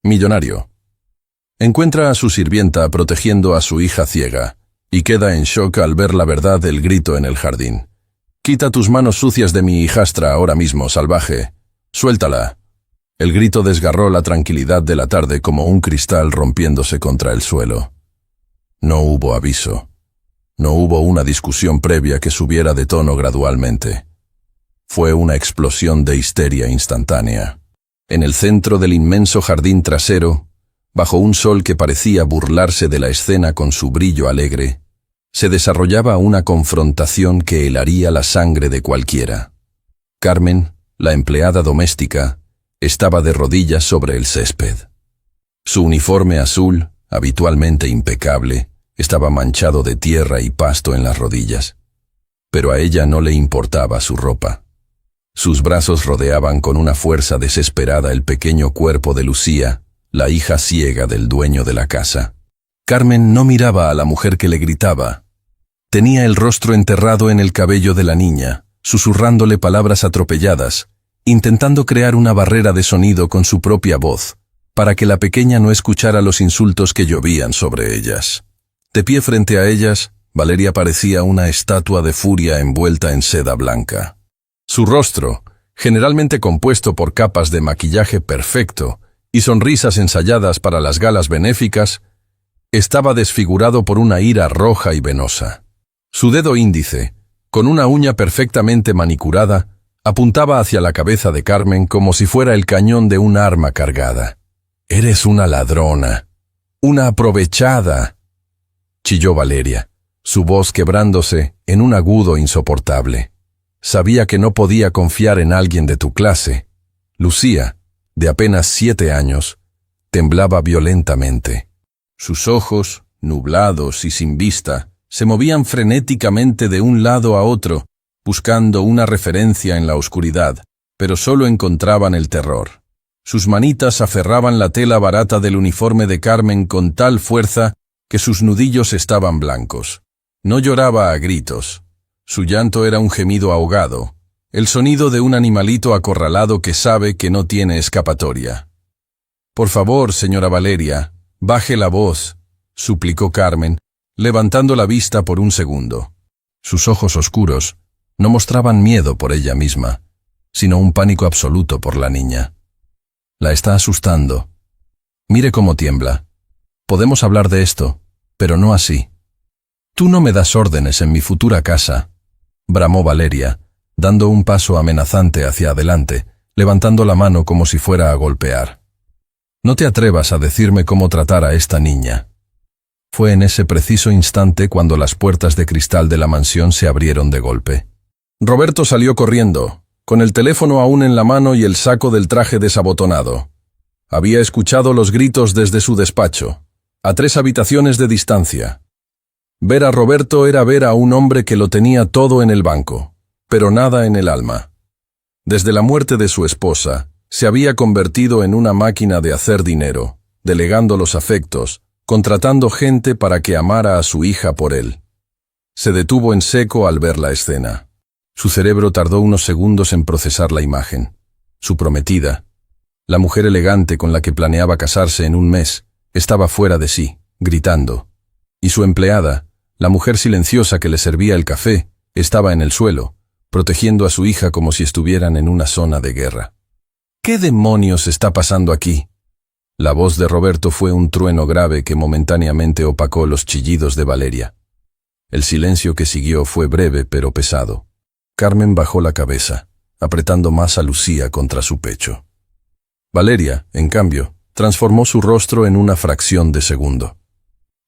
Millonario. Encuentra a su sirvienta protegiendo a su hija ciega, y queda en shock al ver la verdad del grito en el jardín. «Quita tus manos sucias de mi hijastra ahora mismo, salvaje. Suéltala». El grito desgarró la tranquilidad de la tarde como un cristal rompiéndose contra el suelo. No hubo aviso. No hubo una discusión previa que subiera de tono gradualmente. Fue una explosión de histeria instantánea. En el centro del inmenso jardín trasero, bajo un sol que parecía burlarse de la escena con su brillo alegre, se desarrollaba una confrontación que helaría la sangre de cualquiera. Carmen, la empleada doméstica, estaba de rodillas sobre el césped. Su uniforme azul, habitualmente impecable, estaba manchado de tierra y pasto en las rodillas. Pero a ella no le importaba su ropa. Sus brazos rodeaban con una fuerza desesperada el pequeño cuerpo de Lucía, la hija ciega del dueño de la casa. Carmen no miraba a la mujer que le gritaba. Tenía el rostro enterrado en el cabello de la niña, susurrándole palabras atropelladas, intentando crear una barrera de sonido con su propia voz, para que la pequeña no escuchara los insultos que llovían sobre ellas. De pie frente a ellas, Valeria parecía una estatua de furia envuelta en seda blanca. Su rostro, generalmente compuesto por capas de maquillaje perfecto y sonrisas ensayadas para las galas benéficas, estaba desfigurado por una ira roja y venosa. Su dedo índice, con una uña perfectamente manicurada, apuntaba hacia la cabeza de Carmen como si fuera el cañón de un arma cargada. «Eres una ladrona, una aprovechada», chilló Valeria, su voz quebrándose en un agudo insoportable. Sabía que no podía confiar en alguien de tu clase. Lucía, de apenas 7 años, temblaba violentamente. Sus ojos, nublados y sin vista, se movían frenéticamente de un lado a otro, buscando una referencia en la oscuridad, pero solo encontraban el terror. Sus manitas aferraban la tela barata del uniforme de Carmen con tal fuerza que sus nudillos estaban blancos. No lloraba a gritos. Su llanto era un gemido ahogado, el sonido de un animalito acorralado que sabe que no tiene escapatoria. «Por favor, señora Valeria, baje la voz», suplicó Carmen, levantando la vista por un segundo. Sus ojos oscuros no mostraban miedo por ella misma, sino un pánico absoluto por la niña. «La está asustando. Mire cómo tiembla. Podemos hablar de esto, pero no así. Tú no me das órdenes en mi futura casa», bramó Valeria, dando un paso amenazante hacia adelante, levantando la mano como si fuera a golpear. «No te atrevas a decirme cómo tratar a esta niña». Fue en ese preciso instante cuando las puertas de cristal de la mansión se abrieron de golpe. Roberto salió corriendo, con el teléfono aún en la mano y el saco del traje desabotonado. Había escuchado los gritos desde su despacho, a 3 habitaciones de distancia. Ver a Roberto era ver a un hombre que lo tenía todo en el banco, pero nada en el alma. Desde la muerte de su esposa, se había convertido en una máquina de hacer dinero, delegando los afectos, contratando gente para que amara a su hija por él. Se detuvo en seco al ver la escena. Su cerebro tardó unos segundos en procesar la imagen. Su prometida, la mujer elegante con la que planeaba casarse en un mes, estaba fuera de sí, gritando. Y su empleada, la mujer silenciosa que le servía el café, estaba en el suelo, protegiendo a su hija como si estuvieran en una zona de guerra. «¿Qué demonios está pasando aquí?». La voz de Roberto fue un trueno grave que momentáneamente opacó los chillidos de Valeria. El silencio que siguió fue breve pero pesado. Carmen bajó la cabeza, apretando más a Lucía contra su pecho. Valeria, en cambio, transformó su rostro en una fracción de segundo.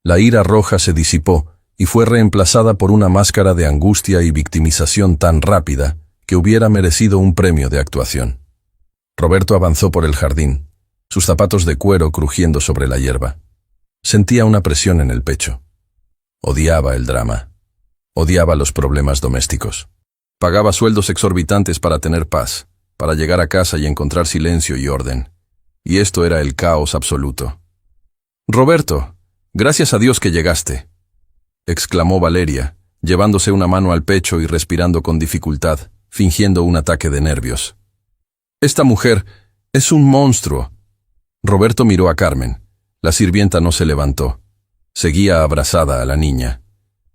La ira roja se disipó y fue reemplazada por una máscara de angustia y victimización tan rápida que hubiera merecido un premio de actuación. Roberto avanzó por el jardín, sus zapatos de cuero crujiendo sobre la hierba. Sentía una presión en el pecho. Odiaba el drama. Odiaba los problemas domésticos. Pagaba sueldos exorbitantes para tener paz, para llegar a casa y encontrar silencio y orden. Y esto era el caos absoluto. «Roberto, gracias a Dios que llegaste», exclamó Valeria, llevándose una mano al pecho y respirando con dificultad, fingiendo un ataque de nervios. «Esta mujer es un monstruo». Roberto miró a Carmen. La sirvienta no se levantó. Seguía abrazada a la niña.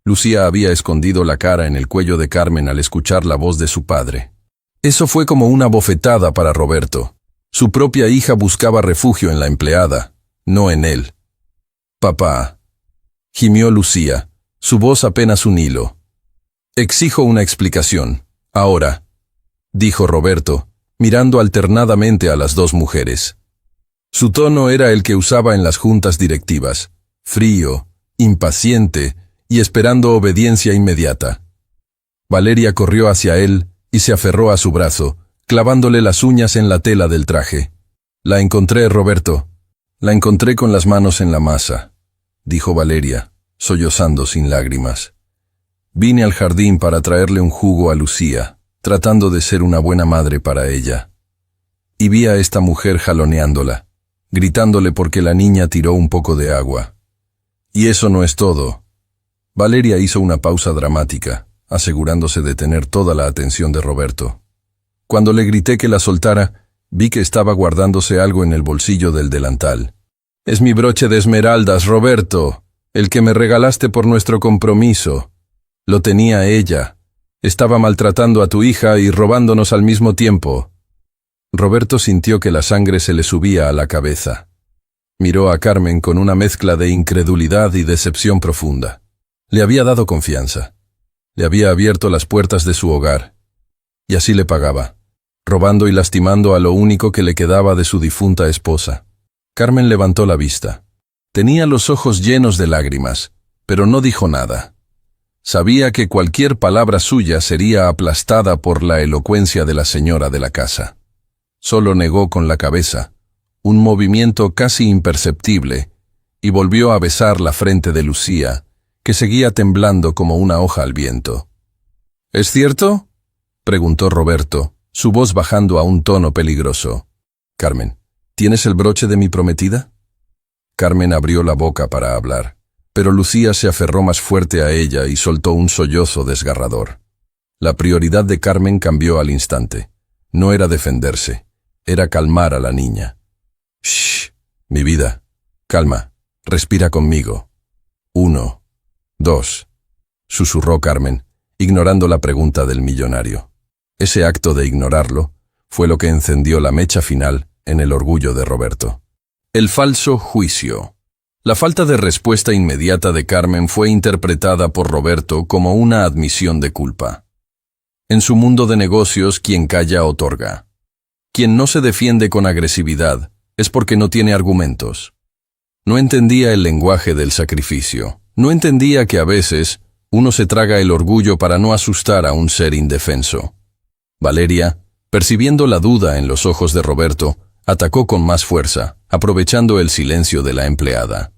Lucía había escondido la cara en el cuello de Carmen al escuchar la voz de su padre. Eso fue como una bofetada para Roberto. Su propia hija buscaba refugio en la empleada, no en él. «Papá», gimió Lucía, su voz apenas un hilo. «Exijo una explicación, ahora», dijo Roberto, mirando alternadamente a las dos mujeres. Su tono era el que usaba en las juntas directivas, frío, impaciente y esperando obediencia inmediata. Valeria corrió hacia él y se aferró a su brazo, clavándole las uñas en la tela del traje. «La encontré, Roberto. La encontré con las manos en la masa», dijo Valeria, sollozando sin lágrimas. «Vine al jardín para traerle un jugo a Lucía, tratando de ser una buena madre para ella. Y vi a esta mujer jaloneándola, gritándole porque la niña tiró un poco de agua. Y eso no es todo». Valeria hizo una pausa dramática, asegurándose de tener toda la atención de Roberto. Cuando le grité que la soltara, vi que estaba guardándose algo en el bolsillo del delantal. «Es mi broche de esmeraldas, Roberto, el que me regalaste por nuestro compromiso. Lo tenía ella. Estaba maltratando a tu hija y robándonos al mismo tiempo». Roberto sintió que la sangre se le subía a la cabeza. Miró a Carmen con una mezcla de incredulidad y decepción profunda. Le había dado confianza. Le había abierto las puertas de su hogar. Y así le pagaba, robando y lastimando a lo único que le quedaba de su difunta esposa. Carmen levantó la vista. Tenía los ojos llenos de lágrimas, pero no dijo nada. Sabía que cualquier palabra suya sería aplastada por la elocuencia de la señora de la casa. Solo negó con la cabeza, un movimiento casi imperceptible, y volvió a besar la frente de Lucía, que seguía temblando como una hoja al viento. «¿Es cierto?», preguntó Roberto, su voz bajando a un tono peligroso. «Carmen, ¿tienes el broche de mi prometida?». Carmen abrió la boca para hablar, pero Lucía se aferró más fuerte a ella y soltó un sollozo desgarrador. La prioridad de Carmen cambió al instante. No era defenderse, era calmar a la niña. «Shh, mi vida. Calma, respira conmigo. 1, 2, susurró Carmen, ignorando la pregunta del millonario. Ese acto de ignorarlo fue lo que encendió la mecha final en el orgullo de Roberto. El falso juicio. La falta de respuesta inmediata de Carmen fue interpretada por Roberto como una admisión de culpa. En su mundo de negocios, quien calla otorga. Quien no se defiende con agresividad es porque no tiene argumentos. No entendía el lenguaje del sacrificio. No entendía que a veces uno se traga el orgullo para no asustar a un ser indefenso. Valeria, percibiendo la duda en los ojos de Roberto, atacó con más fuerza, aprovechando el silencio de la empleada.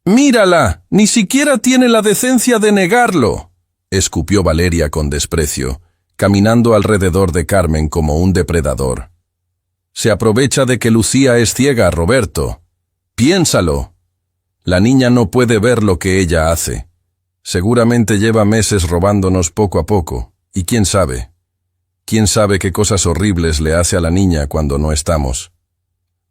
«¡Mírala! ¡Ni siquiera tiene la decencia de negarlo!», escupió Valeria con desprecio, caminando alrededor de Carmen como un depredador. «Se aprovecha de que Lucía es ciega, Roberto. Piénsalo. La niña no puede ver lo que ella hace. Seguramente lleva meses robándonos poco a poco, y quién sabe qué cosas horribles le hace a la niña cuando no estamos.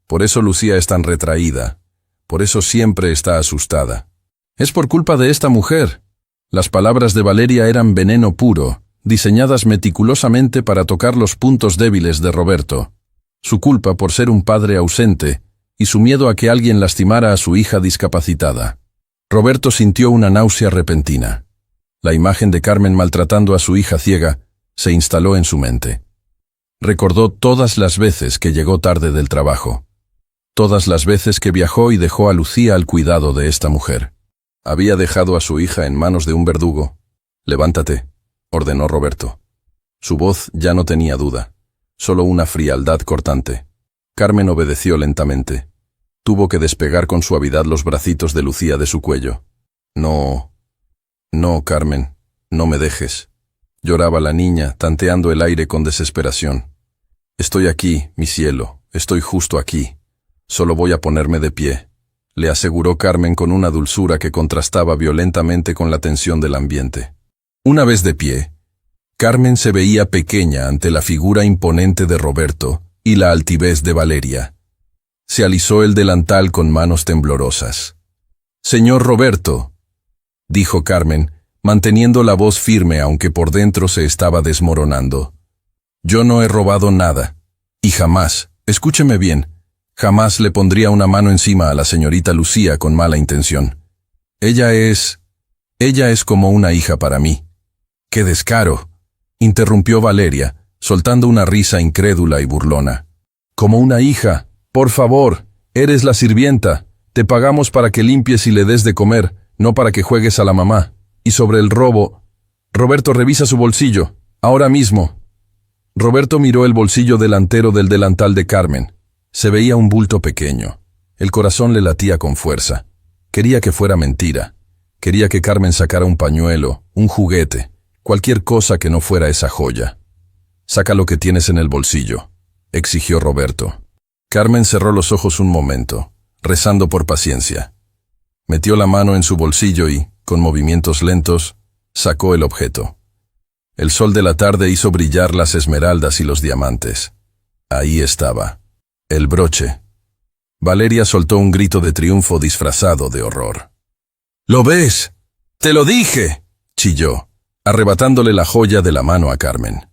Por eso Lucía es tan retraída, por eso siempre está asustada. Es por culpa de esta mujer». Las palabras de Valeria eran veneno puro, diseñadas meticulosamente para tocar los puntos débiles de Roberto. Su culpa por ser un padre ausente, y su miedo a que alguien lastimara a su hija discapacitada. Roberto sintió una náusea repentina. La imagen de Carmen maltratando a su hija ciega se instaló en su mente. Recordó todas las veces que llegó tarde del trabajo. Todas las veces que viajó y dejó a Lucía al cuidado de esta mujer. Había dejado a su hija en manos de un verdugo. «Levántate», ordenó Roberto. Su voz ya no tenía duda, solo una frialdad cortante. Carmen obedeció lentamente. Tuvo que despegar con suavidad los bracitos de Lucía de su cuello. «No, Carmen, no me dejes», lloraba la niña, tanteando el aire con desesperación. «Estoy aquí, mi cielo, estoy justo aquí. Solo voy a ponerme de pie», le aseguró Carmen con una dulzura que contrastaba violentamente con la tensión del ambiente. Una vez de pie, Carmen se veía pequeña ante la figura imponente de Roberto y la altivez de Valeria. Se alisó el delantal con manos temblorosas. «Señor Roberto», dijo Carmen, manteniendo la voz firme aunque por dentro se estaba desmoronando. «Yo no he robado nada. Y jamás, escúcheme bien, jamás le pondría una mano encima a la señorita Lucía con mala intención. Ella es como una hija para mí». «¡Qué descaro!», interrumpió Valeria, soltando una risa incrédula y burlona. «¿Como una hija? Por favor, eres la sirvienta. Te pagamos para que limpies y le des de comer, no para que juegues a la mamá. Y sobre el robo... Roberto, revisa su bolsillo, ahora mismo». Roberto miró el bolsillo delantero del delantal de Carmen. Se veía un bulto pequeño. El corazón le latía con fuerza. Quería que fuera mentira. Quería que Carmen sacara un pañuelo, un juguete, cualquier cosa que no fuera esa joya. «Saca lo que tienes en el bolsillo», exigió Roberto. Carmen cerró los ojos un momento, rezando por paciencia. Metió la mano en su bolsillo y, con movimientos lentos, sacó el objeto. El sol de la tarde hizo brillar las esmeraldas y los diamantes. Ahí estaba, el broche. Valeria soltó un grito de triunfo disfrazado de horror. «¿Lo ves? ¡Te lo dije!», chilló, arrebatándole la joya de la mano a Carmen.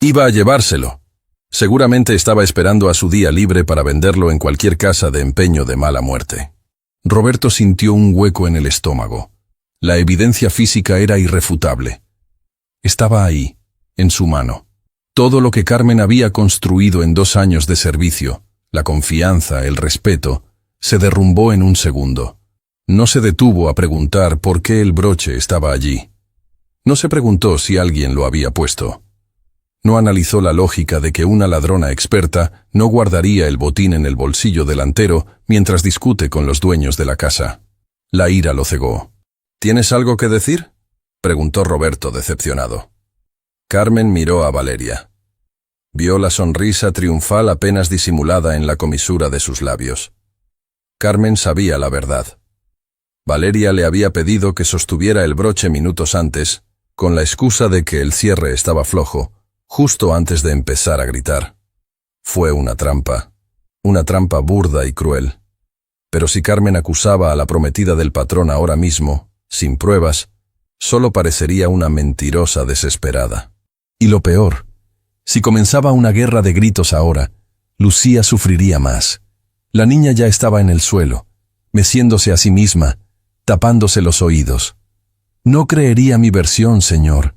Iba a llevárselo. Seguramente estaba esperando a su día libre para venderlo en cualquier casa de empeño de mala muerte. Roberto sintió un hueco en el estómago. La evidencia física era irrefutable. Estaba ahí, en su mano. Todo lo que Carmen había construido en 2 años de servicio, la confianza, el respeto, se derrumbó en un segundo. No se detuvo a preguntar por qué el broche estaba allí. No se preguntó si alguien lo había puesto. No analizó la lógica de que una ladrona experta no guardaría el botín en el bolsillo delantero mientras discute con los dueños de la casa. La ira lo cegó. «¿Tienes algo que decir?», preguntó Roberto decepcionado. Carmen miró a Valeria. Vio la sonrisa triunfal apenas disimulada en la comisura de sus labios. Carmen sabía la verdad. Valeria le había pedido que sostuviera el broche minutos antes, con la excusa de que el cierre estaba flojo, justo antes de empezar a gritar. Fue una trampa burda y cruel. Pero si Carmen acusaba a la prometida del patrón ahora mismo, sin pruebas, solo parecería una mentirosa desesperada. Y lo peor, si comenzaba una guerra de gritos ahora, Lucía sufriría más. La niña ya estaba en el suelo, meciéndose a sí misma, tapándose los oídos. «No creería mi versión, señor»,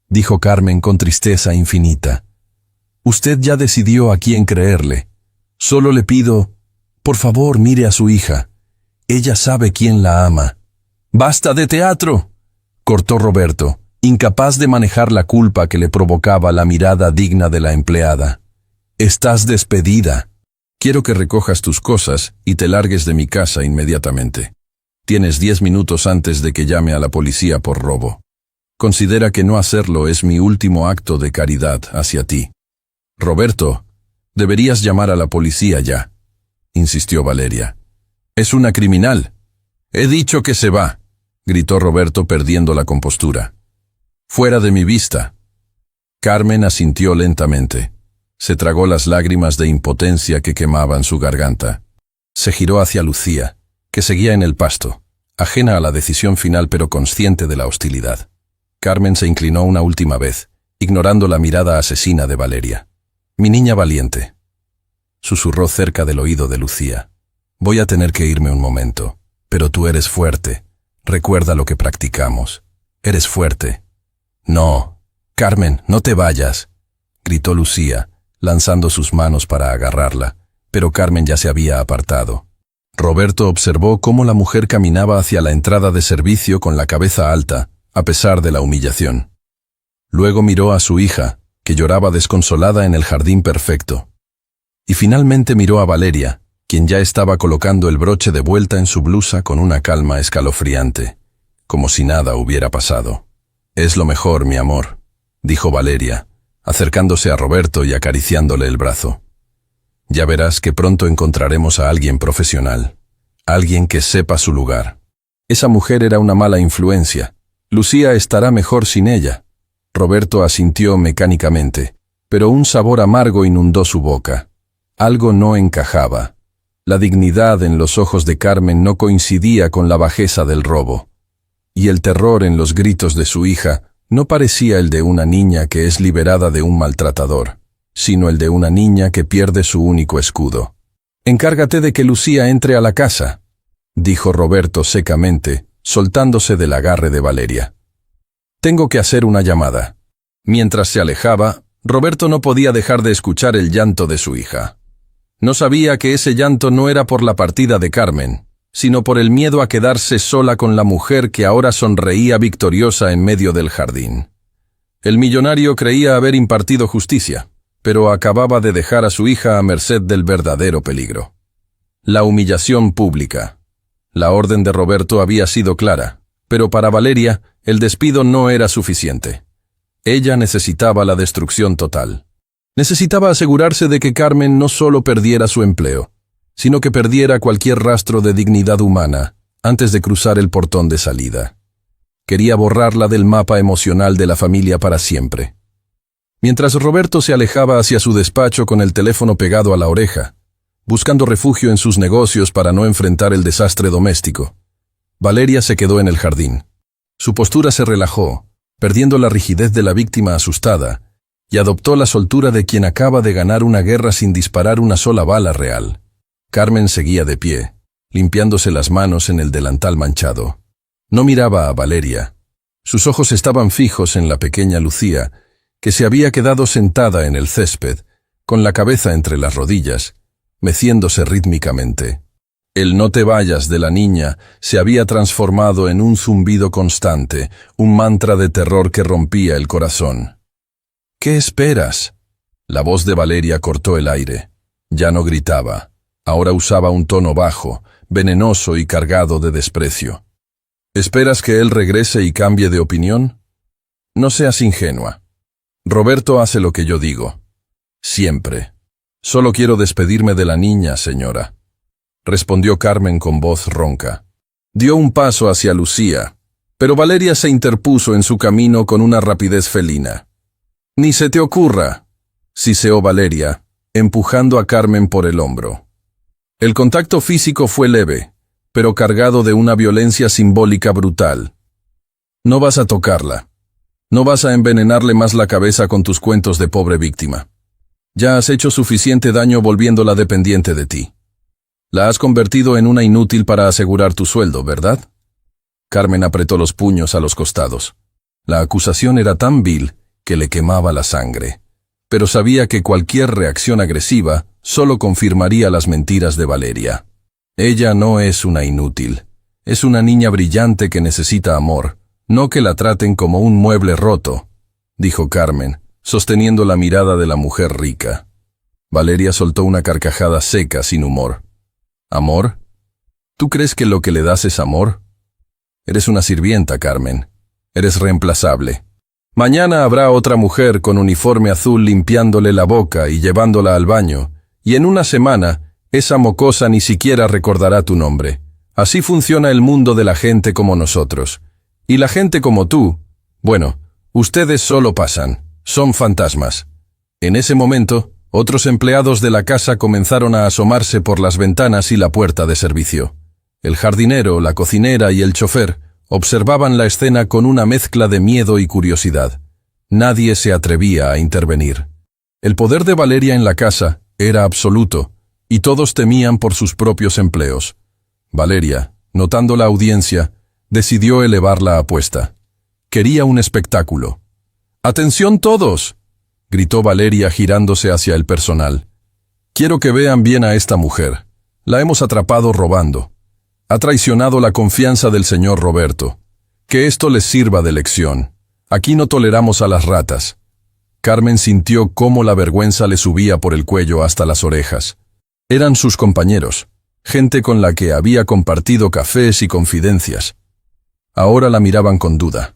dijo Carmen con tristeza infinita. «Usted ya decidió a quién creerle. Solo le pido, por favor, mire a su hija. Ella sabe quién la ama». «¡Basta de teatro!», cortó Roberto, incapaz de manejar la culpa que le provocaba la mirada digna de la empleada. «Estás despedida. Quiero que recojas tus cosas y te largues de mi casa inmediatamente. Tienes 10 minutos antes de que llame a la policía por robo. Considera que no hacerlo es mi último acto de caridad hacia ti». «Roberto, deberías llamar a la policía ya», insistió Valeria. «Es una criminal». «He dicho que se va», gritó Roberto perdiendo la compostura. «Fuera de mi vista». Carmen asintió lentamente. Se tragó las lágrimas de impotencia que quemaban su garganta. Se giró hacia Lucía, que seguía en el pasto, ajena a la decisión final pero consciente de la hostilidad. Carmen se inclinó una última vez, ignorando la mirada asesina de Valeria. «Mi niña valiente», susurró cerca del oído de Lucía. «Voy a tener que irme un momento, pero tú eres fuerte. Recuerda lo que practicamos. Eres fuerte». «No, Carmen, no te vayas», gritó Lucía, lanzando sus manos para agarrarla, pero Carmen ya se había apartado. Roberto observó cómo la mujer caminaba hacia la entrada de servicio con la cabeza alta, a pesar de la humillación. Luego miró a su hija, que lloraba desconsolada en el jardín perfecto. Y finalmente miró a Valeria, quien ya estaba colocando el broche de vuelta en su blusa con una calma escalofriante, como si nada hubiera pasado. «Es lo mejor, mi amor», dijo Valeria, acercándose a Roberto y acariciándole el brazo. «Ya verás que pronto encontraremos a alguien profesional, alguien que sepa su lugar. Esa mujer era una mala influencia. Lucía estará mejor sin ella». Roberto asintió mecánicamente, pero un sabor amargo inundó su boca. Algo no encajaba. La dignidad en los ojos de Carmen no coincidía con la bajeza del robo, y el terror en los gritos de su hija no parecía el de una niña que es liberada de un maltratador, sino el de una niña que pierde su único escudo. «Encárgate de que Lucía entre a la casa», dijo Roberto secamente, soltándose del agarre de Valeria. «Tengo que hacer una llamada». Mientras se alejaba, Roberto no podía dejar de escuchar el llanto de su hija. No sabía que ese llanto no era por la partida de Carmen, sino por el miedo a quedarse sola con la mujer que ahora sonreía victoriosa en medio del jardín. El millonario creía haber impartido justicia, pero acababa de dejar a su hija a merced del verdadero peligro. La humillación pública. La orden de Roberto había sido clara, pero para Valeria el despido no era suficiente. Ella necesitaba la destrucción total. Necesitaba asegurarse de que Carmen no solo perdiera su empleo, sino que perdiera cualquier rastro de dignidad humana antes de cruzar el portón de salida. Quería borrarla del mapa emocional de la familia para siempre. Mientras Roberto se alejaba hacia su despacho con el teléfono pegado a la oreja, buscando refugio en sus negocios para no enfrentar el desastre doméstico, Valeria se quedó en el jardín. Su postura se relajó, perdiendo la rigidez de la víctima asustada, y adoptó la soltura de quien acaba de ganar una guerra sin disparar una sola bala real. Carmen seguía de pie, limpiándose las manos en el delantal manchado. No miraba a Valeria. Sus ojos estaban fijos en la pequeña Lucía, que se había quedado sentada en el césped, con la cabeza entre las rodillas, meciéndose rítmicamente. El «no te vayas» de la niña se había transformado en un zumbido constante, un mantra de terror que rompía el corazón. «¿Qué esperas?». La voz de Valeria cortó el aire. Ya no gritaba. Ahora usaba un tono bajo, venenoso y cargado de desprecio. «¿Esperas que él regrese y cambie de opinión? No seas ingenua. Roberto hace lo que yo digo. Siempre. Solo quiero despedirme de la niña, señora», respondió Carmen con voz ronca. Dio un paso hacia Lucía, pero Valeria se interpuso en su camino con una rapidez felina. «Ni se te ocurra», siseó Valeria, empujando a Carmen por el hombro. El contacto físico fue leve, pero cargado de una violencia simbólica brutal. «No vas a tocarla. No vas a envenenarle más la cabeza con tus cuentos de pobre víctima. Ya has hecho suficiente daño volviéndola dependiente de ti. La has convertido en una inútil para asegurar tu sueldo, ¿verdad?». Carmen apretó los puños a los costados. La acusación era tan vil que le quemaba la sangre, pero sabía que cualquier reacción agresiva solo confirmaría las mentiras de Valeria. Ella no es una inútil. Es una niña brillante que necesita amor, no que la traten como un mueble roto, dijo Carmen, sosteniendo la mirada de la mujer rica. Valeria soltó una carcajada seca, sin humor. ¿Amor? ¿Tú crees que lo que le das es amor? Eres una sirvienta, Carmen. Eres reemplazable. Mañana habrá otra mujer con uniforme azul limpiándole la boca y llevándola al baño, y en una semana esa mocosa ni siquiera recordará tu nombre. Así funciona el mundo de la gente como nosotros. Y la gente como tú, bueno, ustedes solo pasan, son fantasmas. En ese momento, otros empleados de la casa comenzaron a asomarse por las ventanas y la puerta de servicio. El jardinero, la cocinera y el chofer observaban la escena con una mezcla de miedo y curiosidad. Nadie se atrevía a intervenir. El poder de Valeria en la casa era absoluto, y todos temían por sus propios empleos. Valeria, notando la audiencia, decidió elevar la apuesta. Quería un espectáculo. «¡Atención todos!», gritó Valeria girándose hacia el personal. «Quiero que vean bien a esta mujer. La hemos atrapado robando. Ha traicionado la confianza del señor Roberto. Que esto les sirva de lección. Aquí no toleramos a las ratas». Carmen sintió cómo la vergüenza le subía por el cuello hasta las orejas. Eran sus compañeros, gente con la que había compartido cafés y confidencias. Ahora la miraban con duda.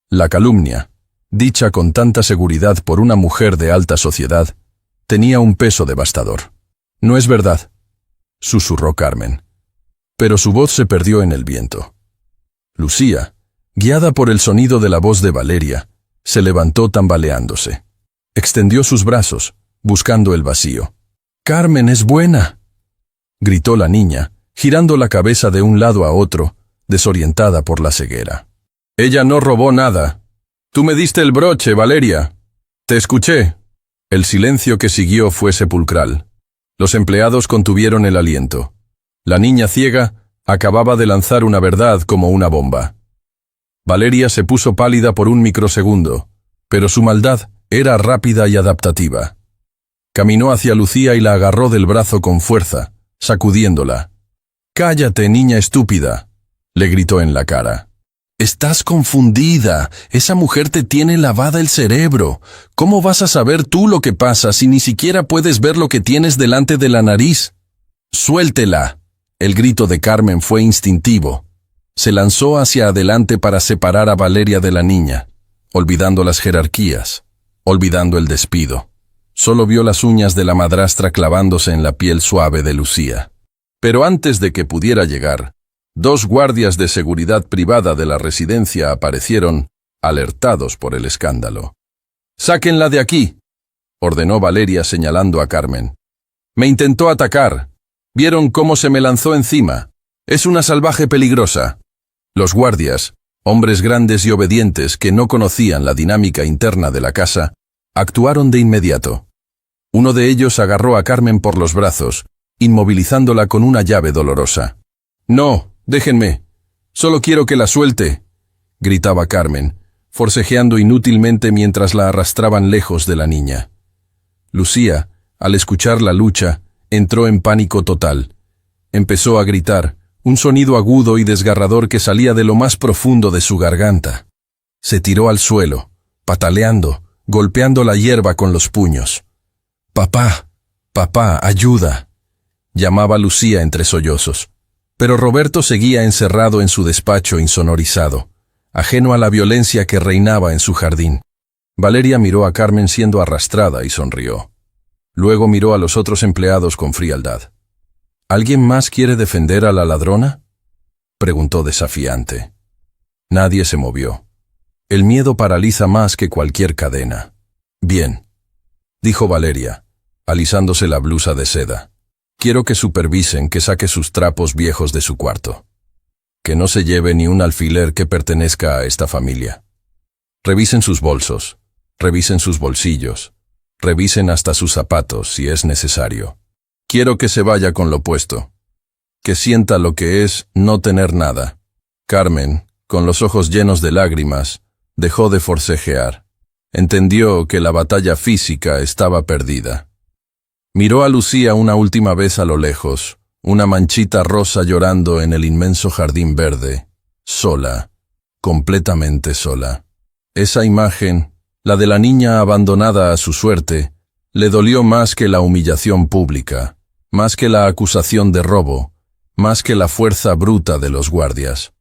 La calumnia, dicha con tanta seguridad por una mujer de alta sociedad, tenía un peso devastador. «No es verdad», susurró Carmen. Pero su voz se perdió en el viento. Lucía, guiada por el sonido de la voz de Valeria, se levantó tambaleándose. Extendió sus brazos, buscando el vacío. «Carmen es buena», gritó la niña, girando la cabeza de un lado a otro, desorientada por la ceguera. Ella no robó nada. Tú me diste el broche, Valeria. Te escuché. El silencio que siguió fue sepulcral. Los empleados contuvieron el aliento. La niña ciega acababa de lanzar una verdad como una bomba. Valeria se puso pálida por un microsegundo, pero su maldad era rápida y adaptativa. Caminó hacia Lucía y la agarró del brazo con fuerza, sacudiéndola. «Cállate, niña estúpida», le gritó en la cara. «Estás confundida. Esa mujer te tiene lavada el cerebro. ¿Cómo vas a saber tú lo que pasa si ni siquiera puedes ver lo que tienes delante de la nariz? ¡Suéltela!». El grito de Carmen fue instintivo. Se lanzó hacia adelante para separar a Valeria de la niña, olvidando las jerarquías, olvidando el despido. Solo vio las uñas de la madrastra clavándose en la piel suave de Lucía. Pero antes de que pudiera llegar, 2 guardias de seguridad privada de la residencia aparecieron, alertados por el escándalo. «¡Sáquenla de aquí!», ordenó Valeria señalando a Carmen. «Me intentó atacar. ¿Vieron cómo se me lanzó encima? Es una salvaje peligrosa». Los guardias, hombres grandes y obedientes que no conocían la dinámica interna de la casa, actuaron de inmediato. Uno de ellos agarró a Carmen por los brazos, inmovilizándola con una llave dolorosa. «No, déjenme. Solo quiero que la suelte», gritaba Carmen, forcejeando inútilmente mientras la arrastraban lejos de la niña. Lucía, al escuchar la lucha, entró en pánico total. Empezó a gritar, un sonido agudo y desgarrador que salía de lo más profundo de su garganta. Se tiró al suelo, pataleando, golpeando la hierba con los puños. «Papá, papá, ayuda», llamaba Lucía entre sollozos. Pero Roberto seguía encerrado en su despacho insonorizado, ajeno a la violencia que reinaba en su jardín. Valeria miró a Carmen siendo arrastrada y sonrió. Luego miró a los otros empleados con frialdad. «¿Alguien más quiere defender a la ladrona?», preguntó desafiante. Nadie se movió. El miedo paraliza más que cualquier cadena. «Bien», dijo Valeria, alisándose la blusa de seda. «Quiero que supervisen que saque sus trapos viejos de su cuarto. Que no se lleve ni un alfiler que pertenezca a esta familia. Revisen sus bolsos, revisen sus bolsillos, revisen hasta sus zapatos si es necesario. Quiero que se vaya con lo puesto. Que sienta lo que es no tener nada». Carmen, con los ojos llenos de lágrimas, dejó de forcejear. Entendió que la batalla física estaba perdida. Miró a Lucía una última vez a lo lejos, una manchita rosa llorando en el inmenso jardín verde, sola, completamente sola. Esa imagen, la de la niña abandonada a su suerte, le dolió más que la humillación pública, más que la acusación de robo, más que la fuerza bruta de los guardias.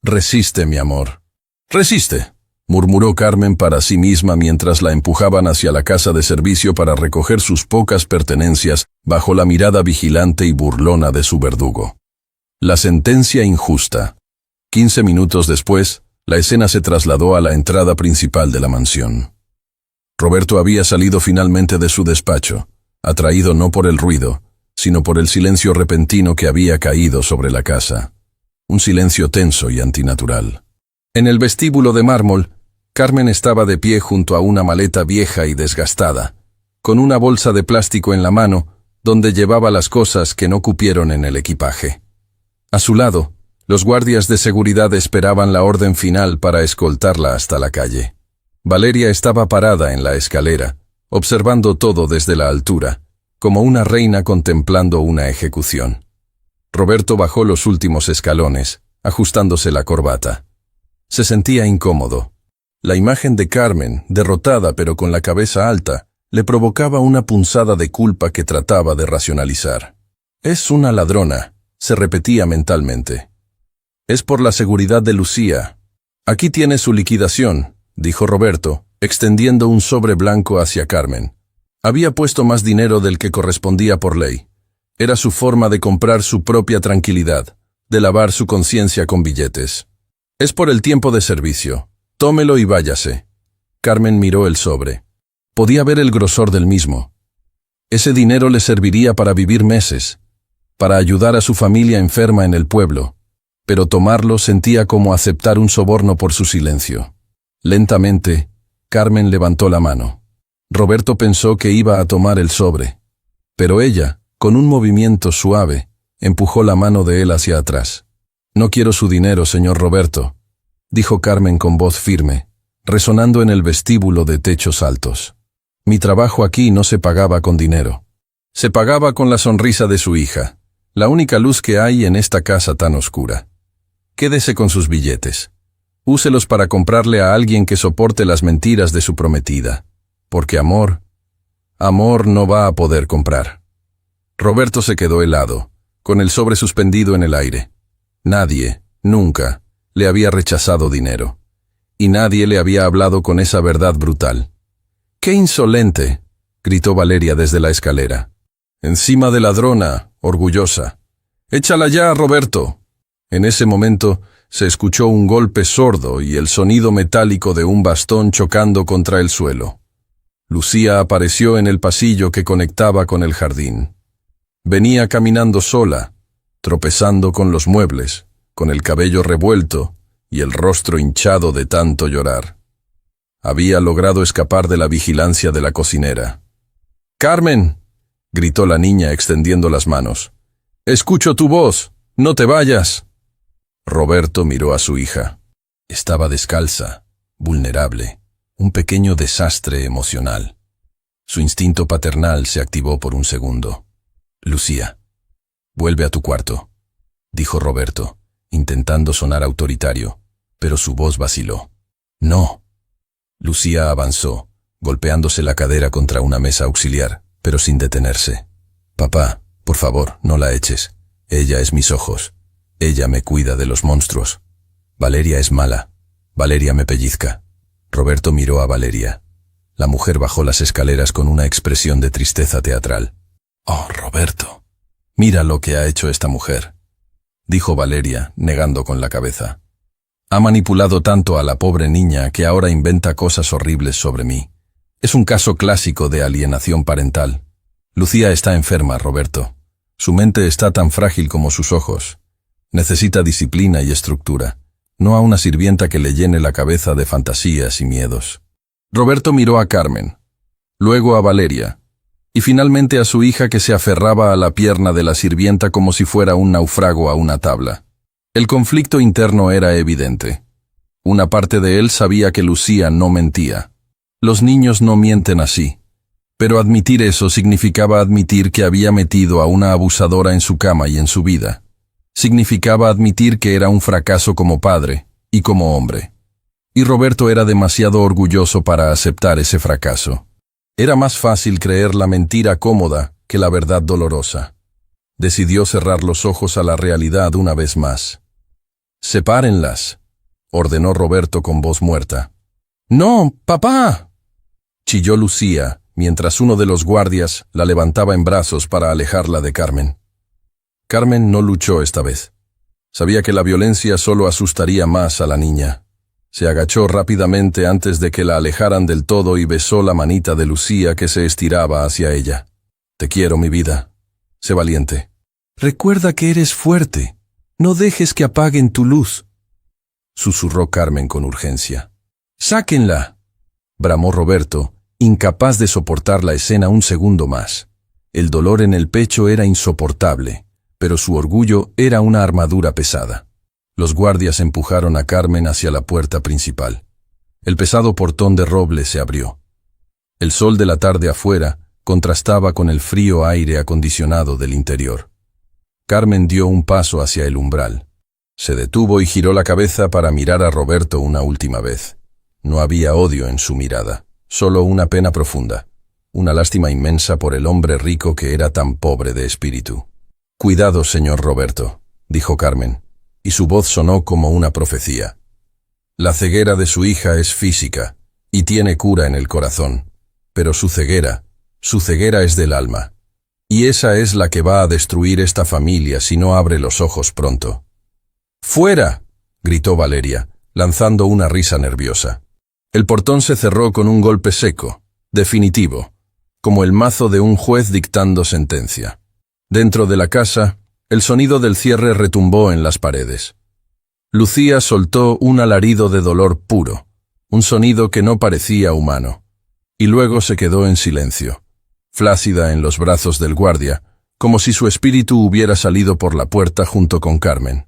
«Resiste, mi amor. Resiste», murmuró Carmen para sí misma mientras la empujaban hacia la casa de servicio para recoger sus pocas pertenencias bajo la mirada vigilante y burlona de su verdugo. La sentencia injusta. 15 minutos después, la escena se trasladó a la entrada principal de la mansión. Roberto había salido finalmente de su despacho, atraído no por el ruido, sino por el silencio repentino que había caído sobre la casa. Un silencio tenso y antinatural. En el vestíbulo de mármol, Carmen estaba de pie junto a una maleta vieja y desgastada, con una bolsa de plástico en la mano, donde llevaba las cosas que no cupieron en el equipaje. A su lado, los guardias de seguridad esperaban la orden final para escoltarla hasta la calle. Valeria estaba parada en la escalera, observando todo desde la altura, como una reina contemplando una ejecución. Roberto bajó los últimos escalones, ajustándose la corbata. Se sentía incómodo. La imagen de Carmen, derrotada pero con la cabeza alta, le provocaba una punzada de culpa que trataba de racionalizar. «Es una ladrona», se repetía mentalmente. «Es por la seguridad de Lucía. Aquí tiene su liquidación», dijo Roberto, extendiendo un sobre blanco hacia Carmen. Había puesto más dinero del que correspondía por ley. Era su forma de comprar su propia tranquilidad, de lavar su conciencia con billetes. «Es por el tiempo de servicio. Tómelo y váyase». Carmen miró el sobre. Podía ver el grosor del mismo. Ese dinero le serviría para vivir meses. para ayudar a su familia enferma en el pueblo, pero tomarlo sentía como aceptar un soborno por su silencio. Lentamente, Carmen levantó la mano. Roberto pensó que iba a tomar el sobre, pero ella, con un movimiento suave, empujó la mano de él hacia atrás. «No quiero su dinero, señor Roberto», dijo Carmen con voz firme, resonando en el vestíbulo de techos altos. «Mi trabajo aquí no se pagaba con dinero. Se pagaba con la sonrisa de su hija, la única luz que hay en esta casa tan oscura. Quédese con sus billetes. Úselos para comprarle a alguien que soporte las mentiras de su prometida, porque amor no va a poder comprar». Roberto se quedó helado, con el sobre suspendido en el aire. Nadie, nunca, le había rechazado dinero. Y nadie le había hablado con esa verdad brutal. «¡Qué insolente!», gritó Valeria desde la escalera. «Encima de ladrona, orgullosa. Échala ya, Roberto». En ese momento se escuchó un golpe sordo y el sonido metálico de un bastón chocando contra el suelo. Lucía apareció en el pasillo que conectaba con el jardín. Venía caminando sola, tropezando con los muebles, con el cabello revuelto y el rostro hinchado de tanto llorar. Había logrado escapar de la vigilancia de la cocinera. «¡Carmen!», gritó la niña extendiendo las manos. «¡Escucho tu voz! ¡No te vayas!». Roberto miró a su hija. Estaba descalza, vulnerable, un pequeño desastre emocional. Su instinto paternal se activó por un segundo. «Lucía, vuelve a tu cuarto», dijo Roberto, intentando sonar autoritario, pero su voz vaciló. «No». Lucía avanzó, golpeándose la cadera contra una mesa auxiliar, pero sin detenerse. «Papá, por favor, no la eches. Ella es mis ojos. Ella me cuida de los monstruos. Valeria es mala. Valeria me pellizca». Roberto miró a Valeria. La mujer bajó las escaleras con una expresión de tristeza teatral. «Oh, Roberto, mira lo que ha hecho esta mujer», dijo Valeria, negando con la cabeza. «Ha manipulado tanto a la pobre niña que ahora inventa cosas horribles sobre mí. Es un caso clásico de alienación parental. Lucía está enferma, Roberto. Su mente está tan frágil como sus ojos. Necesita disciplina y estructura, no a una sirvienta que le llene la cabeza de fantasías y miedos». Roberto miró a Carmen, luego a Valeria, y finalmente a su hija que se aferraba a la pierna de la sirvienta como si fuera un náufrago a una tabla. El conflicto interno era evidente. Una parte de él sabía que Lucía no mentía. Los niños no mienten así. Pero admitir eso significaba admitir que había metido a una abusadora en su cama y en su vida. Significaba admitir que era un fracaso como padre y como hombre. Y Roberto era demasiado orgulloso para aceptar ese fracaso. Era más fácil creer la mentira cómoda que la verdad dolorosa. Decidió cerrar los ojos a la realidad una vez más. «Sepárenlas», ordenó Roberto con voz muerta. «¡No, papá!», chilló Lucía, mientras uno de los guardias la levantaba en brazos para alejarla de Carmen. Carmen no luchó esta vez. Sabía que la violencia solo asustaría más a la niña. Se agachó rápidamente antes de que la alejaran del todo y besó la manita de Lucía que se estiraba hacia ella. «Te quiero, mi vida. Sé valiente. Recuerda que eres fuerte. No dejes que apaguen tu luz», susurró Carmen con urgencia. «¡Sáquenla!», bramó Roberto, incapaz de soportar la escena un segundo más. El dolor en el pecho era insoportable, pero su orgullo era una armadura pesada. Los guardias empujaron a Carmen hacia la puerta principal. El pesado portón de roble se abrió. El sol de la tarde afuera contrastaba con el frío aire acondicionado del interior. Carmen dio un paso hacia el umbral. Se detuvo y giró la cabeza para mirar a Roberto una última vez. No había odio en su mirada, solo una pena profunda, una lástima inmensa por el hombre rico que era tan pobre de espíritu. «Cuidado, señor Roberto», dijo Carmen, y su voz sonó como una profecía. «La ceguera de su hija es física, y tiene cura en el corazón, pero su ceguera es del alma. Y esa es la que va a destruir esta familia si no abre los ojos pronto». «¡Fuera!», gritó Valeria, lanzando una risa nerviosa. El portón se cerró con un golpe seco, definitivo, como el mazo de un juez dictando sentencia. Dentro de la casa, El sonido del cierre retumbó en las paredes. Lucía soltó un alarido de dolor puro, un sonido que no parecía humano, y luego se quedó en silencio, flácida en los brazos del guardia, como si su espíritu hubiera salido por la puerta junto con Carmen.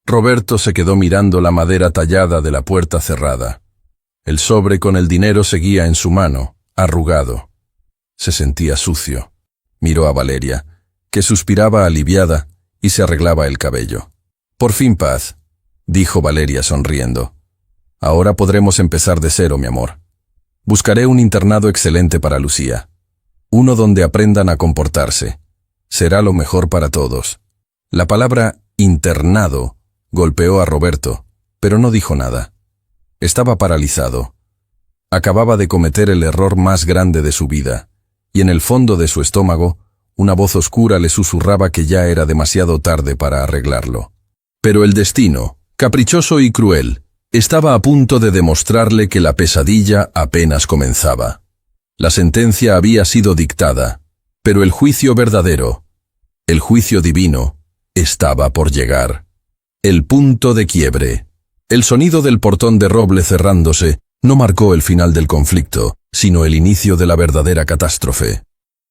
Roberto se quedó mirando la madera tallada de la puerta cerrada. El sobre con el dinero seguía en su mano, arrugado. Se sentía sucio. Miró a Valeria, que suspiraba aliviada y se arreglaba el cabello. «Por fin paz», dijo Valeria sonriendo. «Ahora podremos empezar de cero, mi amor. Buscaré un internado excelente para Lucía. Uno donde aprendan a comportarse. Será lo mejor para todos». La palabra internado golpeó a Roberto, pero no dijo nada. Estaba paralizado. Acababa de cometer el error más grande de su vida, y en el fondo de su estómago, una voz oscura le susurraba que ya era demasiado tarde para arreglarlo. Pero el destino, caprichoso y cruel, estaba a punto de demostrarle que la pesadilla apenas comenzaba. La sentencia había sido dictada, pero el juicio verdadero, el juicio divino, estaba por llegar. El punto de quiebre. El sonido del portón de roble cerrándose no marcó el final del conflicto, sino el inicio de la verdadera catástrofe.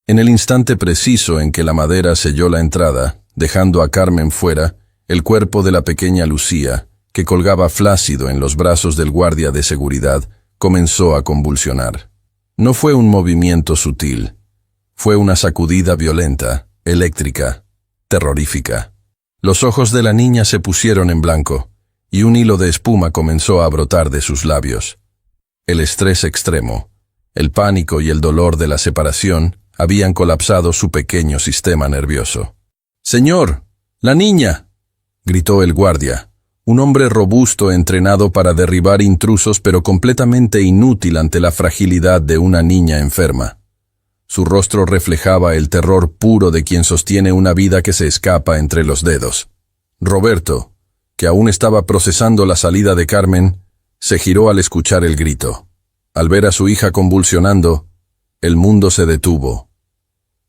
En el instante preciso en que la madera selló la entrada, dejando a Carmen fuera, el cuerpo de la pequeña Lucía, que colgaba flácido en los brazos del guardia de seguridad, comenzó a convulsionar. No fue un movimiento sutil. Fue una sacudida violenta, eléctrica, terrorífica. Los ojos de la niña se pusieron en blanco, y un hilo de espuma comenzó a brotar de sus labios. El estrés extremo, el pánico y el dolor de la separación habían colapsado su pequeño sistema nervioso. «¡Señor! ¡La niña!», gritó el guardia, un hombre robusto entrenado para derribar intrusos pero completamente inútil ante la fragilidad de una niña enferma. Su rostro reflejaba el terror puro de quien sostiene una vida que se escapa entre los dedos. Roberto, que aún estaba procesando la salida de Carmen, se giró al escuchar el grito. Al ver a su hija convulsionando, el mundo se detuvo.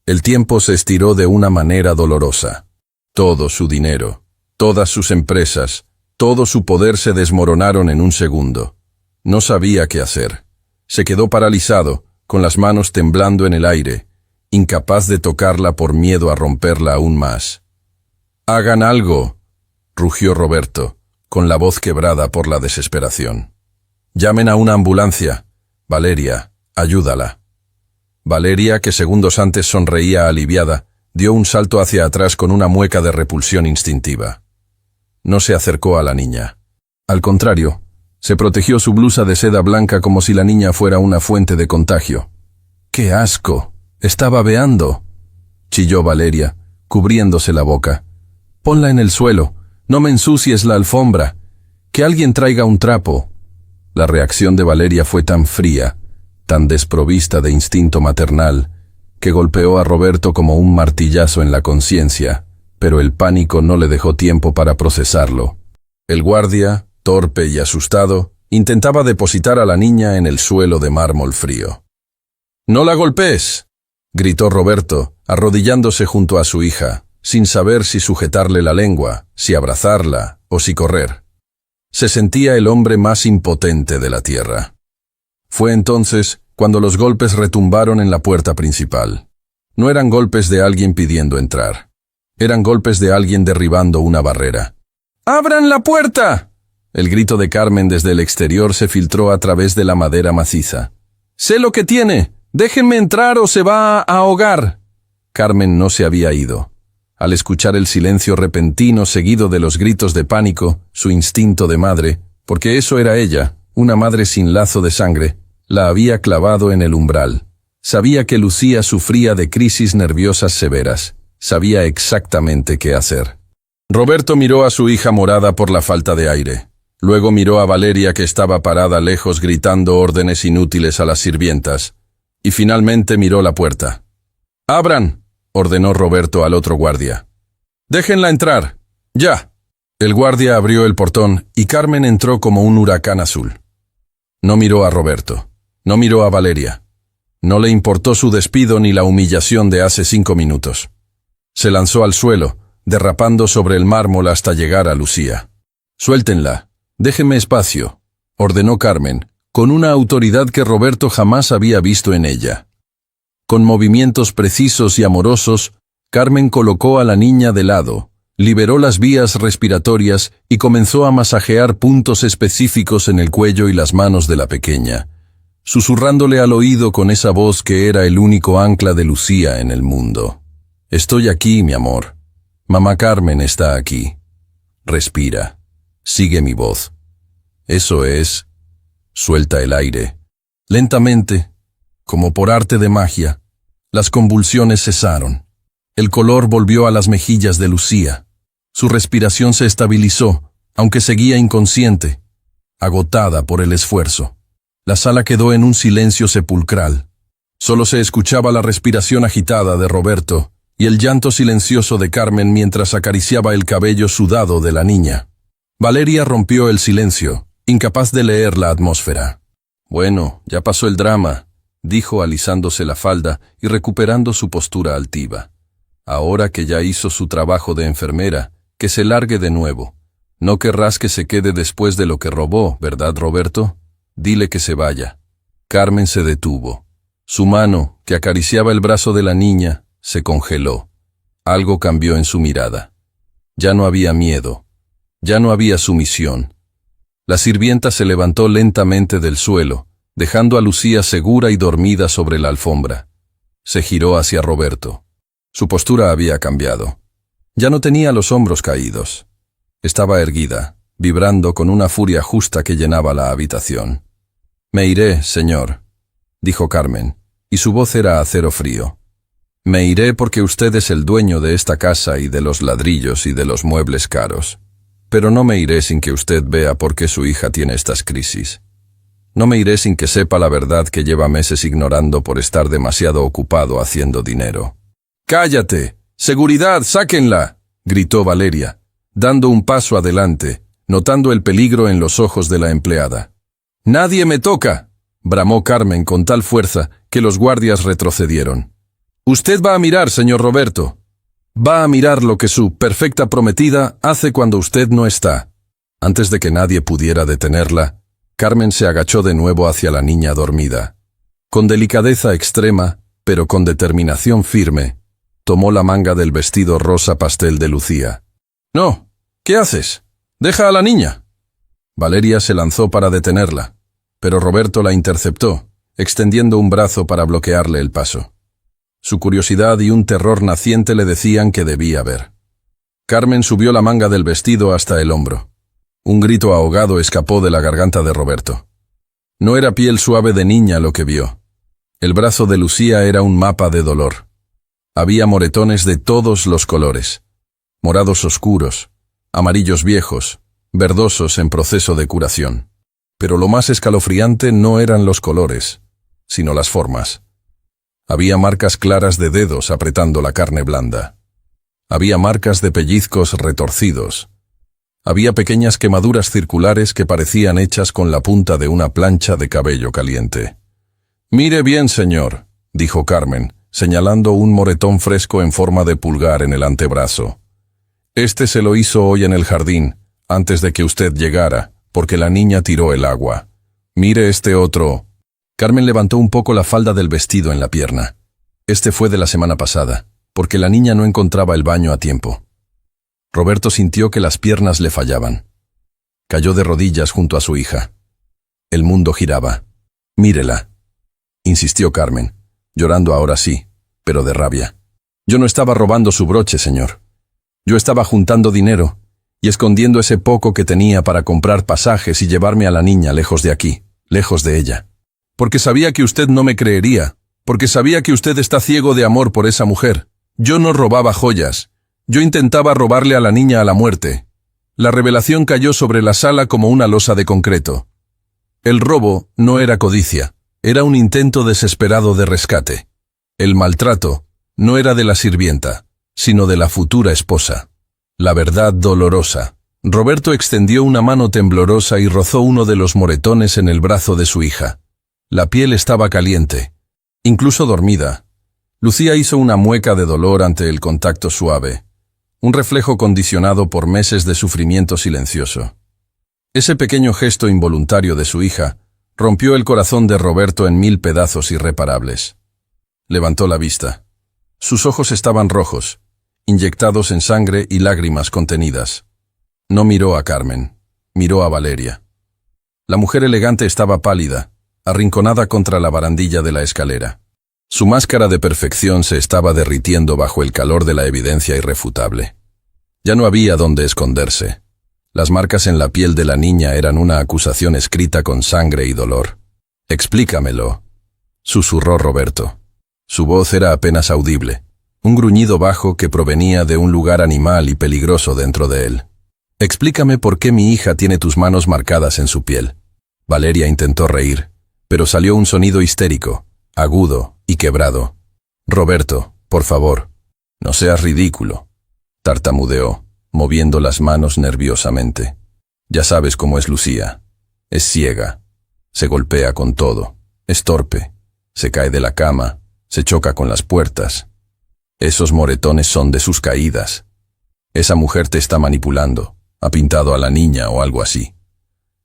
El tiempo se estiró de una manera dolorosa. Todo su dinero, todas sus empresas, todo su poder se desmoronaron en un segundo. No sabía qué hacer. Se quedó paralizado, con las manos temblando en el aire, incapaz de tocarla por miedo a romperla aún más. «¡Hagan algo!», rugió Roberto, con la voz quebrada por la desesperación. «Llamen a una ambulancia. Valeria, ayúdala». Valeria, que segundos antes sonreía aliviada, dio un salto hacia atrás con una mueca de repulsión instintiva. No se acercó a la niña. Al contrario, se protegió su blusa de seda blanca como si la niña fuera una fuente de contagio. «¡Qué asco! Está babeando», chilló Valeria, cubriéndose la boca. «Ponla en el suelo. No me ensucies la alfombra. Que alguien traiga un trapo». La reacción de Valeria fue tan fría, tan desprovista de instinto maternal, que golpeó a Roberto como un martillazo en la conciencia, pero el pánico no le dejó tiempo para procesarlo. El guardia, torpe y asustado, intentaba depositar a la niña en el suelo de mármol frío. «¡No la golpees!», gritó Roberto, arrodillándose junto a su hija, sin saber si sujetarle la lengua, si abrazarla o si correr. Se sentía el hombre más impotente de la tierra. Fue entonces cuando los golpes retumbaron en la puerta principal. No eran golpes de alguien pidiendo entrar. Eran golpes de alguien derribando una barrera. «¡Abran la puerta!», el grito de Carmen desde el exterior se filtró a través de la madera maciza. «¡Sé lo que tiene! ¡Déjenme entrar o se va a ahogar!». Carmen no se había ido. Al escuchar el silencio repentino seguido de los gritos de pánico, su instinto de madre, porque eso era ella, una madre sin lazo de sangre, la había clavado en el umbral. Sabía que Lucía sufría de crisis nerviosas severas. Sabía exactamente qué hacer. Roberto miró a su hija morada por la falta de aire. Luego miró a Valeria, que estaba parada lejos gritando órdenes inútiles a las sirvientas. Y finalmente miró la puerta. «¡Abran!», ordenó Roberto al otro guardia. «¡Déjenla entrar! ¡Ya!». El guardia abrió el portón y Carmen entró como un huracán azul. No miró a Roberto. No miró a Valeria. No le importó su despido ni la humillación de hace 5 minutos. Se lanzó al suelo, derrapando sobre el mármol hasta llegar a Lucía. «Suéltenla, déjenme espacio», ordenó Carmen, con una autoridad que Roberto jamás había visto en ella. Con movimientos precisos y amorosos, Carmen colocó a la niña de lado, liberó las vías respiratorias y comenzó a masajear puntos específicos en el cuello y las manos de la pequeña, susurrándole al oído con esa voz que era el único ancla de Lucía en el mundo. «Estoy aquí, mi amor. Mamá Carmen está aquí. Respira. Sigue mi voz. Eso es». Suelta el aire. Lentamente, como por arte de magia, las convulsiones cesaron. El color volvió a las mejillas de Lucía. Su respiración se estabilizó, aunque seguía inconsciente, agotada por el esfuerzo. La sala quedó en un silencio sepulcral. Solo se escuchaba la respiración agitada de Roberto y el llanto silencioso de Carmen mientras acariciaba el cabello sudado de la niña. Valeria rompió el silencio, incapaz de leer la atmósfera. «Bueno, ya pasó el drama», dijo alisándose la falda y recuperando su postura altiva. «Ahora que ya hizo su trabajo de enfermera, que se largue de nuevo. No querrás que se quede después de lo que robó, ¿verdad, Roberto? Dile que se vaya». Carmen se detuvo. Su mano, que acariciaba el brazo de la niña, se congeló. Algo cambió en su mirada. Ya no había miedo. Ya no había sumisión. La sirvienta se levantó lentamente del suelo, dejando a Lucía segura y dormida sobre la alfombra. Se giró hacia Roberto. Su postura había cambiado. Ya no tenía los hombros caídos. Estaba erguida, vibrando con una furia justa que llenaba la habitación. «Me iré, señor», dijo Carmen, y su voz era acero frío. «Me iré porque usted es el dueño de esta casa y de los ladrillos y de los muebles caros. Pero no me iré sin que usted vea por qué su hija tiene estas crisis. No me iré sin que sepa la verdad que lleva meses ignorando por estar demasiado ocupado haciendo dinero». «¡Cállate! ¡Seguridad, sáquenla!», gritó Valeria, dando un paso adelante, notando el peligro en los ojos de la empleada. «¡Nadie me toca!», bramó Carmen con tal fuerza que los guardias retrocedieron. «Usted va a mirar, señor Roberto. Va a mirar lo que su perfecta prometida hace cuando usted no está». Antes de que nadie pudiera detenerla, Carmen se agachó de nuevo hacia la niña dormida. Con delicadeza extrema, pero con determinación firme, tomó la manga del vestido rosa pastel de Lucía. «No, ¿qué haces? Deja a la niña». Valeria se lanzó para detenerla, pero Roberto la interceptó, extendiendo un brazo para bloquearle el paso. Su curiosidad y un terror naciente le decían que debía ver. Carmen subió la manga del vestido hasta el hombro. Un grito ahogado escapó de la garganta de Roberto. No era piel suave de niña lo que vio. El brazo de Lucía era un mapa de dolor. Había moretones de todos los colores. Morados oscuros, amarillos viejos, verdosos en proceso de curación. Pero lo más escalofriante no eran los colores, sino las formas. Había marcas claras de dedos apretando la carne blanda. Había marcas de pellizcos retorcidos. Había pequeñas quemaduras circulares que parecían hechas con la punta de una plancha de cabello caliente. «Mire bien, señor», dijo Carmen, señalando un moretón fresco en forma de pulgar en el antebrazo. «Este se lo hizo hoy en el jardín, antes de que usted llegara, porque la niña tiró el agua. Mire este otro». Carmen levantó un poco la falda del vestido en la pierna. Este fue de la semana pasada, porque la niña no encontraba el baño a tiempo. Roberto sintió que las piernas le fallaban. Cayó de rodillas junto a su hija. El mundo giraba. «Mírela», insistió Carmen, llorando ahora sí, pero de rabia. «Yo no estaba robando su broche, señor. Yo estaba juntando dinero y escondiendo ese poco que tenía para comprar pasajes y llevarme a la niña lejos de aquí, lejos de ella. Porque sabía que usted no me creería, porque sabía que usted está ciego de amor por esa mujer. Yo no robaba joyas. Yo intentaba robarle a la niña a la muerte». La revelación cayó sobre la sala como una losa de concreto. El robo no era codicia, era un intento desesperado de rescate. El maltrato no era de la sirvienta, sino de la futura esposa. La verdad dolorosa. Roberto extendió una mano temblorosa y rozó uno de los moretones en el brazo de su hija. La piel estaba caliente, incluso dormida. Lucía hizo una mueca de dolor ante el contacto suave. un reflejo condicionado por meses de sufrimiento silencioso. Ese pequeño gesto involuntario de su hija rompió el corazón de Roberto en 1000 pedazos irreparables. Levantó la vista. Sus ojos estaban rojos, inyectados en sangre y lágrimas contenidas. No miró a Carmen, miró a Valeria. La mujer elegante estaba pálida, arrinconada contra la barandilla de la escalera. Su máscara de perfección se estaba derritiendo bajo el calor de la evidencia irrefutable. Ya no había dónde esconderse. Las marcas en la piel de la niña eran una acusación escrita con sangre y dolor. «Explícamelo», susurró Roberto. Su voz era apenas audible, un gruñido bajo que provenía de un lugar animal y peligroso dentro de él. «Explícame por qué mi hija tiene tus manos marcadas en su piel». Valeria intentó reír, pero salió un sonido histérico, agudo y quebrado. «Roberto, por favor, no seas ridículo», tartamudeó, moviendo las manos nerviosamente. «Ya sabes cómo es Lucía. Es ciega. Se golpea con todo. Es torpe. Se cae de la cama. Se choca con las puertas. Esos moretones son de sus caídas. Esa mujer te está manipulando. Ha pintado a la niña o algo así».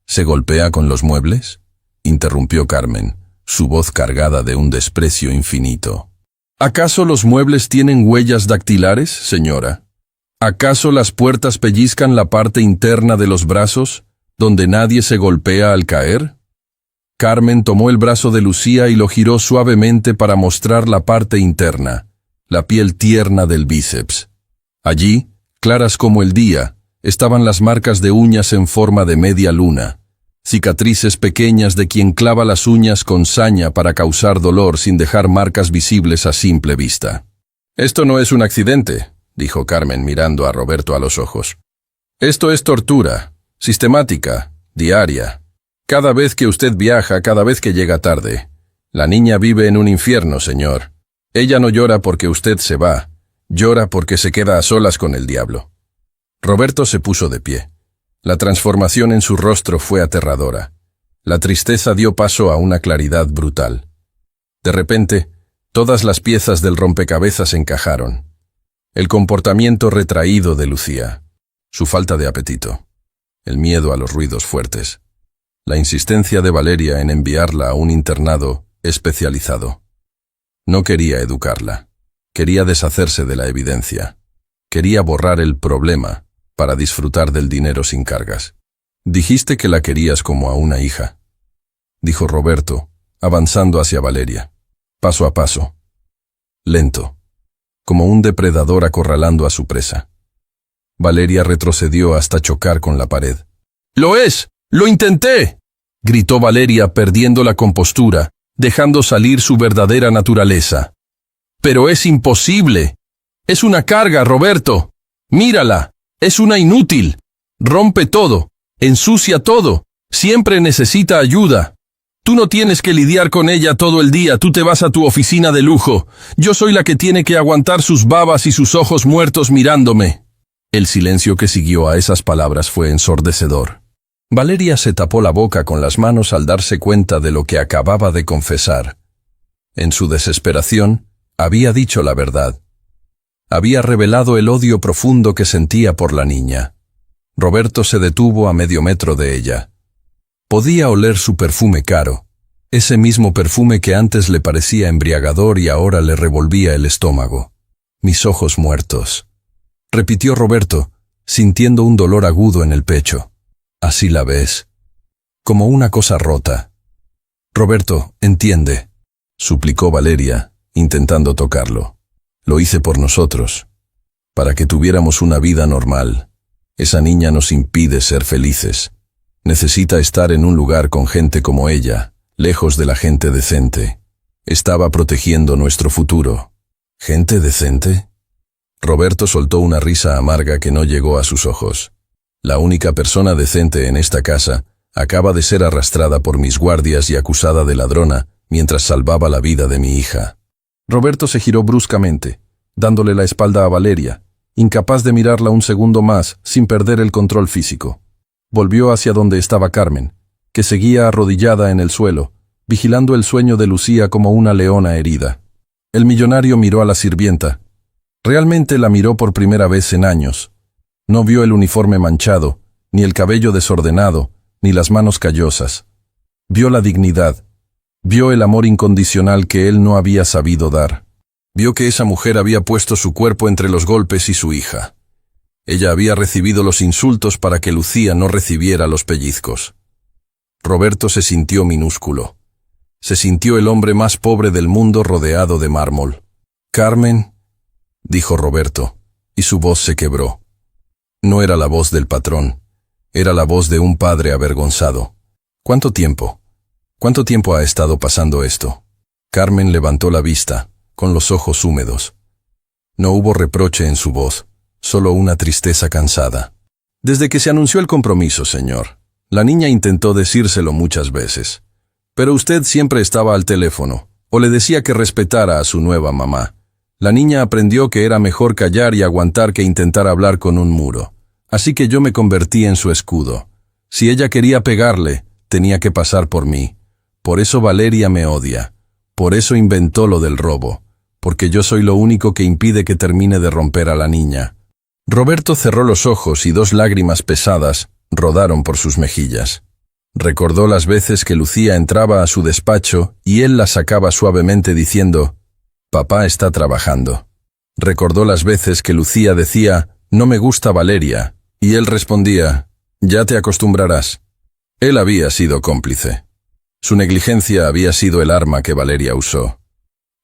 «¿Se golpea con los muebles?», interrumpió Carmen, su voz cargada de un desprecio infinito. «¿Acaso los muebles tienen huellas dactilares, señora? ¿Acaso las puertas pellizcan la parte interna de los brazos, donde nadie se golpea al caer?» Carmen tomó el brazo de Lucía y lo giró suavemente para mostrar la parte interna, la piel tierna del bíceps. Allí, claras como el día, estaban las marcas de uñas en forma de media luna, cicatrices pequeñas de quien clava las uñas con saña para causar dolor sin dejar marcas visibles a simple vista. «Esto no es un accidente», dijo Carmen mirando a Roberto a los ojos. «Esto es tortura, sistemática, diaria. Cada vez que usted viaja, cada vez que llega tarde. La niña vive en un infierno, señor. Ella no llora porque usted se va, llora porque se queda a solas con el diablo». Roberto se puso de pie. La transformación en su rostro fue aterradora. La tristeza dio paso a una claridad brutal. De repente, todas las piezas del rompecabezas encajaron. El comportamiento retraído de Lucía, su falta de apetito, el miedo a los ruidos fuertes, la insistencia de Valeria en enviarla a un internado especializado. No quería educarla, quería deshacerse de la evidencia, quería borrar el problema para disfrutar del dinero sin cargas. «Dijiste que la querías como a una hija», dijo Roberto, avanzando hacia Valeria, paso a paso, lento, como un depredador acorralando a su presa. Valeria retrocedió hasta chocar con la pared. «¡Lo es! ¡Lo intenté!», gritó Valeria perdiendo la compostura, dejando salir su verdadera naturaleza. «¡Pero es imposible! Es una carga, Roberto. Mírala. Es una inútil. Rompe todo. Ensucia todo. Siempre necesita ayuda. Tú no tienes que lidiar con ella todo el día, tú te vas a tu oficina de lujo. Yo soy la que tiene que aguantar sus babas y sus ojos muertos mirándome». El silencio que siguió a esas palabras fue ensordecedor. Valeria se tapó la boca con las manos al darse cuenta de lo que acababa de confesar. En su desesperación, había dicho la verdad. Había revelado el odio profundo que sentía por la niña. Roberto se detuvo a medio metro de ella. Podía oler su perfume caro, ese mismo perfume que antes le parecía embriagador y ahora le revolvía el estómago. «Mis ojos muertos», repitió Roberto, sintiendo un dolor agudo en el pecho. «Así la ves, como una cosa rota». «Roberto, entiende», suplicó Valeria, intentando tocarlo. «Lo hice por nosotros, para que tuviéramos una vida normal. Esa niña nos impide ser felices. Necesita estar en un lugar con gente como ella, lejos de la gente decente. Estaba protegiendo nuestro futuro». «¿Gente decente?». Roberto soltó una risa amarga que no llegó a sus ojos. «La única persona decente en esta casa acaba de ser arrastrada por mis guardias y acusada de ladrona mientras salvaba la vida de mi hija». Roberto se giró bruscamente, dándole la espalda a Valeria, incapaz de mirarla un segundo más sin perder el control físico. Volvió hacia donde estaba Carmen, que seguía arrodillada en el suelo, vigilando el sueño de Lucía como una leona herida. El millonario miró a la sirvienta, Realmente la miró por primera vez en años. No vio el uniforme manchado, ni el cabello desordenado, ni las manos callosas. Vio la dignidad. Vio el amor incondicional que él no había sabido dar. Vio que esa mujer había puesto su cuerpo entre los golpes y su hija. Ella había recibido los insultos para que Lucía no recibiera los pellizcos. Roberto se sintió minúsculo. Se sintió el hombre más pobre del mundo rodeado de mármol. «Carmen», dijo Roberto, y su voz se quebró. No era la voz del patrón, era la voz de un padre avergonzado. ¿Cuánto tiempo? ¿Cuánto tiempo ha estado pasando esto? Carmen levantó la vista, con los ojos húmedos. No hubo reproche en su voz, solo una tristeza cansada. Desde que se anunció el compromiso, señor. La niña intentó decírselo muchas veces. Pero usted siempre estaba al teléfono, o le decía que respetara a su nueva mamá. La niña aprendió que era mejor callar y aguantar que intentar hablar con un muro. Así que yo me convertí en su escudo. Si ella quería pegarle, tenía que pasar por mí. Por eso Valeria me odia. Por eso inventó lo del robo. Porque yo soy lo único que impide que termine de romper a la niña. Roberto cerró los ojos y 2 lágrimas pesadas rodaron por sus mejillas. Recordó las veces que Lucía entraba a su despacho y él la sacaba suavemente diciendo: «Papá está trabajando». Recordó las veces que Lucía decía: «No me gusta Valeria», y él respondía: «Ya te acostumbrarás». Él había sido cómplice. Su negligencia había sido el arma que Valeria usó.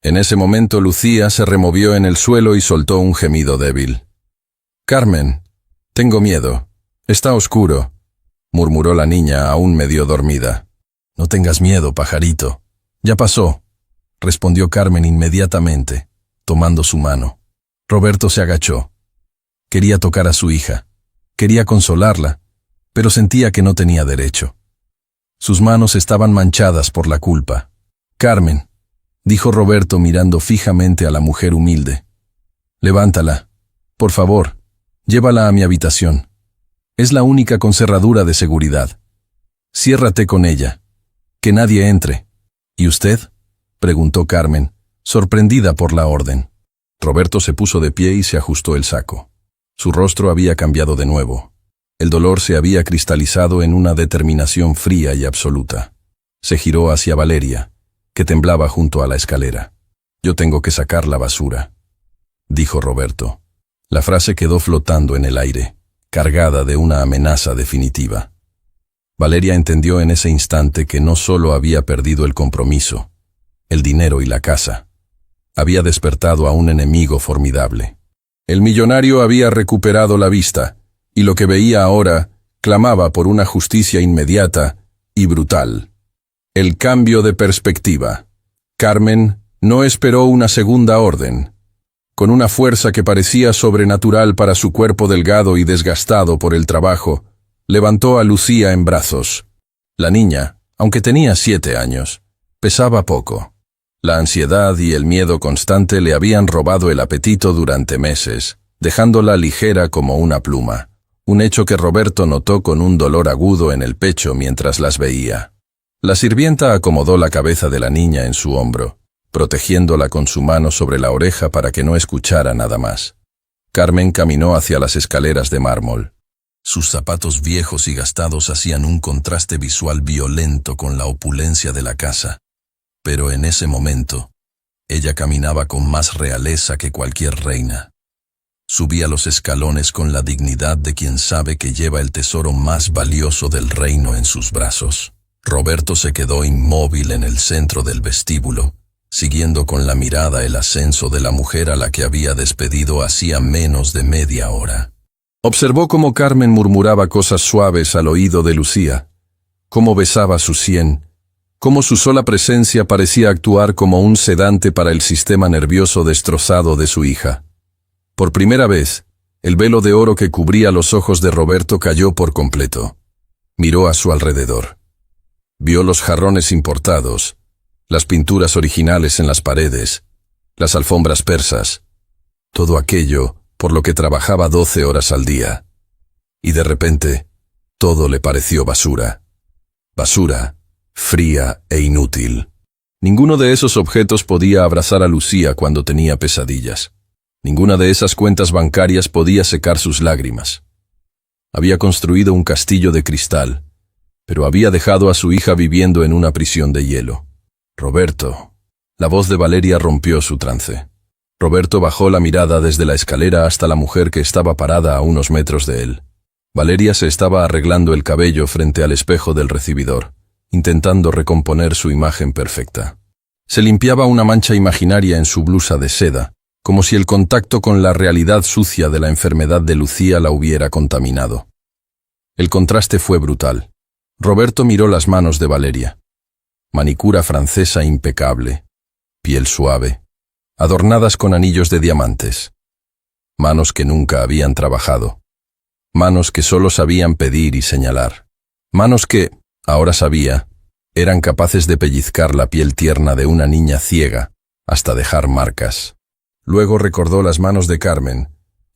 En ese momento Lucía se removió en el suelo y soltó un gemido débil. «Carmen, tengo miedo. Está oscuro», murmuró la niña aún medio dormida. «No tengas miedo, pajarito. Ya pasó», respondió Carmen inmediatamente, tomando su mano. Roberto se agachó. Quería tocar a su hija. Quería consolarla, pero sentía que no tenía derecho. Sus manos estaban manchadas por la culpa. «Carmen», dijo Roberto mirando fijamente a la mujer humilde. «Levántala. Por favor, llévala a mi habitación. Es la única con cerradura de seguridad. Ciérrate con ella. Que nadie entre». «¿Y usted?», preguntó Carmen, sorprendida por la orden. Roberto se puso de pie y se ajustó el saco. Su rostro había cambiado de nuevo. El dolor se había cristalizado en una determinación fría y absoluta. Se giró hacia Valeria, que temblaba junto a la escalera. «Yo tengo que sacar la basura», dijo Roberto. La frase quedó flotando en el aire, cargada de una amenaza definitiva. Valeria entendió en ese instante que no solo había perdido el compromiso, el dinero y la casa. Había despertado a un enemigo formidable. El millonario había recuperado la vista, y lo que veía ahora clamaba por una justicia inmediata y brutal. El cambio de perspectiva. Carmen no esperó una segunda orden. Con una fuerza que parecía sobrenatural para su cuerpo delgado y desgastado por el trabajo, levantó a Lucía en brazos. La niña, aunque tenía 7 años, pesaba poco. La ansiedad y el miedo constante le habían robado el apetito durante meses, dejándola ligera como una pluma, un hecho que Roberto notó con un dolor agudo en el pecho mientras las veía. La sirvienta acomodó la cabeza de la niña en su hombro, protegiéndola con su mano sobre la oreja para que no escuchara nada más. Carmen caminó hacia las escaleras de mármol. Sus zapatos viejos y gastados hacían un contraste visual violento con la opulencia de la casa. Pero en ese momento, ella caminaba con más realeza que cualquier reina. Subía los escalones con la dignidad de quien sabe que lleva el tesoro más valioso del reino en sus brazos. Roberto se quedó inmóvil en el centro del vestíbulo, siguiendo con la mirada el ascenso de la mujer a la que había despedido hacía menos de media hora. Observó cómo Carmen murmuraba cosas suaves al oído de Lucía, cómo besaba su sien, cómo su sola presencia parecía actuar como un sedante para el sistema nervioso destrozado de su hija. Por primera vez, el velo de oro que cubría los ojos de Roberto cayó por completo. Miró a su alrededor. Vio los jarrones importados, las pinturas originales en las paredes, las alfombras persas, todo aquello por lo que trabajaba 12 horas al día. Y de repente, todo le pareció basura. Basura, fría e inútil. Ninguno de esos objetos podía abrazar a Lucía cuando tenía pesadillas. Ninguna de esas cuentas bancarias podía secar sus lágrimas. Había construido un castillo de cristal, pero había dejado a su hija viviendo en una prisión de hielo. Roberto. La voz de Valeria rompió su trance. Roberto bajó la mirada desde la escalera hasta la mujer que estaba parada a unos metros de él. Valeria se estaba arreglando el cabello frente al espejo del recibidor, intentando recomponer su imagen perfecta. Se limpiaba una mancha imaginaria en su blusa de seda, como si el contacto con la realidad sucia de la enfermedad de Lucía la hubiera contaminado. El contraste fue brutal. Roberto miró las manos de Valeria. Manicura francesa impecable, piel suave, adornadas con anillos de diamantes. Manos que nunca habían trabajado. Manos que solo sabían pedir y señalar. Manos que, ahora sabía, eran capaces de pellizcar la piel tierna de una niña ciega hasta dejar marcas. Luego recordó las manos de Carmen,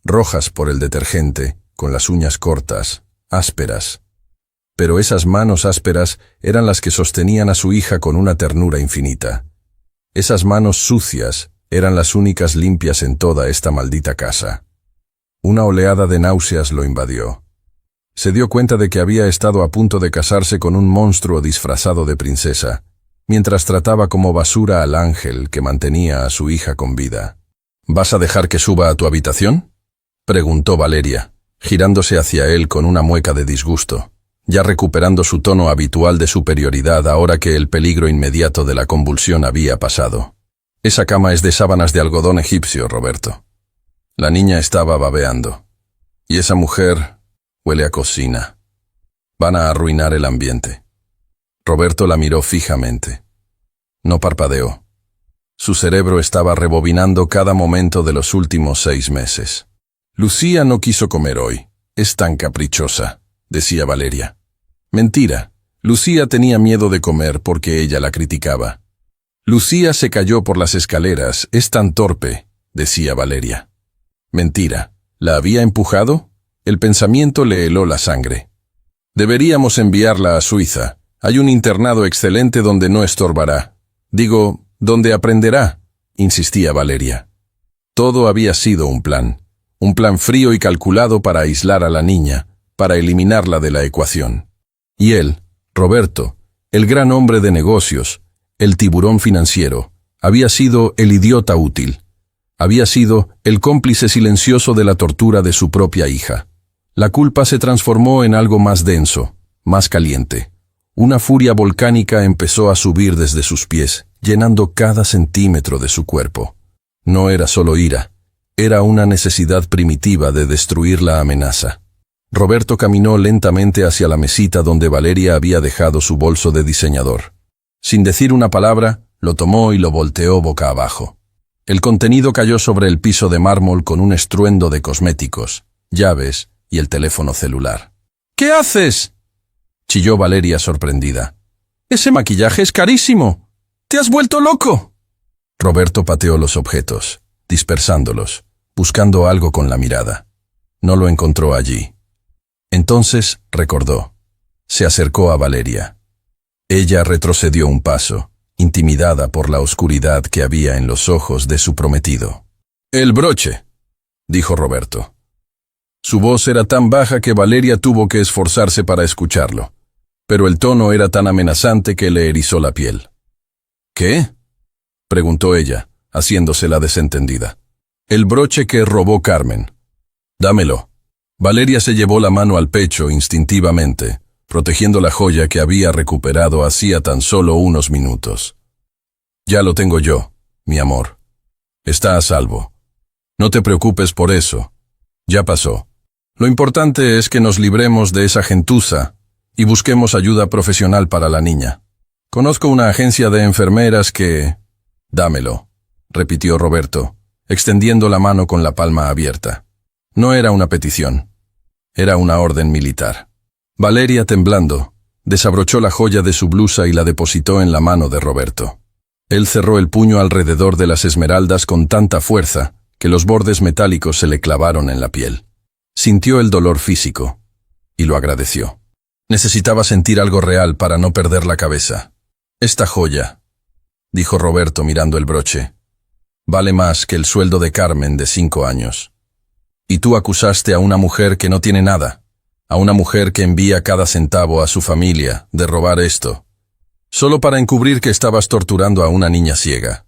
rojas por el detergente, con las uñas cortas, ásperas. Pero esas manos ásperas eran las que sostenían a su hija con una ternura infinita. Esas manos sucias eran las únicas limpias en toda esta maldita casa. Una oleada de náuseas lo invadió. Se dio cuenta de que había estado a punto de casarse con un monstruo disfrazado de princesa, mientras trataba como basura al ángel que mantenía a su hija con vida. ¿Vas a dejar que suba a tu habitación?, preguntó Valeria, girándose hacia él con una mueca de disgusto, ya recuperando su tono habitual de superioridad ahora que el peligro inmediato de la convulsión había pasado. Esa cama es de sábanas de algodón egipcio, Roberto. La niña estaba babeando. Y esa mujer huele a cocina. Van a arruinar el ambiente. Roberto la miró fijamente. No parpadeó. Su cerebro estaba rebobinando cada momento de los últimos 6 meses. Lucía no quiso comer hoy. Es tan caprichosa, decía Valeria. Mentira. Lucía tenía miedo de comer porque ella la criticaba. Lucía se cayó por las escaleras. Es tan torpe, decía Valeria. Mentira. ¿La había empujado? El pensamiento le heló la sangre. Deberíamos enviarla a Suiza. Hay un internado excelente donde no estorbará. Digo, donde aprenderá, insistía Valeria. Todo había sido un plan frío y calculado para aislar a la niña, para eliminarla de la ecuación. Y él, Roberto, el gran hombre de negocios, el tiburón financiero, había sido el idiota útil. Había sido el cómplice silencioso de la tortura de su propia hija. La culpa se transformó en algo más denso, más caliente. Una furia volcánica empezó a subir desde sus pies, llenando cada centímetro de su cuerpo. No era solo ira, era una necesidad primitiva de destruir la amenaza. Roberto caminó lentamente hacia la mesita donde Valeria había dejado su bolso de diseñador. Sin decir una palabra, lo tomó y lo volteó boca abajo. El contenido cayó sobre el piso de mármol con un estruendo de cosméticos, llaves y el teléfono celular. ¿Qué haces?, chilló Valeria sorprendida. «Ese maquillaje es carísimo. ¿Te has vuelto loco?» Roberto pateó los objetos, dispersándolos, buscando algo con la mirada. No lo encontró allí. Entonces recordó. Se acercó a Valeria. Ella retrocedió un paso, intimidada por la oscuridad que había en los ojos de su prometido. «El broche», dijo Roberto. Su voz era tan baja que Valeria tuvo que esforzarse para escucharlo, pero el tono era tan amenazante que le erizó la piel. «¿Qué?», preguntó ella, haciéndose la desentendida. «El broche que robó Carmen». «Dámelo». Valeria se llevó la mano al pecho instintivamente, protegiendo la joya que había recuperado hacía tan solo unos minutos. «Ya lo tengo yo, mi amor. Está a salvo. No te preocupes por eso. Ya pasó. Lo importante es que nos libremos de esa gentuza y busquemos ayuda profesional para la niña. Conozco una agencia de enfermeras que...» «Dámelo», repitió Roberto, extendiendo la mano con la palma abierta. No era una petición. Era una orden militar. Valeria, temblando, desabrochó la joya de su blusa y la depositó en la mano de Roberto. Él cerró el puño alrededor de las esmeraldas con tanta fuerza que los bordes metálicos se le clavaron en la piel. Sintió el dolor físico y lo agradeció. Necesitaba sentir algo real para no perder la cabeza. «Esta joya», dijo Roberto mirando el broche, Vale más que el sueldo de Carmen de 5 años. Y tú acusaste a una mujer que no tiene nada, a una mujer que envía cada centavo a su familia de robar esto, solo para encubrir que estabas torturando a una niña ciega.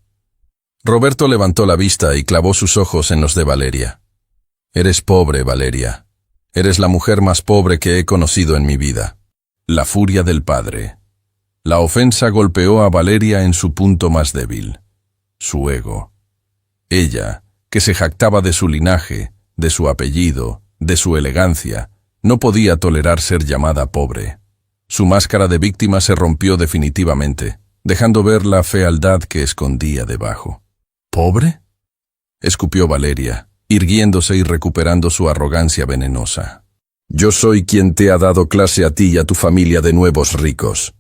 Roberto levantó la vista y clavó sus ojos en los de Valeria. Eres pobre, Valeria. Eres la mujer más pobre que he conocido en mi vida. La furia del padre. La ofensa golpeó a Valeria en su punto más débil. Su ego. Ella, que se jactaba de su linaje, de su apellido, de su elegancia, no podía tolerar ser llamada pobre. Su máscara de víctima se rompió definitivamente, dejando ver la fealdad que escondía debajo. ¿Pobre?, escupió Valeria, irguiéndose y recuperando su arrogancia venenosa. Yo soy quien te ha dado clase a ti y a tu familia de nuevos ricos.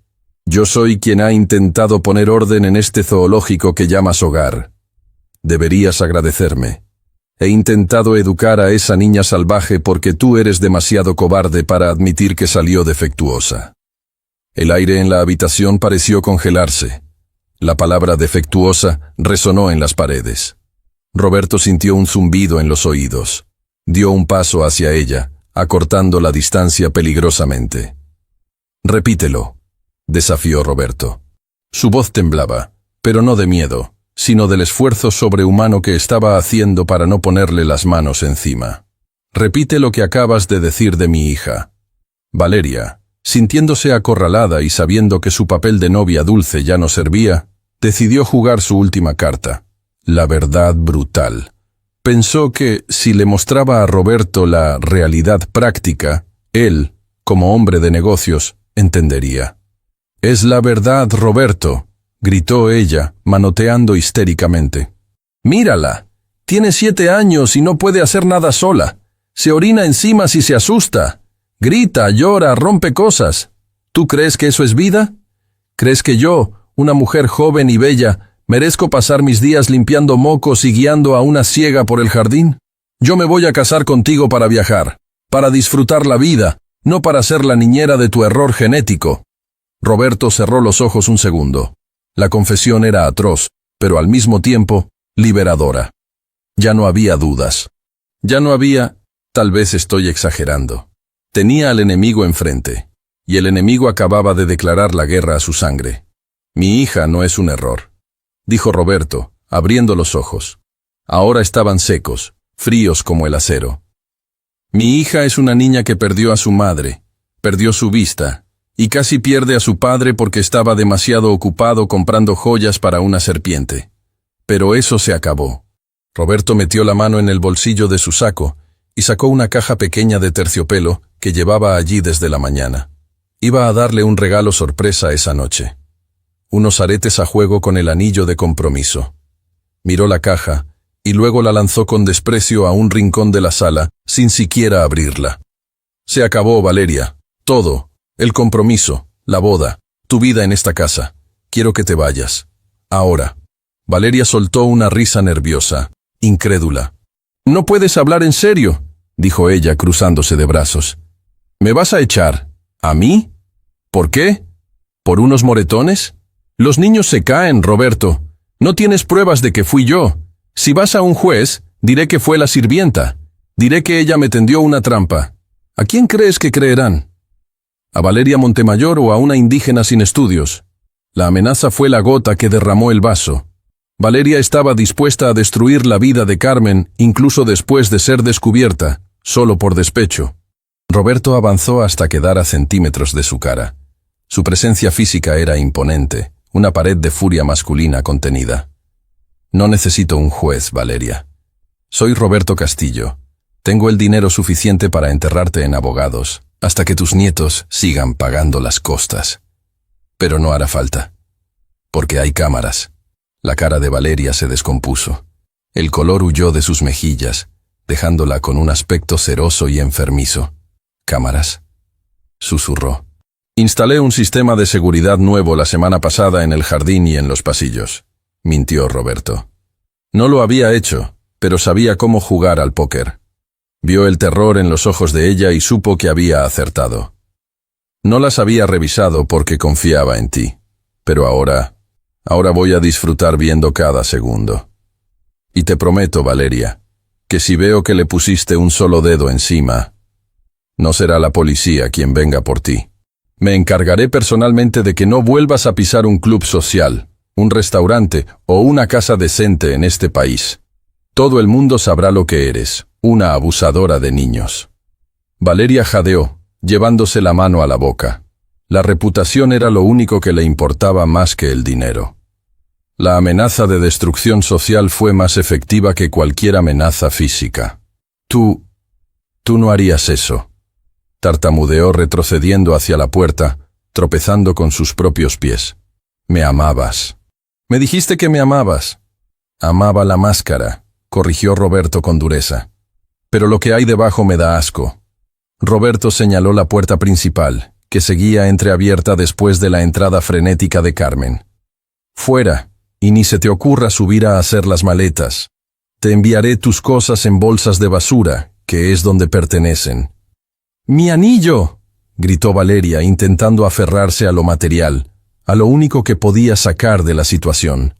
Yo soy quien ha intentado poner orden en este zoológico que llamas hogar. Deberías agradecerme. He intentado educar a esa niña salvaje porque tú eres demasiado cobarde para admitir que salió defectuosa. El aire en la habitación pareció congelarse. La palabra defectuosa resonó en las paredes. Roberto sintió un zumbido en los oídos. Dio un paso hacia ella, acortando la distancia peligrosamente. Repítelo, desafió Roberto. Su voz temblaba, pero no de miedo, sino del esfuerzo sobrehumano que estaba haciendo para no ponerle las manos encima. Repite lo que acabas de decir de mi hija. Valeria, sintiéndose acorralada y sabiendo que su papel de novia dulce ya no servía, decidió jugar su última carta, la verdad brutal. Pensó que, si le mostraba a Roberto la realidad práctica, él, como hombre de negocios, entendería. «Es la verdad, Roberto», gritó ella, manoteando histéricamente. «Mírala. Tiene 7 años y no puede hacer nada sola. Se orina encima si se asusta. Grita, llora, rompe cosas. ¿Tú crees que eso es vida? ¿Crees que yo, una mujer joven y bella, merezco pasar mis días limpiando mocos y guiando a una ciega por el jardín? Yo me voy a casar contigo para viajar, para disfrutar la vida, no para ser la niñera de tu error genético». Roberto cerró los ojos un segundo. La confesión era atroz, pero al mismo tiempo, liberadora. Ya no había dudas. Ya no había, tal vez estoy exagerando. Tenía al enemigo enfrente, y el enemigo acababa de declarar la guerra a su sangre. Mi hija no es un error, dijo Roberto, abriendo los ojos. Ahora estaban secos, fríos como el acero. Mi hija es una niña que perdió a su madre, perdió su vista, y casi pierde a su padre porque estaba demasiado ocupado comprando joyas para una serpiente. Pero eso se acabó. Roberto metió la mano en el bolsillo de su saco y sacó una caja pequeña de terciopelo que llevaba allí desde la mañana. Iba a darle un regalo sorpresa esa noche. Unos aretes a juego con el anillo de compromiso. Miró la caja y luego la lanzó con desprecio a un rincón de la sala, sin siquiera abrirla. Se acabó, Valeria. Todo. El compromiso, la boda, tu vida en esta casa. Quiero que te vayas. Ahora. Valeria soltó una risa nerviosa, incrédula. «No puedes hablar en serio», dijo ella cruzándose de brazos. «¿Me vas a echar? ¿A mí? ¿Por qué? ¿Por unos moretones? Los niños se caen, Roberto. No tienes pruebas de que fui yo. Si vas a un juez, diré que fue la sirvienta. Diré que ella me tendió una trampa. ¿A quién crees que creerán? ¿A Valeria Montemayor o a una indígena sin estudios?» La amenaza fue la gota que derramó el vaso. Valeria estaba dispuesta a destruir la vida de Carmen, incluso después de ser descubierta, solo por despecho. Roberto avanzó hasta quedar a centímetros de su cara. Su presencia física era imponente, una pared de furia masculina contenida. «No necesito un juez, Valeria. Soy Roberto Castillo. Tengo el dinero suficiente para enterrarte en abogados, hasta que tus nietos sigan pagando las costas. Pero no hará falta, porque hay cámaras». La cara de Valeria se descompuso. El color huyó de sus mejillas, dejándola con un aspecto ceroso y enfermizo. «¿Cámaras?», susurró. «Instalé un sistema de seguridad nuevo la semana pasada en el jardín y en los pasillos», mintió Roberto. No lo había hecho, pero sabía cómo jugar al póker. Vio el terror en los ojos de ella y supo que había acertado. «No las había revisado porque confiaba en ti, pero ahora voy a disfrutar viendo cada segundo». Y te prometo, Valeria, que si veo que le pusiste un solo dedo encima, no será la policía quien venga por ti. Me encargaré personalmente de que no vuelvas a pisar un club social, un restaurante o una casa decente en este país. Todo el mundo sabrá lo que eres, una abusadora de niños. Valeria jadeó, llevándose la mano a la boca. La reputación era lo único que le importaba más que el dinero. La amenaza de destrucción social fue más efectiva que cualquier amenaza física. Tú no harías eso. Tartamudeó retrocediendo hacia la puerta, tropezando con sus propios pies. Me amabas. Me dijiste que me amabas. Amaba la máscara, corrigió Roberto con dureza. Pero lo que hay debajo me da asco. Roberto señaló la puerta principal, que seguía entreabierta después de la entrada frenética de Carmen. Fuera, y ni se te ocurra subir a hacer las maletas. Te enviaré tus cosas en bolsas de basura, que es donde pertenecen. ¡Mi anillo!, gritó Valeria, intentando aferrarse a lo material, a lo único que podía sacar de la situación.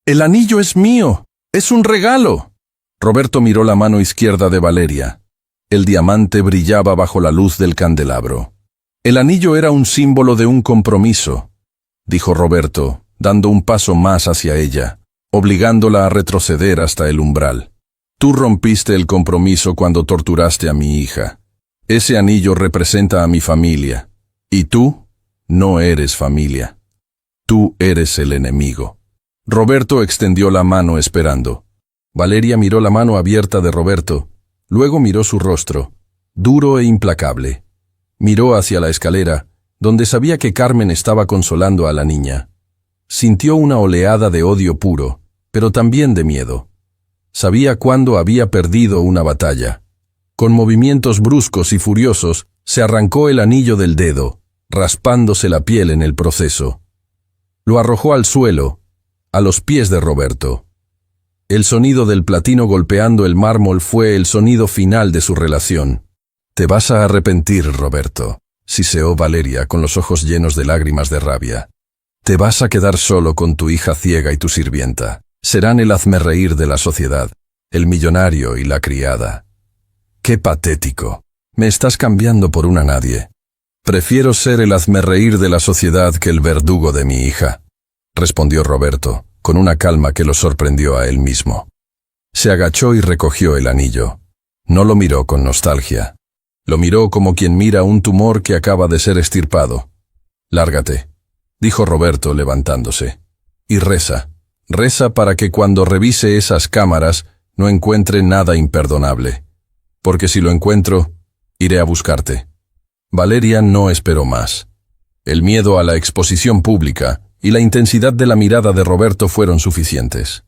¡El anillo es mío! ¡Es un regalo! Roberto miró la mano izquierda de Valeria. El diamante brillaba bajo la luz del candelabro. El anillo era un símbolo de un compromiso, dijo Roberto, dando un paso más hacia ella, obligándola a retroceder hasta el umbral. Tú rompiste el compromiso cuando torturaste a mi hija. Ese anillo representa a mi familia, y tú no eres familia. Tú eres el enemigo. Roberto extendió la mano esperando. Valeria miró la mano abierta de Roberto, luego miró su rostro, duro e implacable. Miró hacia la escalera, donde sabía que Carmen estaba consolando a la niña. Sintió una oleada de odio puro, pero también de miedo. Sabía cuándo había perdido una batalla. Con movimientos bruscos y furiosos, se arrancó el anillo del dedo, raspándose la piel en el proceso. Lo arrojó al suelo, a los pies de Roberto. El sonido del platino golpeando el mármol fue el sonido final de su relación. Te vas a arrepentir, Roberto, siseó Valeria con los ojos llenos de lágrimas de rabia. Te vas a quedar solo con tu hija ciega y tu sirvienta. Serán el hazmerreír de la sociedad, el millonario y la criada. ¡Qué patético! Me estás cambiando por una nadie. Prefiero ser el hazmerreír de la sociedad que el verdugo de mi hija, respondió Roberto, con una calma que lo sorprendió a él mismo. Se agachó y recogió el anillo. No lo miró con nostalgia. Lo miró como quien mira un tumor que acaba de ser extirpado. Lárgate, dijo Roberto levantándose. Y reza. Reza para que cuando revise esas cámaras no encuentre nada imperdonable. Porque si lo encuentro, iré a buscarte. Valeria no esperó más. El miedo a la exposición pública y la intensidad de la mirada de Roberto fueron suficientes.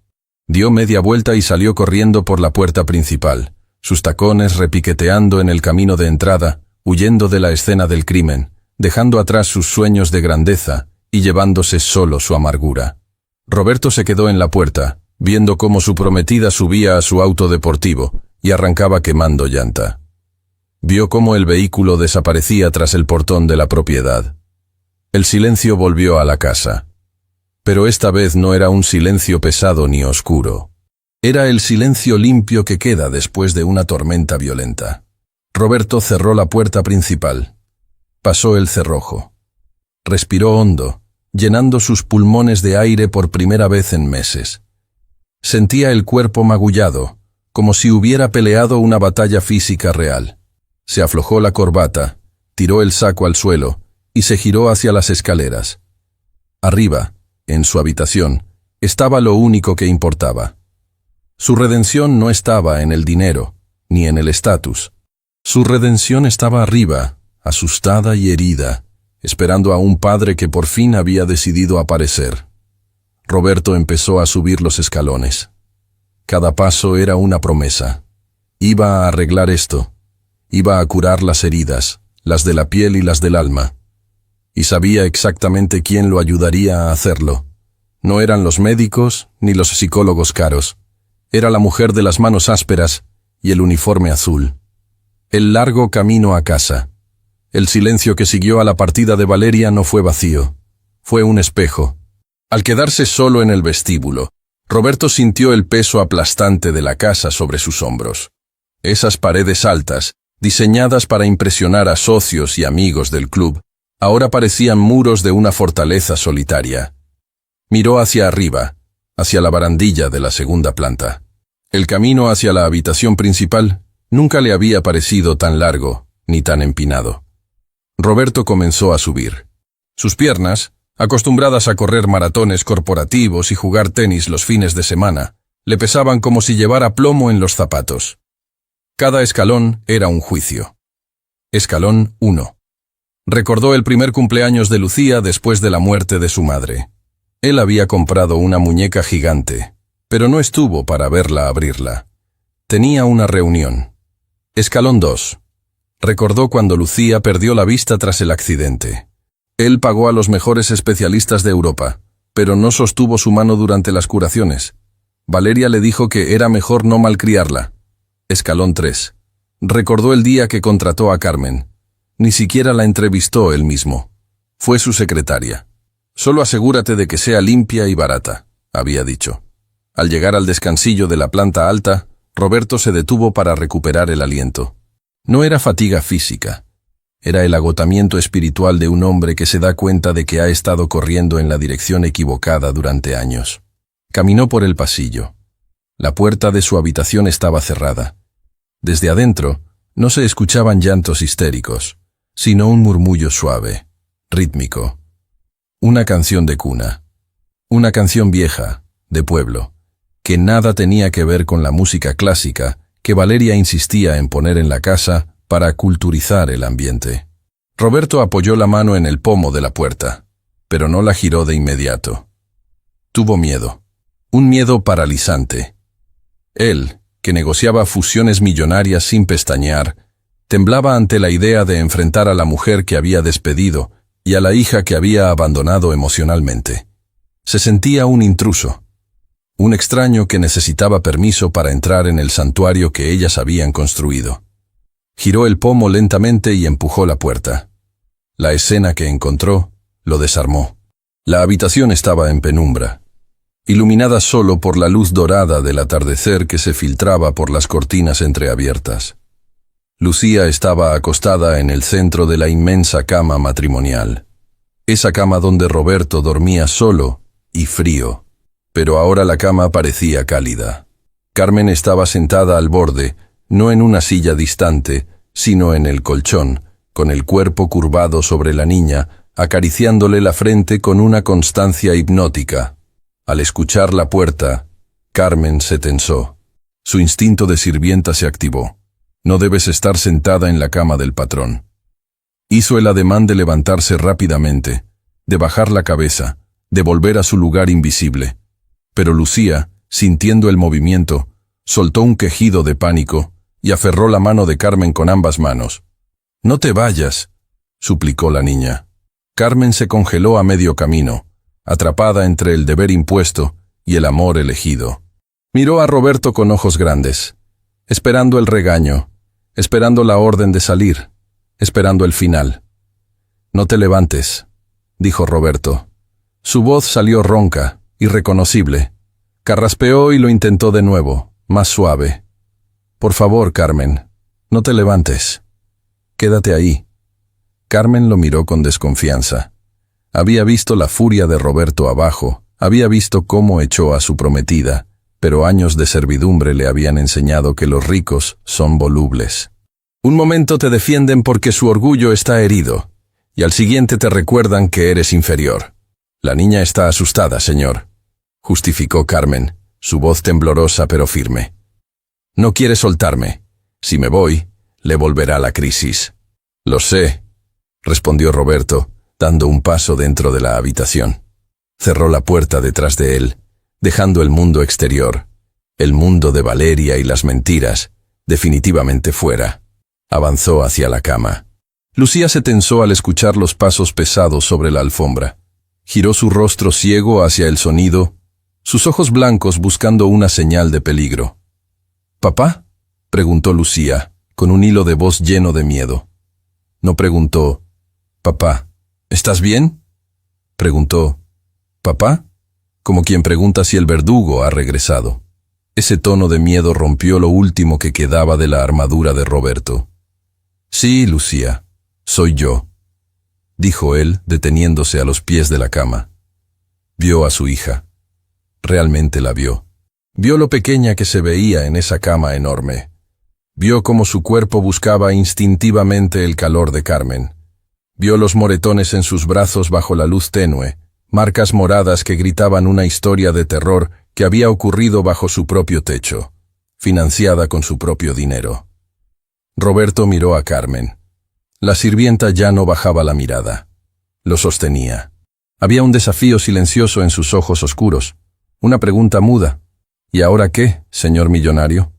Dio media vuelta y salió corriendo por la puerta principal, sus tacones repiqueteando en el camino de entrada, huyendo de la escena del crimen, dejando atrás sus sueños de grandeza y llevándose solo su amargura. Roberto se quedó en la puerta, viendo cómo su prometida subía a su auto deportivo y arrancaba quemando llanta. Vio cómo el vehículo desaparecía tras el portón de la propiedad. El silencio volvió a la casa. Pero esta vez no era un silencio pesado ni oscuro. Era el silencio limpio que queda después de una tormenta violenta. Roberto cerró la puerta principal. Pasó el cerrojo. Respiró hondo, llenando sus pulmones de aire por primera vez en meses. Sentía el cuerpo magullado, como si hubiera peleado una batalla física real. Se aflojó la corbata, tiró el saco al suelo y se giró hacia las escaleras. Arriba, en su habitación, estaba lo único que importaba. Su redención no estaba en el dinero, ni en el estatus. Su redención estaba arriba, asustada y herida, esperando a un padre que por fin había decidido aparecer. Roberto empezó a subir los escalones. Cada paso era una promesa. Iba a arreglar esto. Iba a curar las heridas, las de la piel y las del alma. Y sabía exactamente quién lo ayudaría a hacerlo. No eran los médicos ni los psicólogos caros. Era la mujer de las manos ásperas y el uniforme azul. El largo camino a casa. El silencio que siguió a la partida de Valeria no fue vacío. Fue un espejo. Al quedarse solo en el vestíbulo, Roberto sintió el peso aplastante de la casa sobre sus hombros. Esas paredes altas, diseñadas para impresionar a socios y amigos del club, ahora parecían muros de una fortaleza solitaria. Miró hacia arriba, hacia la barandilla de la segunda planta. El camino hacia la habitación principal nunca le había parecido tan largo ni tan empinado. Roberto comenzó a subir. Sus piernas, acostumbradas a correr maratones corporativos y jugar tenis los fines de semana, le pesaban como si llevara plomo en los zapatos. Cada escalón era un juicio. Escalón 1. Recordó el primer cumpleaños de Lucía después de la muerte de su madre. Él había comprado una muñeca gigante, pero no estuvo para verla abrirla. Tenía una reunión. Escalón 2. Recordó cuando Lucía perdió la vista tras el accidente. Él pagó a los mejores especialistas de Europa, pero no sostuvo su mano durante las curaciones. Valeria le dijo que era mejor no malcriarla. Escalón 3. Recordó el día que contrató a Carmen. Ni siquiera la entrevistó él mismo. Fue su secretaria. Solo asegúrate de que sea limpia y barata, había dicho. Al llegar al descansillo de la planta alta, Roberto se detuvo para recuperar el aliento. No era fatiga física. Era el agotamiento espiritual de un hombre que se da cuenta de que ha estado corriendo en la dirección equivocada durante años. Caminó por el pasillo. La puerta de su habitación estaba cerrada. Desde adentro, no se escuchaban llantos histéricos, sino un murmullo suave, rítmico. Una canción de cuna. Una canción vieja, de pueblo, que nada tenía que ver con la música clásica que Valeria insistía en poner en la casa para culturizar el ambiente. Roberto apoyó la mano en el pomo de la puerta, pero no la giró de inmediato. Tuvo miedo. Un miedo paralizante. Él, que negociaba fusiones millonarias sin pestañear, temblaba ante la idea de enfrentar a la mujer que había despedido y a la hija que había abandonado emocionalmente. Se sentía un intruso, un extraño que necesitaba permiso para entrar en el santuario que ellas habían construido. Giró el pomo lentamente y empujó la puerta. La escena que encontró lo desarmó. La habitación estaba en penumbra, iluminada solo por la luz dorada del atardecer que se filtraba por las cortinas entreabiertas. Lucía estaba acostada en el centro de la inmensa cama matrimonial. Esa cama donde Roberto dormía solo y frío, pero ahora la cama parecía cálida. Carmen estaba sentada al borde, no en una silla distante, sino en el colchón, con el cuerpo curvado sobre la niña, acariciándole la frente con una constancia hipnótica. Al escuchar la puerta, Carmen se tensó. Su instinto de sirvienta se activó. No debes estar sentada en la cama del patrón. Hizo el ademán de levantarse rápidamente, de bajar la cabeza, de volver a su lugar invisible. Pero Lucía, sintiendo el movimiento, soltó un quejido de pánico y aferró la mano de Carmen con ambas manos. «No te vayas», suplicó la niña. Carmen se congeló a medio camino, atrapada entre el deber impuesto y el amor elegido. Miró a Roberto con ojos grandes, esperando el regaño, esperando la orden de salir, esperando el final. «No te levantes», dijo Roberto. Su voz salió ronca, irreconocible. Carraspeó y lo intentó de nuevo, más suave. «Por favor, Carmen, no te levantes. Quédate ahí». Carmen lo miró con desconfianza. Había visto la furia de Roberto abajo, había visto cómo echó a su prometida, pero años de servidumbre le habían enseñado que los ricos son volubles. Un momento te defienden porque su orgullo está herido, y al siguiente te recuerdan que eres inferior. «La niña está asustada, señor», justificó Carmen, su voz temblorosa pero firme. «No quiere soltarme. Si me voy, le volverá la crisis». «Lo sé», respondió Roberto, dando un paso dentro de la habitación. Cerró la puerta detrás de él, dejando el mundo exterior, el mundo de Valeria y las mentiras, definitivamente fuera. Avanzó hacia la cama. Lucía se tensó al escuchar los pasos pesados sobre la alfombra. Giró su rostro ciego hacia el sonido, sus ojos blancos buscando una señal de peligro. «¿Papá?», preguntó Lucía, con un hilo de voz lleno de miedo. No preguntó, «Papá, ¿estás bien?». Preguntó, «¿Papá?». como quien pregunta si el verdugo ha regresado. Ese tono de miedo rompió lo último que quedaba de la armadura de Roberto. «Sí, Lucía, soy yo», dijo él, deteniéndose a los pies de la cama. Vio a su hija. Realmente la vio. Vio lo pequeña que se veía en esa cama enorme. Vio cómo su cuerpo buscaba instintivamente el calor de Carmen. Vio los moretones en sus brazos bajo la luz tenue, marcas moradas que gritaban una historia de terror que había ocurrido bajo su propio techo, financiada con su propio dinero. Roberto miró a Carmen. La sirvienta ya no bajaba la mirada. Lo sostenía. Había un desafío silencioso en sus ojos oscuros, una pregunta muda. ¿Y ahora qué, señor millonario?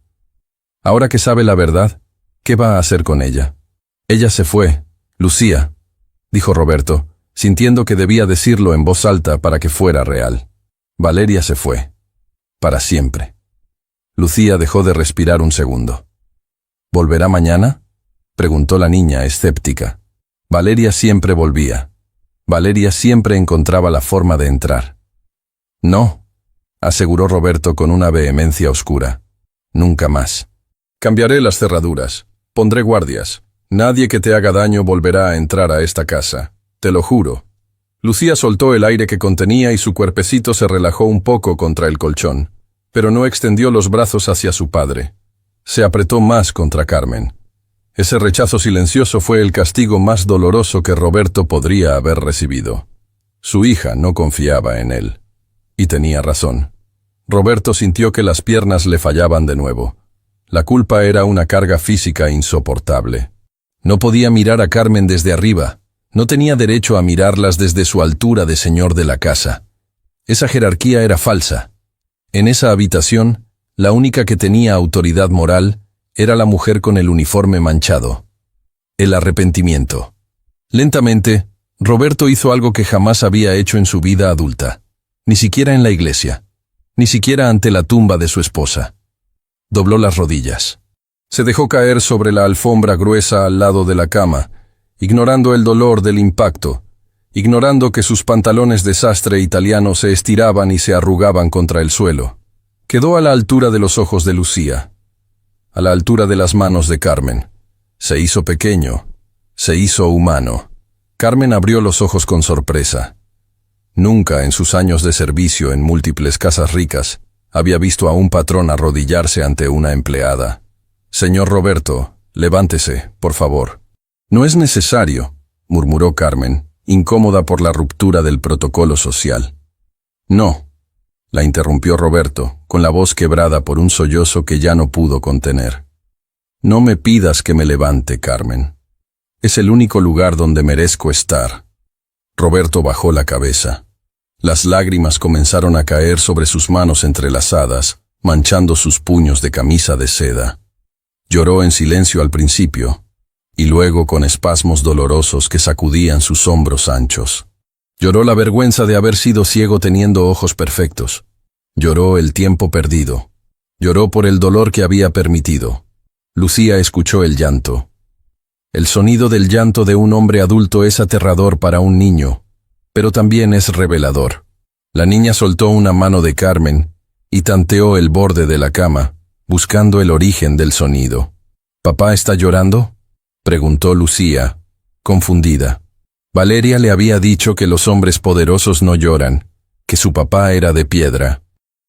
Ahora que sabe la verdad, ¿qué va a hacer con ella? Ella se fue, Lucía, dijo Roberto, sintiendo que debía decirlo en voz alta para que fuera real. Valeria se fue. Para siempre. Lucía dejó de respirar un segundo. ¿Volverá mañana?, preguntó la niña, escéptica. Valeria siempre volvía. Valeria siempre encontraba la forma de entrar. No, aseguró Roberto con una vehemencia oscura. Nunca más. Cambiaré las cerraduras. Pondré guardias. Nadie que te haga daño volverá a entrar a esta casa. Te lo juro. Lucía soltó el aire que contenía y su cuerpecito se relajó un poco contra el colchón, pero no extendió los brazos hacia su padre. Se apretó más contra Carmen. Ese rechazo silencioso fue el castigo más doloroso que Roberto podría haber recibido. Su hija no confiaba en él. Y tenía razón. Roberto sintió que las piernas le fallaban de nuevo. La culpa era una carga física insoportable. No podía mirar a Carmen desde arriba. No tenía derecho a mirarlas desde su altura de señor de la casa. Esa jerarquía era falsa. En esa habitación, la única que tenía autoridad moral era la mujer con el uniforme manchado. El arrepentimiento. Lentamente, Roberto hizo algo que jamás había hecho en su vida adulta. Ni siquiera en la iglesia. Ni siquiera ante la tumba de su esposa. Dobló las rodillas. Se dejó caer sobre la alfombra gruesa al lado de la cama, ignorando el dolor del impacto, ignorando que sus pantalones de sastre italiano se estiraban y se arrugaban contra el suelo. Quedó a la altura de los ojos de Lucía, a la altura de las manos de Carmen. Se hizo pequeño, se hizo humano. Carmen abrió los ojos con sorpresa. Nunca en sus años de servicio en múltiples casas ricas había visto a un patrón arrodillarse ante una empleada. «Señor Roberto, levántese, por favor». «No es necesario», murmuró Carmen, incómoda por la ruptura del protocolo social. «No», la interrumpió Roberto, con la voz quebrada por un sollozo que ya no pudo contener. «No me pidas que me levante, Carmen. Es el único lugar donde merezco estar». Roberto bajó la cabeza. Las lágrimas comenzaron a caer sobre sus manos entrelazadas, manchando sus puños de camisa de seda. Lloró en silencio al principio, y luego con espasmos dolorosos que sacudían sus hombros anchos. Lloró la vergüenza de haber sido ciego teniendo ojos perfectos. Lloró el tiempo perdido. Lloró por el dolor que había permitido. Lucía escuchó el llanto. El sonido del llanto de un hombre adulto es aterrador para un niño, pero también es revelador. La niña soltó una mano de Carmen y tanteó el borde de la cama, buscando el origen del sonido. «¿Papá está llorando?», preguntó Lucía, confundida. Valeria le había dicho que los hombres poderosos no lloran, que su papá era de piedra.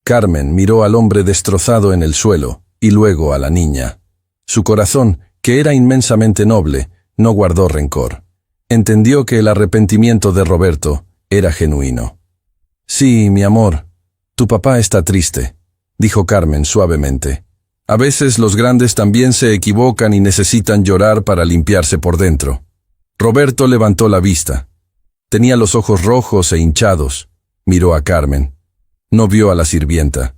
Carmen miró al hombre destrozado en el suelo y luego a la niña. Su corazón, que era inmensamente noble, no guardó rencor. Entendió que el arrepentimiento de Roberto era genuino. «Sí, mi amor, tu papá está triste», dijo Carmen suavemente. «A veces los grandes también se equivocan y necesitan llorar para limpiarse por dentro». Roberto levantó la vista. Tenía los ojos rojos e hinchados. Miró a Carmen. No vio a la sirvienta.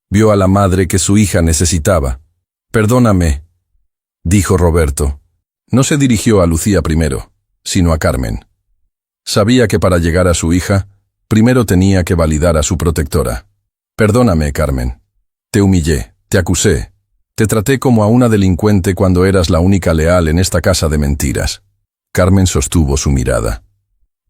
Vio a la madre que su hija necesitaba. «Perdóname», dijo Roberto. No se dirigió a Lucía primero, sino a Carmen. Sabía que para llegar a su hija, primero tenía que validar a su protectora. «Perdóname, Carmen. Te humillé, te acusé, te traté como a una delincuente cuando eras la única leal en esta casa de mentiras». Carmen sostuvo su mirada.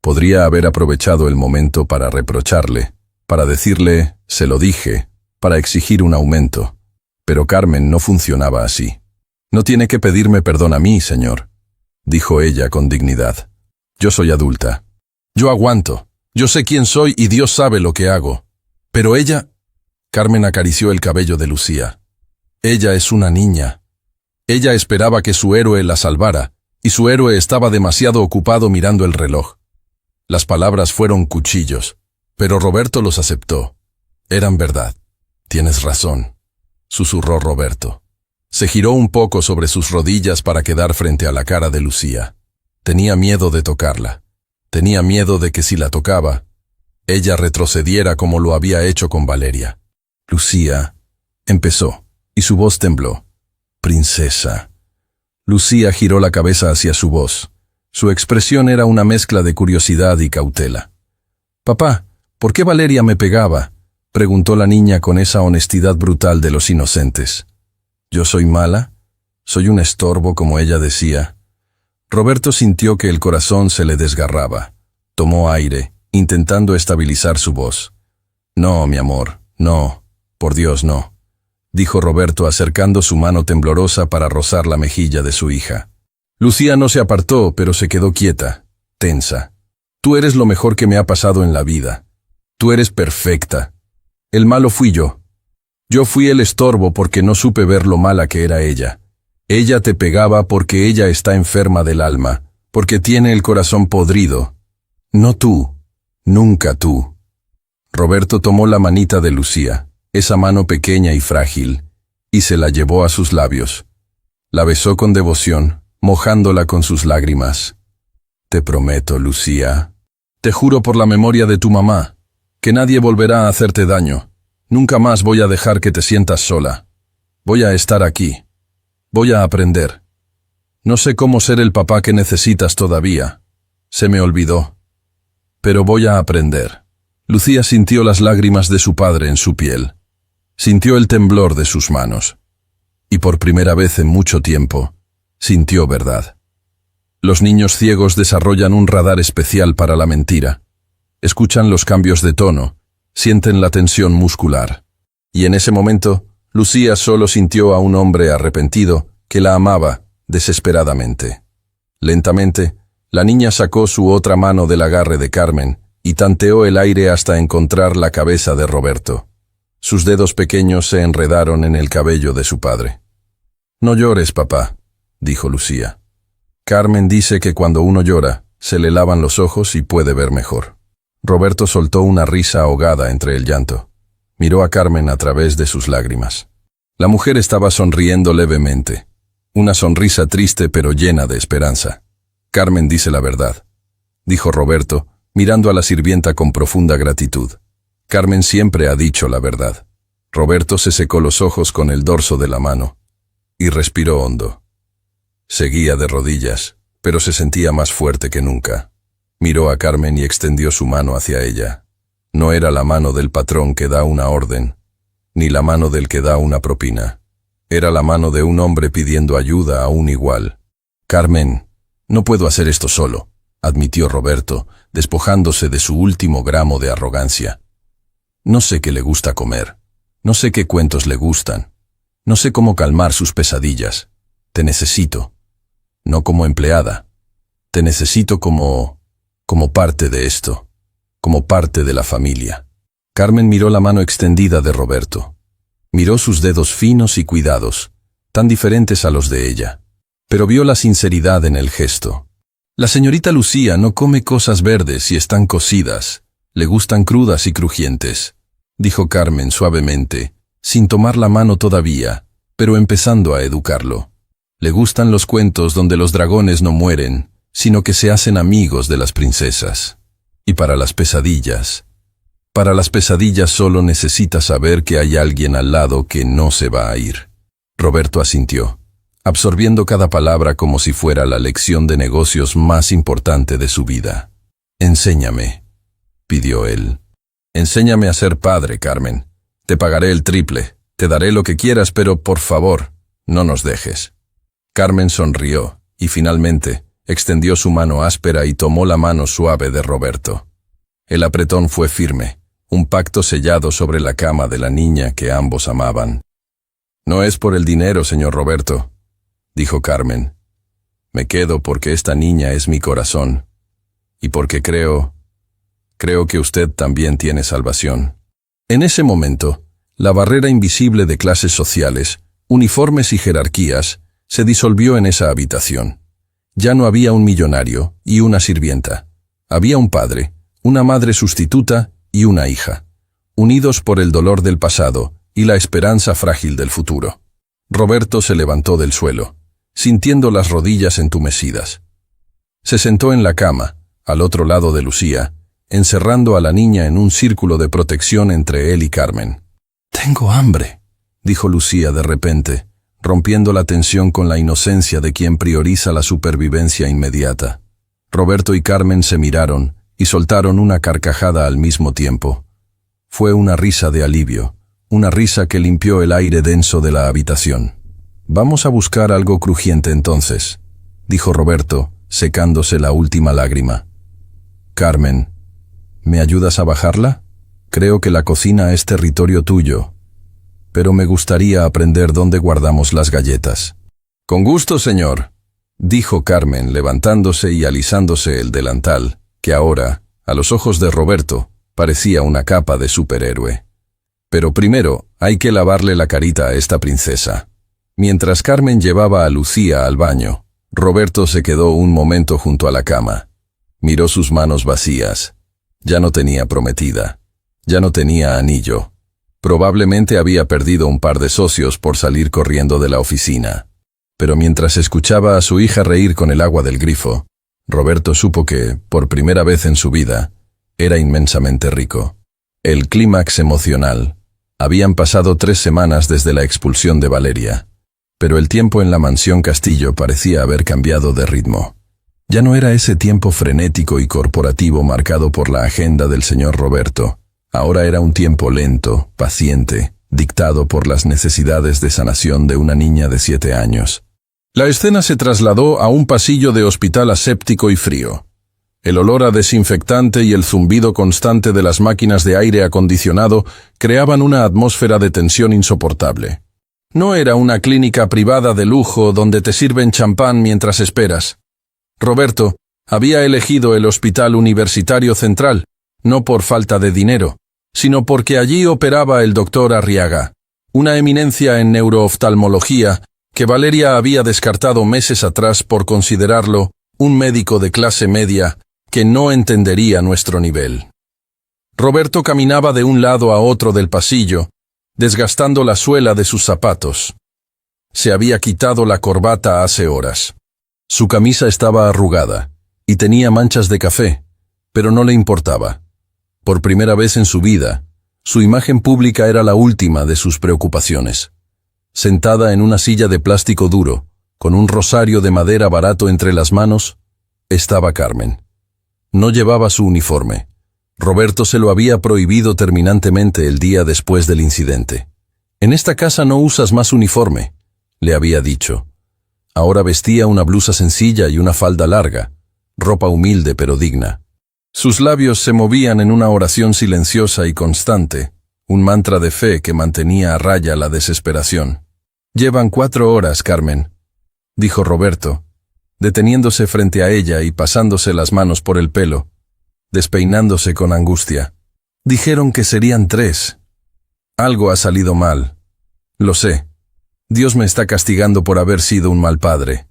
Podría haber aprovechado el momento para reprocharle, para decirle, se lo dije, para exigir un aumento. Pero Carmen no funcionaba así. No tiene que pedirme perdón a mí, señor, dijo ella con dignidad. Yo soy adulta. Yo aguanto. Yo sé quién soy y Dios sabe lo que hago. Pero ella... Carmen acarició el cabello de Lucía. Ella es una niña. Ella esperaba que su héroe la salvara, y su héroe estaba demasiado ocupado mirando el reloj. Las palabras fueron cuchillos, pero Roberto los aceptó. Eran verdad. Tienes razón, susurró Roberto. Se giró un poco sobre sus rodillas para quedar frente a la cara de Lucía. Tenía miedo de tocarla. Tenía miedo de que si la tocaba, ella retrocediera como lo había hecho con Valeria. Lucía, empezó, y su voz tembló. Princesa. Lucía giró la cabeza hacia su voz. Su expresión era una mezcla de curiosidad y cautela. Papá, ¿por qué Valeria me pegaba?, preguntó la niña con esa honestidad brutal de los inocentes. ¿Yo soy mala? ¿Soy un estorbo, como ella decía? Roberto sintió que el corazón se le desgarraba. Tomó aire, intentando estabilizar su voz. No, mi amor, no, por Dios no, dijo Roberto acercando su mano temblorosa para rozar la mejilla de su hija. Lucía no se apartó, pero se quedó quieta, tensa. Tú eres lo mejor que me ha pasado en la vida. Tú eres perfecta. El malo fui yo. Yo fui el estorbo porque no supe ver lo mala que era ella. Ella te pegaba porque ella está enferma del alma, porque tiene el corazón podrido. No tú, nunca tú. Roberto tomó la manita de Lucía, esa mano pequeña y frágil, y se la llevó a sus labios. La besó con devoción, mojándola con sus lágrimas. Te prometo, Lucía, te juro por la memoria de tu mamá, que nadie volverá a hacerte daño. Nunca más voy a dejar que te sientas sola. Voy a estar aquí. Voy a aprender. No sé cómo ser el papá que necesitas todavía. Se me olvidó. Pero voy a aprender. Lucía sintió las lágrimas de su padre en su piel. Sintió el temblor de sus manos. Y por primera vez en mucho tiempo, sintió verdad. Los niños ciegos desarrollan un radar especial para la mentira. Escuchan los cambios de tono, sienten la tensión muscular. Y en ese momento, Lucía solo sintió a un hombre arrepentido que la amaba desesperadamente. Lentamente, la niña sacó su otra mano del agarre de Carmen y tanteó el aire hasta encontrar la cabeza de Roberto. Sus dedos pequeños se enredaron en el cabello de su padre. No llores, papá, dijo Lucía. Carmen dice que cuando uno llora, se le lavan los ojos y puede ver mejor. Roberto soltó una risa ahogada entre el llanto. Miró a Carmen a través de sus lágrimas. La mujer estaba sonriendo levemente. Una sonrisa triste pero llena de esperanza. Carmen dice la verdad, dijo Roberto, mirando a la sirvienta con profunda gratitud. Carmen siempre ha dicho la verdad. Roberto se secó los ojos con el dorso de la mano y respiró hondo. Seguía de rodillas, pero se sentía más fuerte que nunca. Miró a Carmen y extendió su mano hacia ella. No era la mano del patrón que da una orden, ni la mano del que da una propina. Era la mano de un hombre pidiendo ayuda a un igual. Carmen, no puedo hacer esto solo, admitió Roberto, despojándose de su último gramo de arrogancia. No sé qué le gusta comer, no sé qué cuentos le gustan, no sé cómo calmar sus pesadillas. Te necesito, no como empleada, te necesito como parte de esto, como parte de la familia. Carmen miró la mano extendida de Roberto. Miró sus dedos finos y cuidados, tan diferentes a los de ella, pero vio la sinceridad en el gesto. La señorita Lucía no come cosas verdes y están cocidas, le gustan crudas y crujientes, dijo Carmen suavemente, sin tomar la mano todavía, pero empezando a educarlo. Le gustan los cuentos donde los dragones no mueren, sino que se hacen amigos de las princesas. Y para las pesadillas solo necesita saber que hay alguien al lado que no se va a ir. Roberto asintió, absorbiendo cada palabra como si fuera la lección de negocios más importante de su vida. Enséñame, pidió él. Enséñame a ser padre, Carmen. Te pagaré el triple, te daré lo que quieras, pero por favor, no nos dejes. Carmen sonrió, y finalmente, extendió su mano áspera y tomó la mano suave de Roberto. El apretón fue firme, un pacto sellado sobre la cama de la niña que ambos amaban. «No es por el dinero, señor Roberto», dijo Carmen. «Me quedo porque esta niña es mi corazón, y porque creo que usted también tiene salvación». En ese momento, la barrera invisible de clases sociales, uniformes y jerarquías se disolvió en esa habitación. Ya no había un millonario y una sirvienta. Había un padre, una madre sustituta y una hija, unidos por el dolor del pasado y la esperanza frágil del futuro. Roberto se levantó del suelo, sintiendo las rodillas entumecidas. Se sentó en la cama, al otro lado de Lucía, encerrando a la niña en un círculo de protección entre él y Carmen. «Tengo hambre», dijo Lucía de repente, rompiendo la tensión con la inocencia de quien prioriza la supervivencia inmediata. Roberto y Carmen se miraron y soltaron una carcajada al mismo tiempo. Fue una risa de alivio, una risa que limpió el aire denso de la habitación. «Vamos a buscar algo crujiente entonces», dijo Roberto, secándose la última lágrima. «Carmen, ¿me ayudas a bajarla? Creo que la cocina es territorio tuyo, pero me gustaría aprender dónde guardamos las galletas». «Con gusto, señor», dijo Carmen, levantándose y alisándose el delantal, que ahora, a los ojos de Roberto, parecía una capa de superhéroe. «Pero primero hay que lavarle la carita a esta princesa». Mientras Carmen llevaba a Lucía al baño, Roberto se quedó un momento junto a la cama. Miró sus manos vacías. Ya no tenía prometida. Ya no tenía anillo. Probablemente había perdido un par de socios por salir corriendo de la oficina. Pero mientras escuchaba a su hija reír con el agua del grifo, Roberto supo que, por primera vez en su vida, era inmensamente rico. El clímax emocional. Habían pasado 3 semanas desde la expulsión de Valeria, pero el tiempo en la mansión Castillo parecía haber cambiado de ritmo. Ya no era ese tiempo frenético y corporativo marcado por la agenda del señor Roberto. Ahora era un tiempo lento, paciente, dictado por las necesidades de sanación de una niña de 7 años. La escena se trasladó a un pasillo de hospital aséptico y frío. El olor a desinfectante y el zumbido constante de las máquinas de aire acondicionado creaban una atmósfera de tensión insoportable. No era una clínica privada de lujo donde te sirven champán mientras esperas. Roberto había elegido el Hospital Universitario Central, no por falta de dinero, sino porque allí operaba el doctor Arriaga, una eminencia en neurooftalmología que Valeria había descartado meses atrás por considerarlo un médico de clase media que no entendería nuestro nivel. Roberto caminaba de un lado a otro del pasillo, desgastando la suela de sus zapatos. Se había quitado la corbata hace horas. Su camisa estaba arrugada y tenía manchas de café, pero no le importaba. Por primera vez en su vida, su imagen pública era la última de sus preocupaciones. Sentada en una silla de plástico duro, con un rosario de madera barato entre las manos, estaba Carmen. No llevaba su uniforme. Roberto se lo había prohibido terminantemente el día después del incidente. «En esta casa no usas más uniforme», le había dicho. Ahora vestía una blusa sencilla y una falda larga, ropa humilde pero digna. Sus labios se movían en una oración silenciosa y constante, un mantra de fe que mantenía a raya la desesperación. «Llevan 4 horas, Carmen», dijo Roberto, deteniéndose frente a ella y pasándose las manos por el pelo, despeinándose con angustia. «Dijeron que serían 3. Algo ha salido mal. Lo sé. Dios me está castigando por haber sido un mal padre.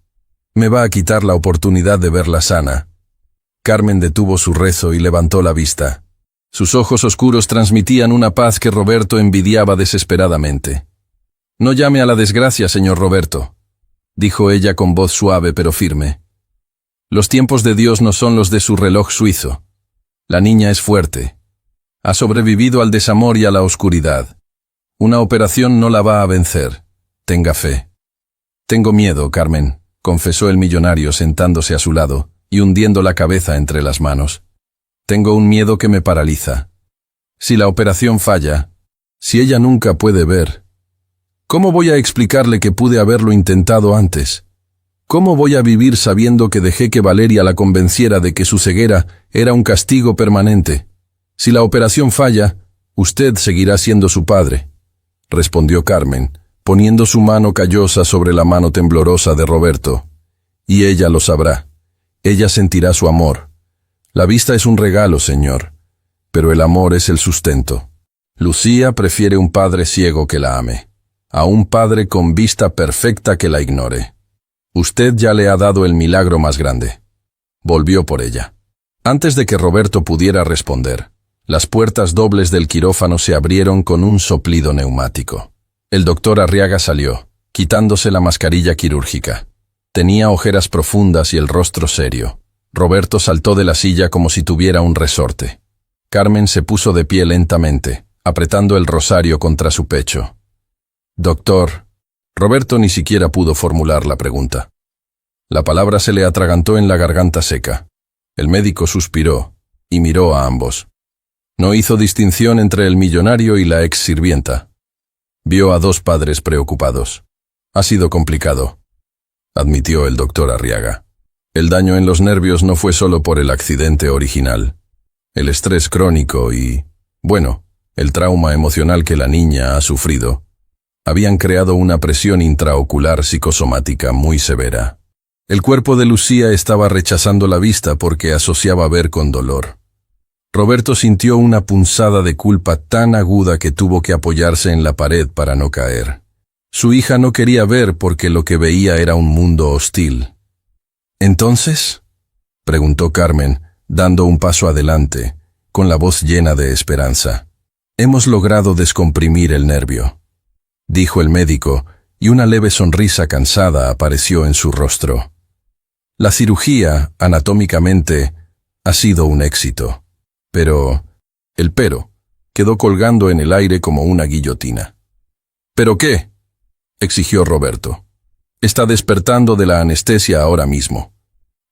Me va a quitar la oportunidad de verla sana». Carmen detuvo su rezo y levantó la vista. Sus ojos oscuros transmitían una paz que Roberto envidiaba desesperadamente. «No llame a la desgracia, señor Roberto», dijo ella con voz suave pero firme. «Los tiempos de Dios no son los de su reloj suizo. La niña es fuerte. Ha sobrevivido al desamor y a la oscuridad. Una operación no la va a vencer. Tenga fe». «Tengo miedo, Carmen», confesó el millonario sentándose a su lado y hundiendo la cabeza entre las manos. «Tengo un miedo que me paraliza. Si la operación falla, si ella nunca puede ver, ¿cómo voy a explicarle que pude haberlo intentado antes? ¿Cómo voy a vivir sabiendo que dejé que Valeria la convenciera de que su ceguera era un castigo permanente? Si la operación falla, Usted seguirá siendo su padre, respondió Carmen, poniendo su mano callosa sobre la mano temblorosa de Roberto. Y ella lo sabrá. Ella sentirá su amor. La vista es un regalo, señor, pero el amor es el sustento. Lucía prefiere un padre ciego que la ame, a un padre con vista perfecta que la ignore. Usted ya le ha dado el milagro más grande. Volvió por ella. Antes de que Roberto pudiera responder, las puertas dobles del quirófano se abrieron con un soplido neumático. El doctor Arriaga salió, quitándose la mascarilla quirúrgica. Tenía ojeras profundas y el rostro serio. Roberto saltó de la silla como si tuviera un resorte. Carmen se puso de pie lentamente, apretando el rosario contra su pecho. «Doctor». Roberto ni siquiera pudo formular la pregunta. La palabra se le atragantó en la garganta seca. El médico suspiró y miró a ambos. No hizo distinción entre el millonario y la ex sirvienta. Vio a dos padres preocupados. «Ha sido complicado», admitió el doctor Arriaga. El daño en los nervios no fue solo por el accidente original. El estrés crónico y, bueno, el trauma emocional que la niña ha sufrido habían creado una presión intraocular psicosomática muy severa. El cuerpo de Lucía estaba rechazando la vista porque asociaba ver con dolor. Roberto sintió una punzada de culpa tan aguda que tuvo que apoyarse en la pared para no caer. Su hija no quería ver porque lo que veía era un mundo hostil. «¿Entonces?», preguntó Carmen, dando un paso adelante, con la voz llena de esperanza. «Hemos logrado descomprimir el nervio», dijo el médico, y una leve sonrisa cansada apareció en su rostro. «La cirugía, anatómicamente, ha sido un éxito. Pero el pero quedó colgando en el aire como una guillotina». «¿Pero qué?», exigió Roberto. «Está despertando de la anestesia ahora mismo.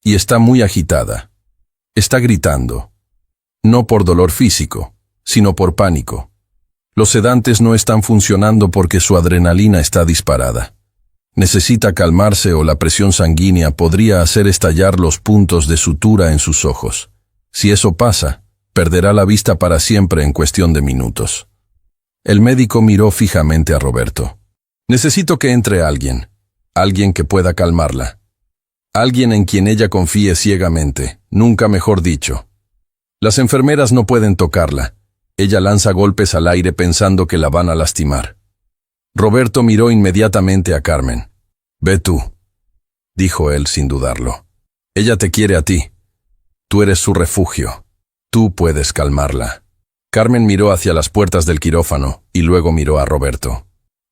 Y está muy agitada. Está gritando. No por dolor físico, sino por pánico. Los sedantes no están funcionando porque su adrenalina está disparada. Necesita calmarse o la presión sanguínea podría hacer estallar los puntos de sutura en sus ojos. Si eso pasa, perderá la vista para siempre en cuestión de minutos». El médico miró fijamente a Roberto. «Necesito que entre alguien que pueda calmarla. Alguien en quien ella confíe ciegamente, nunca mejor dicho. Las enfermeras no pueden tocarla. Ella lanza golpes al aire pensando que la van a lastimar». Roberto miró inmediatamente a Carmen. «Ve tú», dijo él sin dudarlo. «Ella te quiere a ti. Tú eres su refugio. Tú puedes calmarla». Carmen miró hacia las puertas del quirófano y luego miró a Roberto.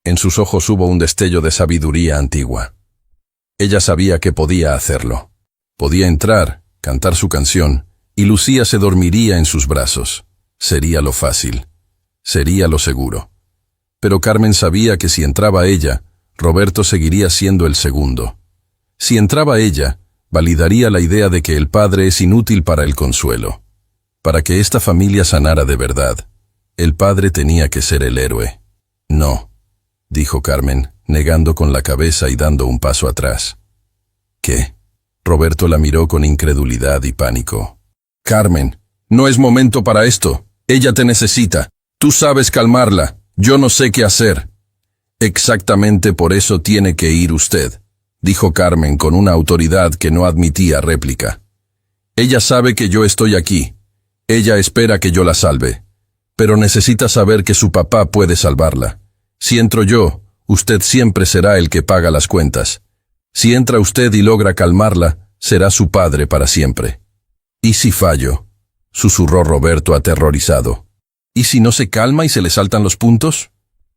En sus ojos hubo un destello de sabiduría antigua. Ella sabía que podía hacerlo. Podía entrar, cantar su canción, y Lucía se dormiría en sus brazos. Sería lo fácil. Sería lo seguro. Pero Carmen sabía que si entraba ella, Roberto seguiría siendo el segundo. Si entraba ella, validaría la idea de que el padre es inútil para el consuelo. Para que esta familia sanara de verdad, el padre tenía que ser el héroe. «No», dijo Carmen, negando con la cabeza y dando un paso atrás. «¿Qué?». Roberto la miró con incredulidad y pánico. «Carmen, no es momento para esto. Ella te necesita. Tú sabes calmarla. Yo no sé qué hacer». «Exactamente por eso tiene que ir usted», dijo Carmen con una autoridad que no admitía réplica. «Ella sabe que yo estoy aquí. Ella espera que yo la salve. Pero necesita saber que su papá puede salvarla. Si entro yo, usted siempre será el que paga las cuentas. Si entra usted y logra calmarla, será su padre para siempre». «¿Y si fallo?», susurró Roberto aterrorizado. «¿Y si no se calma y se le saltan los puntos?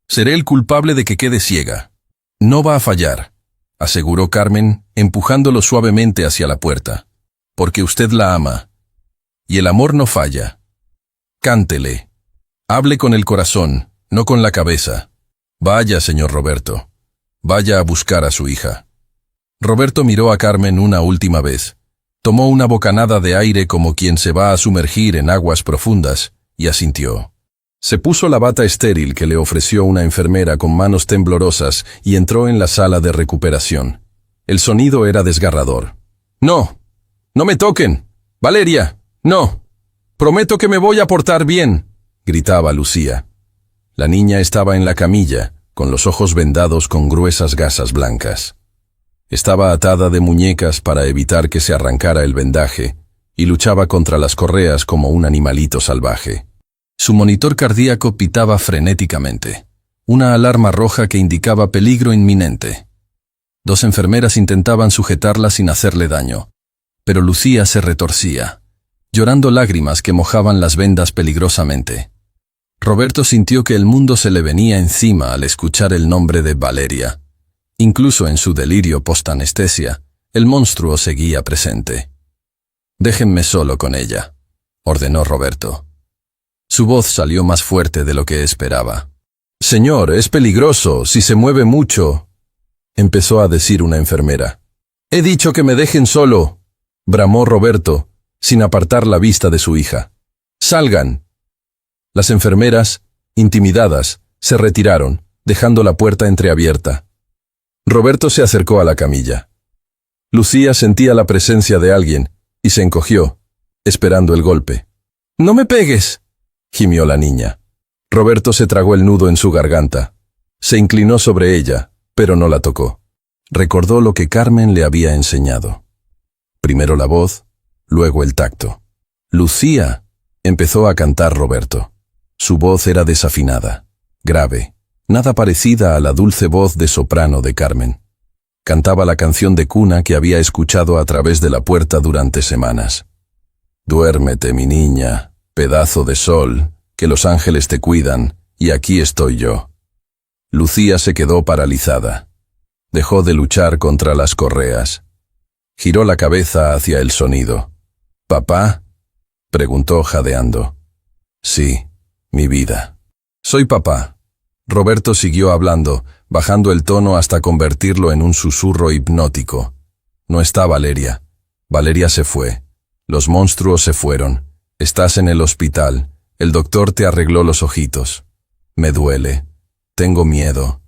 Seré el culpable de que quede ciega». «No va a fallar», aseguró Carmen, empujándolo suavemente hacia la puerta. «Porque usted la ama. Y el amor no falla. Cántele. Hable con el corazón, no con la cabeza. Vaya, señor Roberto. Vaya a buscar a su hija». Roberto miró a Carmen una última vez. Tomó una bocanada de aire como quien se va a sumergir en aguas profundas y asintió. Se puso la bata estéril que le ofreció una enfermera con manos temblorosas y entró en la sala de recuperación. El sonido era desgarrador. «No, no me toquen. Valeria, no. Prometo que me voy a portar bien. gritaba Lucía. La niña estaba en la camilla, con los ojos vendados con gruesas gasas blancas. Estaba atada de muñecas para evitar que se arrancara el vendaje, y luchaba contra las correas como un animalito salvaje. Su monitor cardíaco pitaba frenéticamente, una alarma roja que indicaba peligro inminente. 2 enfermeras intentaban sujetarla sin hacerle daño, pero Lucía se retorcía, llorando lágrimas que mojaban las vendas peligrosamente. Roberto sintió que el mundo se le venía encima al escuchar el nombre de Valeria. Incluso en su delirio postanestesia, el monstruo seguía presente. «Déjenme solo con ella», ordenó Roberto. Su voz salió más fuerte de lo que esperaba. «Señor, es peligroso, si se mueve mucho», empezó a decir una enfermera. «He dicho que me dejen solo», bramó Roberto, sin apartar la vista de su hija. «Salgan». Las enfermeras, intimidadas, se retiraron, dejando la puerta entreabierta. Roberto se acercó a la camilla. Lucía sentía la presencia de alguien y se encogió, esperando el golpe. «¡No me pegues!», gimió la niña. Roberto se tragó el nudo en su garganta. Se inclinó sobre ella, pero no la tocó. Recordó lo que Carmen le había enseñado. Primero la voz, luego el tacto. «Lucía», empezó a cantar Roberto. Su voz era desafinada, grave, nada parecida a la dulce voz de soprano de Carmen. Cantaba la canción de cuna que había escuchado a través de la puerta durante semanas. «Duérmete, mi niña, pedazo de sol, que los ángeles te cuidan, y aquí estoy yo». Lucía se quedó paralizada. Dejó de luchar contra las correas. Giró la cabeza hacia el sonido. «¿Papá?», preguntó jadeando. «Sí, mi vida». «Soy papá». Roberto siguió hablando, bajando el tono hasta convertirlo en un susurro hipnótico. «No está Valeria. Valeria se fue. Los monstruos se fueron. Estás en el hospital. El doctor te arregló los ojitos. Me duele. Tengo miedo.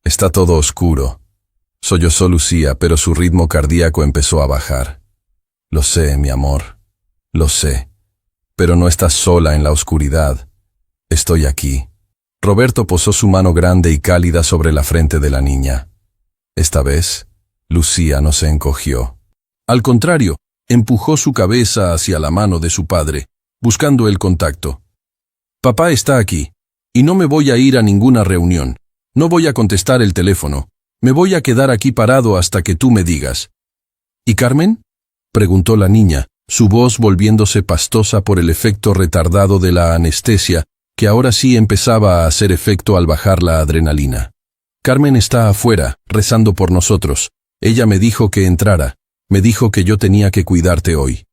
Está todo oscuro». Sollozó Lucía, pero su ritmo cardíaco empezó a bajar. «Lo sé, mi amor. Lo sé. Pero no estás sola en la oscuridad. Estoy aquí». Roberto posó su mano grande y cálida sobre la frente de la niña. Esta vez, Lucía no se encogió. Al contrario, empujó su cabeza hacia la mano de su padre, buscando el contacto. «Papá está aquí, y no me voy a ir a ninguna reunión. No voy a contestar el teléfono. Me voy a quedar aquí parado hasta que tú me digas». «¿Y Carmen?», preguntó la niña, su voz volviéndose pastosa por el efecto retardado de la anestesia, que ahora sí empezaba a hacer efecto al bajar la adrenalina. «Carmen está afuera, rezando por nosotros. Ella me dijo que entrara. Me dijo que yo tenía que cuidarte hoy».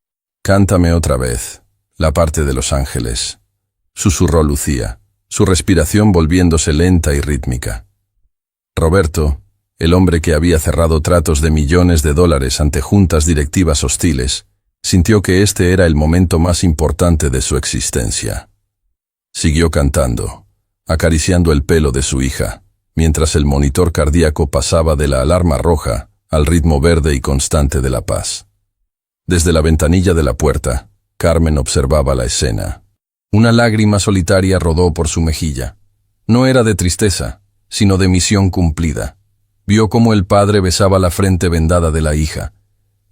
«Cántame otra vez, la parte de los ángeles», susurró Lucía, su respiración volviéndose lenta y rítmica. Roberto, el hombre que había cerrado tratos de millones de dólares ante juntas directivas hostiles, sintió que este era el momento más importante de su existencia. Siguió cantando, acariciando el pelo de su hija, mientras el monitor cardíaco pasaba de la alarma roja al ritmo verde y constante de la paz. Desde la ventanilla de la puerta, Carmen observaba la escena. Una lágrima solitaria rodó por su mejilla. No era de tristeza, sino de misión cumplida. Vio cómo el padre besaba la frente vendada de la hija,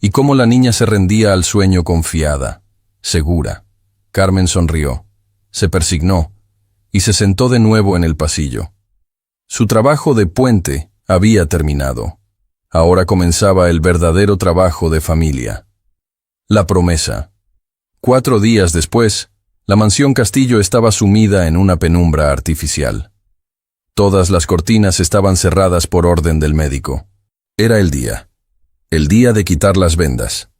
y cómo la niña se rendía al sueño confiada, segura. Carmen sonrió. Se persignó y se sentó de nuevo en el pasillo. Su trabajo de puente había terminado. Ahora comenzaba el verdadero trabajo de familia. La promesa. 4 días después, la mansión Castillo estaba sumida en una penumbra artificial. Todas las cortinas estaban cerradas por orden del médico. Era el día de quitar las vendas.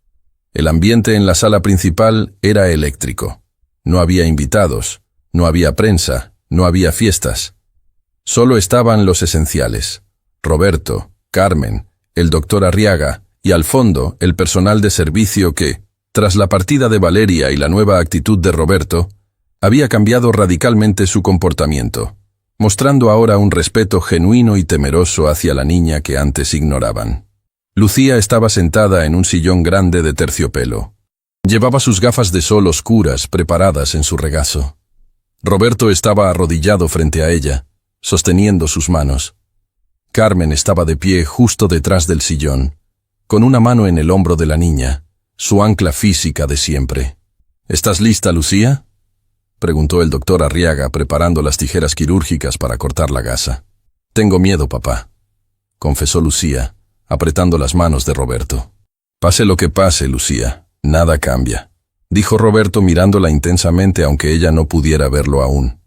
El ambiente en la sala principal era eléctrico. No había invitados, no había prensa, no había fiestas. Solo estaban los esenciales: Roberto, Carmen, el doctor Arriaga y al fondo el personal de servicio que, tras la partida de Valeria y la nueva actitud de Roberto, había cambiado radicalmente su comportamiento, mostrando ahora un respeto genuino y temeroso hacia la niña que antes ignoraban. Lucía estaba sentada en un sillón grande de terciopelo. Llevaba sus gafas de sol oscuras preparadas en su regazo. Roberto estaba arrodillado frente a ella, sosteniendo sus manos. Carmen estaba de pie justo detrás del sillón, con una mano en el hombro de la niña, su ancla física de siempre. ¿Estás lista, Lucía?, preguntó el doctor Arriaga, preparando las tijeras quirúrgicas para cortar la gasa. Tengo miedo, papá, confesó Lucía, apretando las manos de Roberto. Pase lo que pase, Lucía, nada cambia, dijo Roberto mirándola intensamente aunque ella no pudiera verlo aún.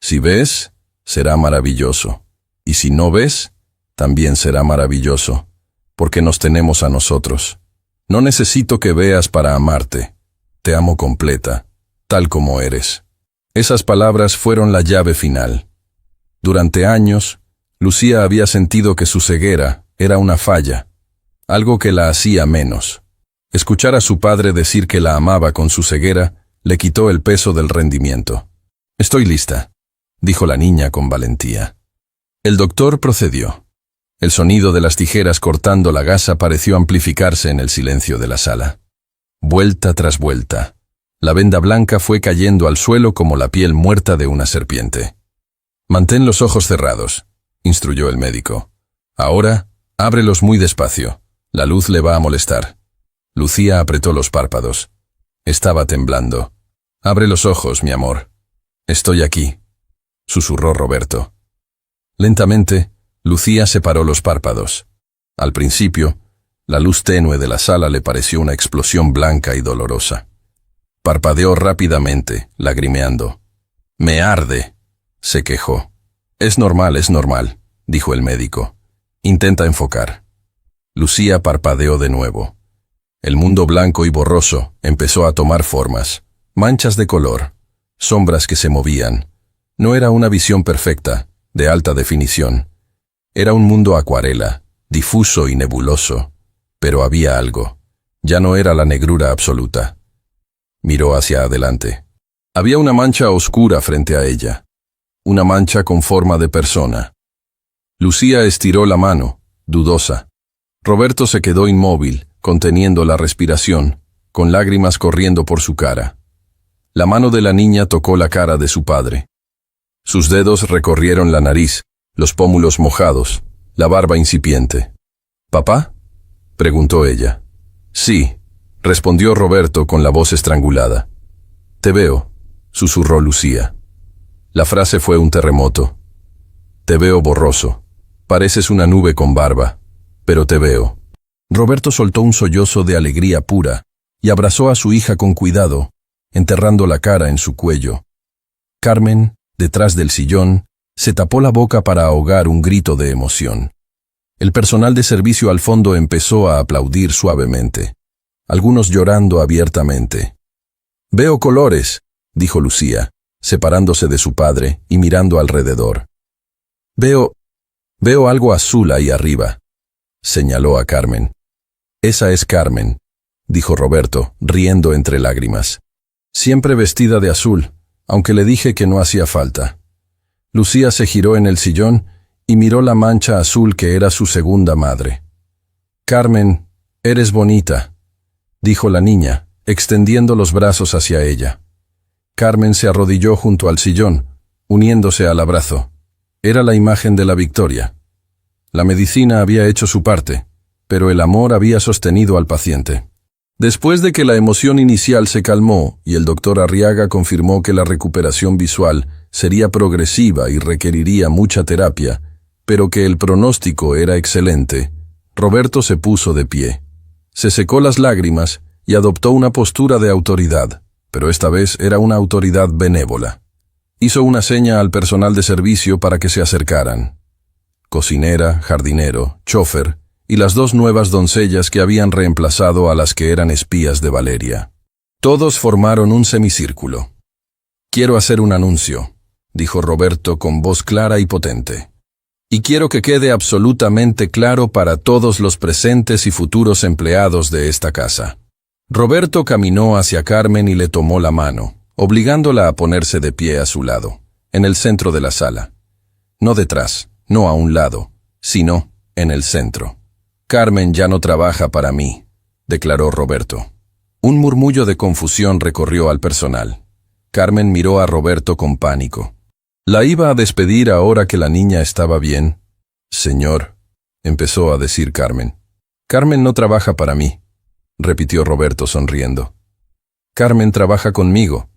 Si ves, será maravilloso, y si no ves, también será maravilloso, porque nos tenemos a nosotros. No necesito que veas para amarte, te amo completa, tal como eres. Esas palabras fueron la llave final. Durante años, Lucía había sentido que su ceguera era una falla, algo que la hacía menos. Escuchar a su padre decir que la amaba con su ceguera le quitó el peso del rendimiento. Estoy lista, dijo la niña con valentía. El doctor procedió. El sonido de las tijeras cortando la gasa pareció amplificarse en el silencio de la sala. Vuelta tras vuelta, la venda blanca fue cayendo al suelo como la piel muerta de una serpiente. Mantén los ojos cerrados, instruyó el médico. Ahora, ábrelos muy despacio. La luz le va a molestar. Lucía apretó los párpados. Estaba temblando. Abre los ojos, mi amor. Estoy aquí, susurró Roberto. Lentamente, Lucía separó los párpados. Al principio, la luz tenue de la sala le pareció una explosión blanca y dolorosa. Parpadeó rápidamente, lagrimeando. «Me arde», se quejó. Es normal, dijo el médico. Intenta enfocar. Lucía parpadeó de nuevo. El mundo blanco y borroso empezó a tomar formas, manchas de color, sombras que se movían. No era una visión perfecta, de alta definición. Era un mundo acuarela, difuso y nebuloso, pero había algo. Ya no era la negrura absoluta. Miró hacia adelante. Había una mancha oscura frente a ella, una mancha con forma de persona. Lucía estiró la mano, dudosa. Roberto se quedó inmóvil, conteniendo la respiración, con lágrimas corriendo por su cara. La mano de la niña tocó la cara de su padre. Sus dedos recorrieron la nariz, los pómulos mojados, la barba incipiente. «¿Papá?», preguntó ella. «Sí», respondió Roberto con la voz estrangulada. «Te veo», susurró Lucía. La frase fue un terremoto. «Te veo borroso. Pareces una nube con barba, pero te veo». Roberto soltó un sollozo de alegría pura y abrazó a su hija con cuidado, enterrando la cara en su cuello. Carmen, detrás del sillón, se tapó la boca para ahogar un grito de emoción. El personal de servicio al fondo empezó a aplaudir suavemente, algunos llorando abiertamente. «Veo colores», dijo Lucía, separándose de su padre y mirando alrededor. Veo algo azul ahí arriba», señaló a Carmen. «Esa es Carmen», dijo Roberto, riendo entre lágrimas. «Siempre vestida de azul, aunque le dije que no hacía falta». Lucía se giró en el sillón y miró la mancha azul que era su segunda madre. «Carmen, eres bonita», dijo la niña, extendiendo los brazos hacia ella. Carmen se arrodilló junto al sillón, uniéndose al abrazo. Era la imagen de la victoria. La medicina había hecho su parte, pero el amor había sostenido al paciente. Después de que la emoción inicial se calmó y el doctor Arriaga confirmó que la recuperación visual sería progresiva y requeriría mucha terapia, pero que el pronóstico era excelente, Roberto se puso de pie. Se secó las lágrimas y adoptó una postura de autoridad, pero esta vez era una autoridad benévola. Hizo una seña al personal de servicio para que se acercaran. Cocinera, jardinero, chofer y las dos nuevas doncellas que habían reemplazado a las que eran espías de Valeria. Todos formaron un semicírculo. «Quiero hacer un anuncio», dijo Roberto con voz clara y potente. «Y quiero que quede absolutamente claro para todos los presentes y futuros empleados de esta casa». Roberto caminó hacia Carmen y le tomó la mano, obligándola a ponerse de pie a su lado, en el centro de la sala. No detrás, no a un lado, sino en el centro. «Carmen ya no trabaja para mí», declaró Roberto. Un murmullo de confusión recorrió al personal. Carmen miró a Roberto con pánico. ¿La iba a despedir ahora que la niña estaba bien? Señor, empezó a decir Carmen. Carmen no trabaja para mí, repitió Roberto sonriendo. Carmen trabaja conmigo.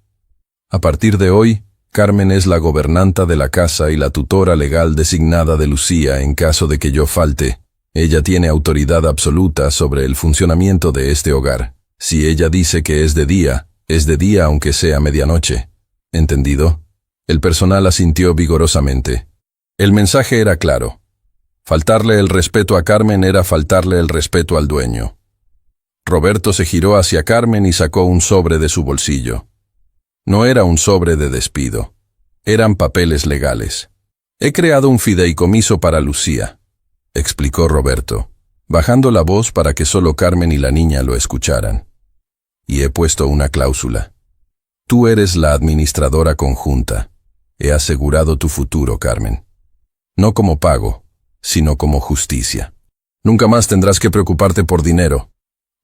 A partir de hoy, Carmen es la gobernanta de la casa y la tutora legal designada de Lucía en caso de que yo falte. Ella tiene autoridad absoluta sobre el funcionamiento de este hogar. Si ella dice que es de día aunque sea medianoche. ¿Entendido? El personal asintió vigorosamente. El mensaje era claro. Faltarle el respeto a Carmen era faltarle el respeto al dueño. Roberto se giró hacia Carmen y sacó un sobre de su bolsillo. No era un sobre de despido. Eran papeles legales. He creado un fideicomiso para Lucía, explicó Roberto, bajando la voz para que solo Carmen y la niña lo escucharan. Y he puesto una cláusula. Tú eres la administradora conjunta. He asegurado tu futuro, Carmen. No como pago, sino como justicia. Nunca más tendrás que preocuparte por dinero.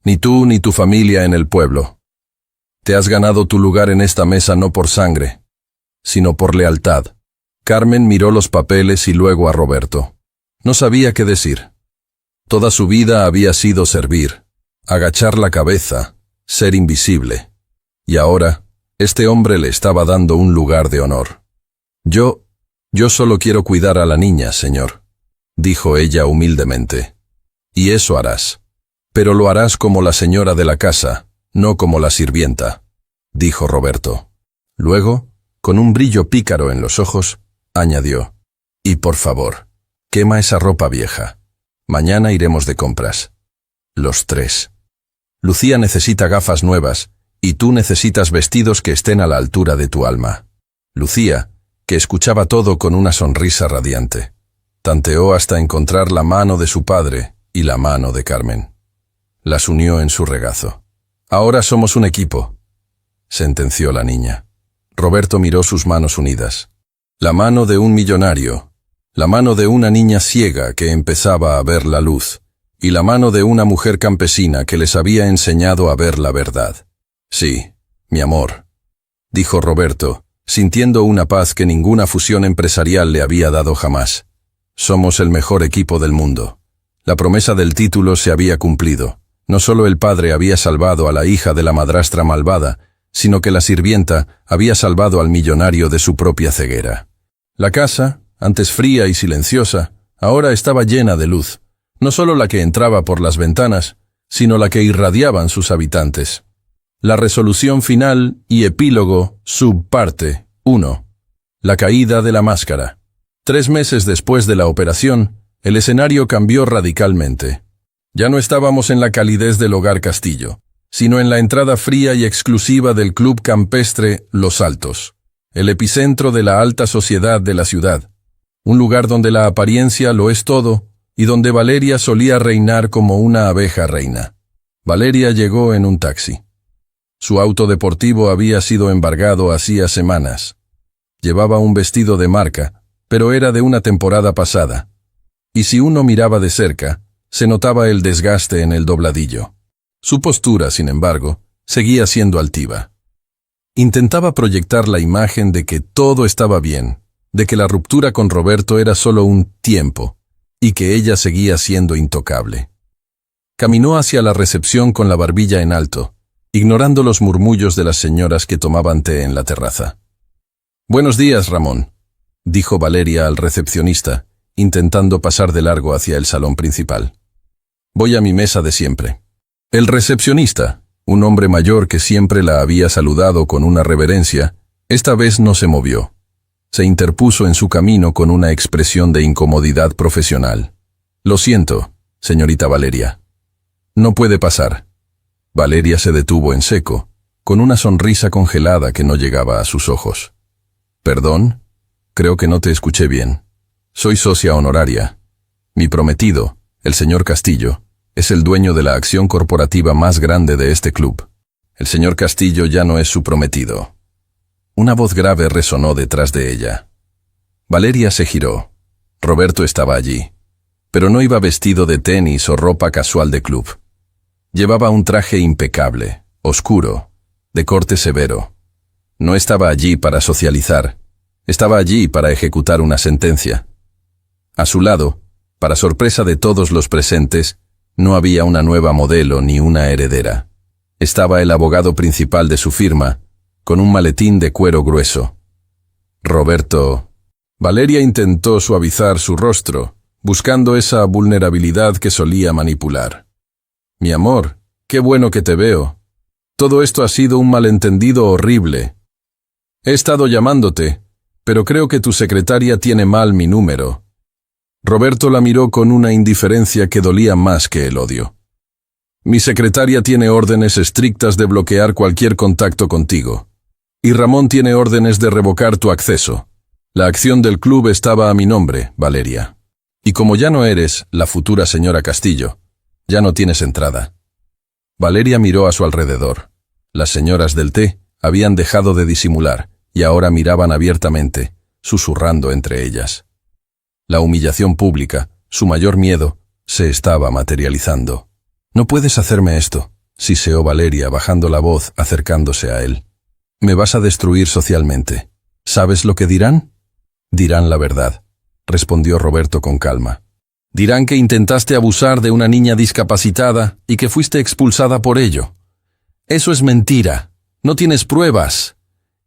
Ni tú ni tu familia en el pueblo. Te has ganado tu lugar en esta mesa no por sangre, sino por lealtad. Carmen miró los papeles y luego a Roberto. No sabía qué decir. Toda su vida había sido servir, agachar la cabeza, ser invisible. Y ahora, este hombre le estaba dando un lugar de honor. Yo solo quiero cuidar a la niña, señor, dijo ella humildemente. Y eso harás. Pero lo harás como la señora de la casa, no como la sirvienta, dijo Roberto. Luego, con un brillo pícaro en los ojos, añadió, y por favor, quema esa ropa vieja. Mañana iremos de compras. Los tres. Lucía necesita gafas nuevas, y tú necesitas vestidos que estén a la altura de tu alma. Lucía, que escuchaba todo con una sonrisa radiante, tanteó hasta encontrar la mano de su padre y la mano de Carmen. Las unió en su regazo. Ahora somos un equipo, sentenció la niña. Roberto miró sus manos unidas. La mano de un millonario, la mano de una niña ciega que empezaba a ver la luz, y la mano de una mujer campesina que les había enseñado a ver la verdad. Sí, mi amor, dijo Roberto, sintiendo una paz que ninguna fusión empresarial le había dado jamás. Somos el mejor equipo del mundo. La promesa del título se había cumplido. No solo el padre había salvado a la hija de la madrastra malvada, sino que la sirvienta había salvado al millonario de su propia ceguera. La casa, antes fría y silenciosa, ahora estaba llena de luz, no solo la que entraba por las ventanas, sino la que irradiaban sus habitantes. La resolución final y epílogo, subparte 1. La caída de la máscara. 3 meses después de la operación, el escenario cambió radicalmente. Ya no estábamos en la calidez del Hogar Castillo, sino en la entrada fría y exclusiva del club campestre Los Altos, el epicentro de la alta sociedad de la ciudad, un lugar donde la apariencia lo es todo y donde Valeria solía reinar como una abeja reina. Valeria llegó en un taxi. Su auto deportivo había sido embargado hacía semanas. Llevaba un vestido de marca, pero era de una temporada pasada. Y si uno miraba de cerca, se notaba el desgaste en el dobladillo. Su postura, sin embargo, seguía siendo altiva. Intentaba proyectar la imagen de que todo estaba bien, de que la ruptura con Roberto era solo un tiempo, y que ella seguía siendo intocable. Caminó hacia la recepción con la barbilla en alto, ignorando los murmullos de las señoras que tomaban té en la terraza. «Buenos días, Ramón», dijo Valeria al recepcionista, intentando pasar de largo hacia el salón principal. «Voy a mi mesa de siempre». El recepcionista, un hombre mayor que siempre la había saludado con una reverencia, esta vez no se movió. Se interpuso en su camino con una expresión de incomodidad profesional. «Lo siento, señorita Valeria. No puede pasar». Valeria se detuvo en seco, con una sonrisa congelada que no llegaba a sus ojos. «¿Perdón? Creo que no te escuché bien. Soy socia honoraria. Mi prometido, el señor Castillo, es el dueño de la acción corporativa más grande de este club. El señor Castillo ya no es su prometido». Una voz grave resonó detrás de ella. Valeria se giró. Roberto estaba allí, pero no iba vestido de tenis o ropa casual de club. Llevaba un traje impecable, oscuro, de corte severo. No estaba allí para socializar. Estaba allí para ejecutar una sentencia. A su lado, para sorpresa de todos los presentes, no había una nueva modelo ni una heredera. Estaba el abogado principal de su firma, con un maletín de cuero grueso. Roberto. Valeria intentó suavizar su rostro, buscando esa vulnerabilidad que solía manipular. Mi amor, qué bueno que te veo. Todo esto ha sido un malentendido horrible. He estado llamándote, pero creo que tu secretaria tiene mal mi número. Roberto la miró con una indiferencia que dolía más que el odio. Mi secretaria tiene órdenes estrictas de bloquear cualquier contacto contigo. Y Ramón tiene órdenes de revocar tu acceso. La acción del club estaba a mi nombre, Valeria. Y como ya no eres la futura señora Castillo, ya no tienes entrada. Valeria miró a su alrededor. Las señoras del té habían dejado de disimular y ahora miraban abiertamente, susurrando entre ellas. La humillación pública, su mayor miedo, se estaba materializando. «No puedes hacerme esto», siseó Valeria bajando la voz, acercándose a él. «Me vas a destruir socialmente. ¿Sabes lo que dirán?» «Dirán la verdad», respondió Roberto con calma. «Dirán que intentaste abusar de una niña discapacitada y que fuiste expulsada por ello. Eso es mentira. No tienes pruebas»,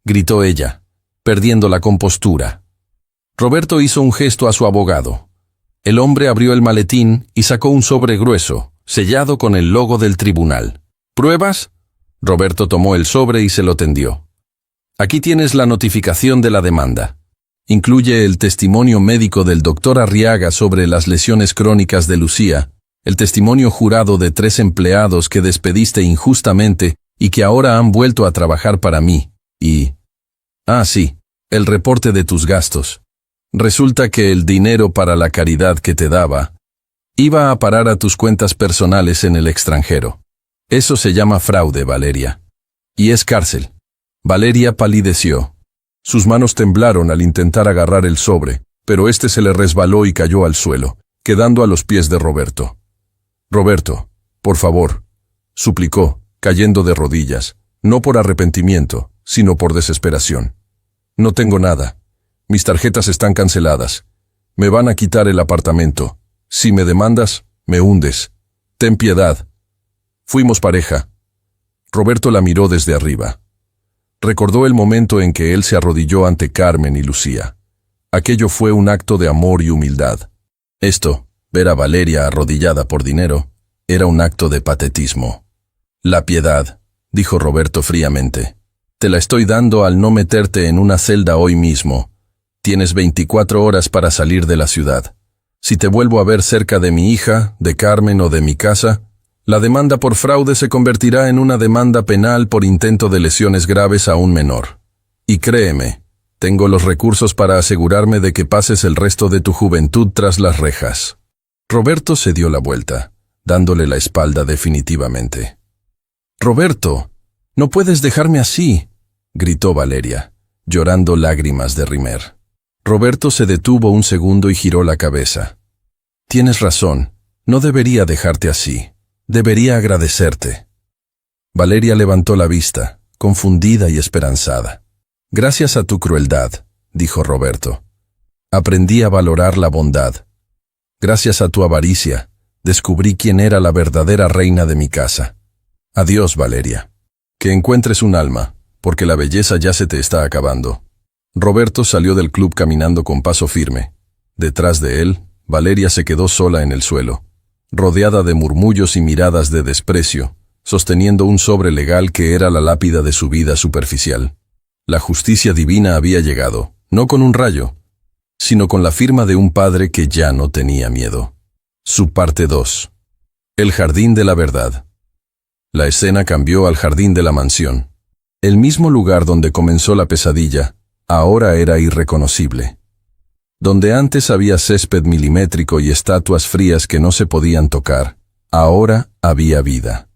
gritó ella, perdiendo la compostura. Roberto hizo un gesto a su abogado. El hombre abrió el maletín y sacó un sobre grueso, sellado con el logo del tribunal. ¿Pruebas? Roberto tomó el sobre y se lo tendió. Aquí tienes la notificación de la demanda. Incluye el testimonio médico del doctor Arriaga sobre las lesiones crónicas de Lucía, el testimonio jurado de 3 empleados que despediste injustamente y que ahora han vuelto a trabajar para mí, y... sí, el reporte de tus gastos. Resulta que el dinero para la caridad que te daba iba a parar a tus cuentas personales en el extranjero. Eso se llama fraude, Valeria. Y es cárcel. Valeria palideció. Sus manos temblaron al intentar agarrar el sobre, pero este se le resbaló y cayó al suelo, quedando a los pies de Roberto. «Roberto, por favor», suplicó, cayendo de rodillas, no por arrepentimiento, sino por desesperación. «No tengo nada. Mis tarjetas están canceladas. Me van a quitar el apartamento. Si me demandas, me hundes. Ten piedad. Fuimos pareja». Roberto la miró desde arriba. Recordó el momento en que él se arrodilló ante Carmen y Lucía. Aquello fue un acto de amor y humildad. Esto, ver a Valeria arrodillada por dinero, era un acto de patetismo. «La piedad», dijo Roberto fríamente. «Te la estoy dando al no meterte en una celda hoy mismo. Tienes 24 horas para salir de la ciudad. Si te vuelvo a ver cerca de mi hija, de Carmen o de mi casa, la demanda por fraude se convertirá en una demanda penal por intento de lesiones graves a un menor. Y créeme, tengo los recursos para asegurarme de que pases el resto de tu juventud tras las rejas». Roberto se dio la vuelta, dándole la espalda definitivamente. «Roberto, no puedes dejarme así», gritó Valeria, llorando lágrimas de rimer. Roberto se detuvo un segundo y giró la cabeza. «Tienes razón, no debería dejarte así. Debería agradecerte». Valeria levantó la vista, confundida y esperanzada. «Gracias a tu crueldad», dijo Roberto. «Aprendí a valorar la bondad. Gracias a tu avaricia, descubrí quién era la verdadera reina de mi casa. Adiós, Valeria. Que encuentres un alma, porque la belleza ya se te está acabando». Roberto salió del club caminando con paso firme. Detrás de él, Valeria se quedó sola en el suelo, rodeada de murmullos y miradas de desprecio, sosteniendo un sobre legal que era la lápida de su vida superficial. La justicia divina había llegado, no con un rayo, sino con la firma de un padre que ya no tenía miedo. Su parte 2. El jardín de la verdad. La escena cambió al jardín de la mansión. El mismo lugar donde comenzó la pesadilla, ahora era irreconocible. Donde antes había césped milimétrico y estatuas frías que no se podían tocar, ahora había vida.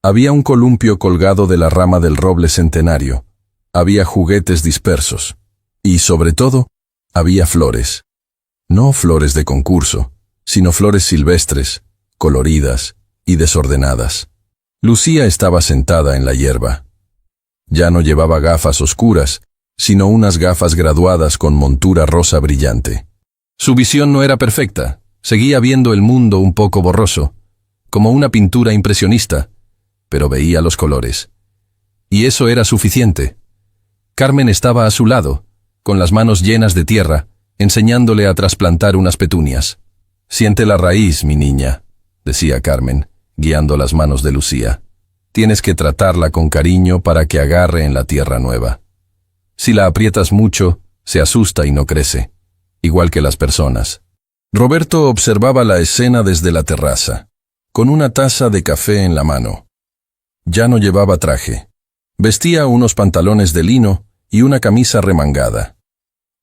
Había un columpio colgado de la rama del roble centenario, había juguetes dispersos, y sobre todo, había flores. No flores de concurso, sino flores silvestres, coloridas y desordenadas. Lucía estaba sentada en la hierba. Ya no llevaba gafas oscuras, sino unas gafas graduadas con montura rosa brillante. Su visión no era perfecta, seguía viendo el mundo un poco borroso, como una pintura impresionista, pero veía los colores. Y eso era suficiente. Carmen estaba a su lado, con las manos llenas de tierra, enseñándole a trasplantar unas petunias. «Siente la raíz, mi niña», decía Carmen, guiando las manos de Lucía. «Tienes que tratarla con cariño para que agarre en la tierra nueva. Si la aprietas mucho, se asusta y no crece, igual que las personas». Roberto observaba la escena desde la terraza, con una taza de café en la mano. Ya no llevaba traje. Vestía unos pantalones de lino y una camisa remangada.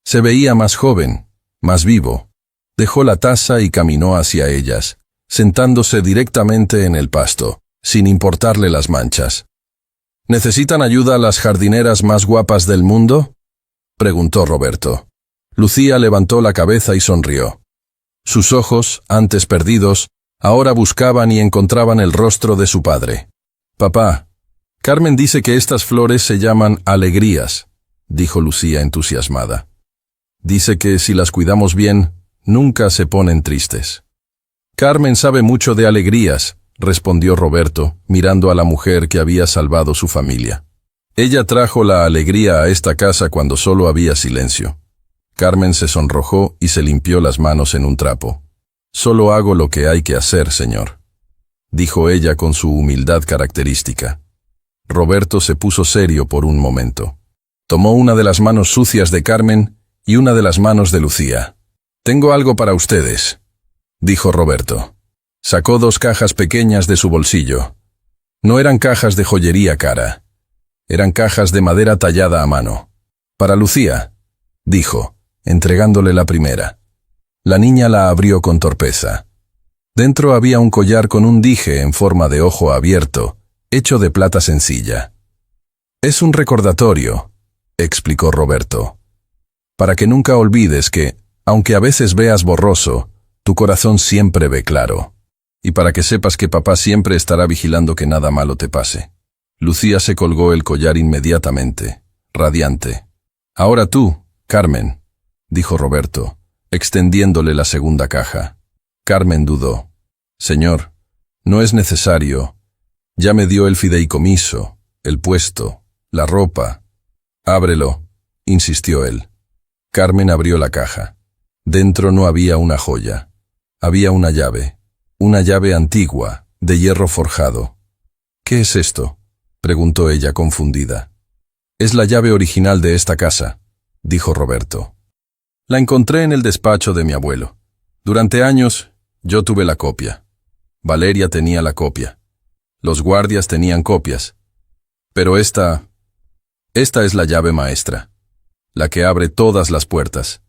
Se veía más joven, más vivo. Dejó la taza y caminó hacia ellas, sentándose directamente en el pasto, sin importarle las manchas. «¿Necesitan ayuda las jardineras más guapas del mundo?», preguntó Roberto. Lucía levantó la cabeza y sonrió. Sus ojos, antes perdidos, ahora buscaban y encontraban el rostro de su padre. «Papá, Carmen dice que estas flores se llaman alegrías», dijo Lucía entusiasmada. «Dice que si las cuidamos bien, nunca se ponen tristes». «Carmen sabe mucho de alegrías», respondió Roberto, mirando a la mujer que había salvado su familia. «Ella trajo la alegría a esta casa cuando solo había silencio». Carmen se sonrojó y se limpió las manos en un trapo. «Solo hago lo que hay que hacer, señor», dijo ella con su humildad característica. Roberto se puso serio por un momento. Tomó una de las manos sucias de Carmen y una de las manos de Lucía. «Tengo algo para ustedes», dijo Roberto. Sacó 2 cajas pequeñas de su bolsillo. No eran cajas de joyería cara. Eran cajas de madera tallada a mano. «Para Lucía», dijo, entregándole la primera. La niña la abrió con torpeza. Dentro había un collar con un dije en forma de ojo abierto, hecho de plata sencilla. «Es un recordatorio», explicó Roberto, «para que nunca olvides que, aunque a veces veas borroso, tu corazón siempre ve claro. Y para que sepas que papá siempre estará vigilando que nada malo te pase». Lucía se colgó el collar inmediatamente, radiante. «Ahora tú, Carmen», dijo Roberto, extendiéndole la segunda caja. Carmen dudó. «Señor, no es necesario. Ya me dio el fideicomiso, el puesto, la ropa». «Ábrelo», insistió él. Carmen abrió la caja. Dentro no había una joya. Había una llave antigua, de hierro forjado. «¿Qué es esto?», preguntó ella confundida. «Es la llave original de esta casa», dijo Roberto. «La encontré en el despacho de mi abuelo. Durante años, yo tuve la copia. Valeria tenía la copia. Los guardias tenían copias. Pero esta es la llave maestra, la que abre todas las puertas,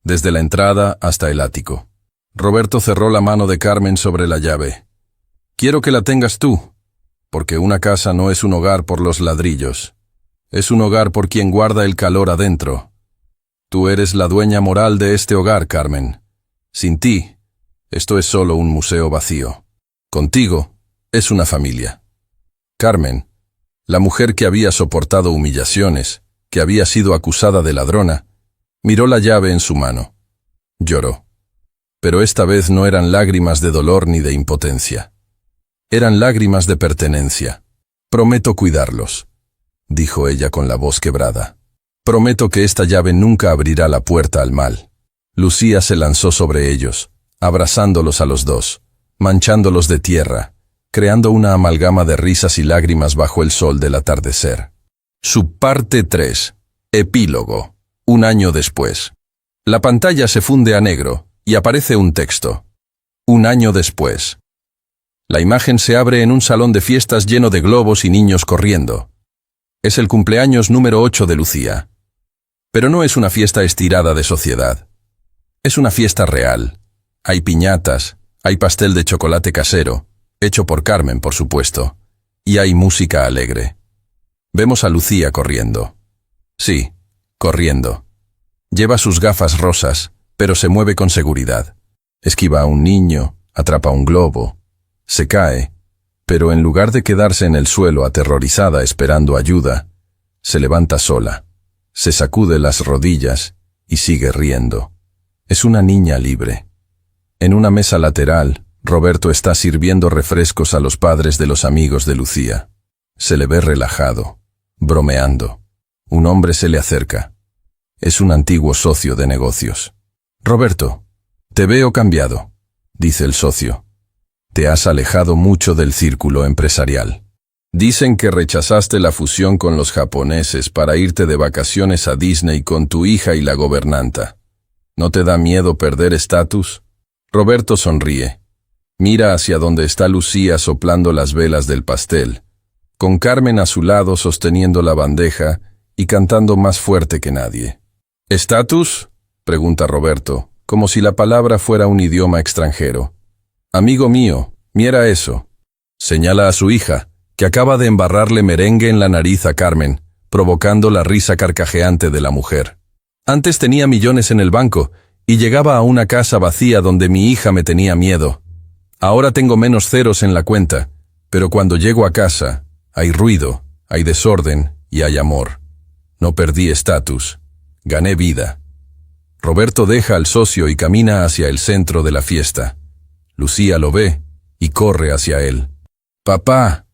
desde la entrada hasta el ático». Roberto cerró la mano de Carmen sobre la llave. «Quiero que la tengas tú, porque una casa no es un hogar por los ladrillos. Es un hogar por quien guarda el calor adentro. Tú eres la dueña moral de este hogar, Carmen. Sin ti, esto es solo un museo vacío. Contigo, es una familia». Carmen, la mujer que había soportado humillaciones, que había sido acusada de ladrona, miró la llave en su mano. Lloró. Pero esta vez no eran lágrimas de dolor ni de impotencia. Eran lágrimas de pertenencia. «Prometo cuidarlos», dijo ella con la voz quebrada. «Prometo que esta llave nunca abrirá la puerta al mal». Lucía se lanzó sobre ellos, abrazándolos a los dos, manchándolos de tierra, creando una amalgama de risas y lágrimas bajo el sol del atardecer. Subparte 3. Epílogo. 1 año después. La pantalla se funde a negro y aparece un texto. 1 año después. La imagen se abre en un salón de fiestas lleno de globos y niños corriendo. Es el cumpleaños número 8 de Lucía. Pero no es una fiesta estirada de sociedad. Es una fiesta real. Hay piñatas, hay pastel de chocolate casero, hecho por Carmen, por supuesto, y hay música alegre. Vemos a Lucía corriendo. Sí, corriendo. Lleva sus gafas rosas, pero se mueve con seguridad. Esquiva a un niño, atrapa un globo. Se cae, pero en lugar de quedarse en el suelo aterrorizada esperando ayuda, Se levanta sola, se sacude las rodillas y sigue riendo. Es una niña libre. En una mesa lateral, Roberto está sirviendo refrescos a los padres de los amigos de Lucía. Se le ve relajado, bromeando. Un hombre se le acerca. Es un antiguo socio de negocios. «Roberto, te veo cambiado», dice el socio. «Te has alejado mucho del círculo empresarial. Dicen que rechazaste la fusión con los japoneses para irte de vacaciones a Disney con tu hija y la gobernanta. ¿No te da miedo perder estatus?» Roberto sonríe. Mira hacia donde está Lucía soplando las velas del pastel, con Carmen a su lado sosteniendo la bandeja y cantando más fuerte que nadie. «¿Estatus?», pregunta Roberto, como si la palabra fuera un idioma extranjero. «Amigo mío, mira eso». Señala a su hija, que acaba de embarrarle merengue en la nariz a Carmen, provocando la risa carcajeante de la mujer. «Antes tenía millones en el banco y llegaba a una casa vacía donde mi hija me tenía miedo. Ahora tengo menos ceros en la cuenta, pero cuando llego a casa, hay ruido, hay desorden y hay amor. No perdí estatus, gané vida». Roberto deja al socio y camina hacia el centro de la fiesta. Lucía lo ve y corre hacia él. «Papá,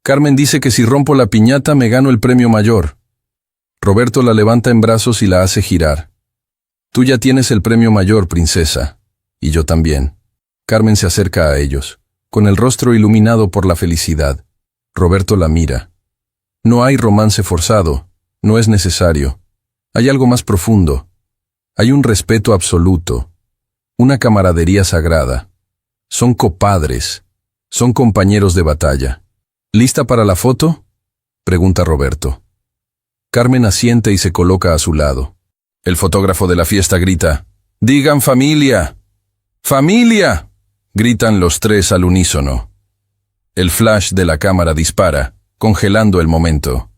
Carmen dice que si rompo la piñata me gano el premio mayor». Roberto la levanta en brazos y la hace girar. «Tú ya tienes el premio mayor, princesa, y yo también». Carmen se acerca a ellos, con el rostro iluminado por la felicidad. Roberto la mira. No hay romance forzado, no es necesario. Hay algo más profundo. Hay un respeto absoluto, una camaradería sagrada. Son copadres, son compañeros de batalla. «¿Lista para la foto?», pregunta Roberto. Carmen asiente y se coloca a su lado. El fotógrafo de la fiesta grita: «¡Digan familia! ¡Familia!», gritan los tres al unísono. El flash de la cámara dispara, congelando el momento.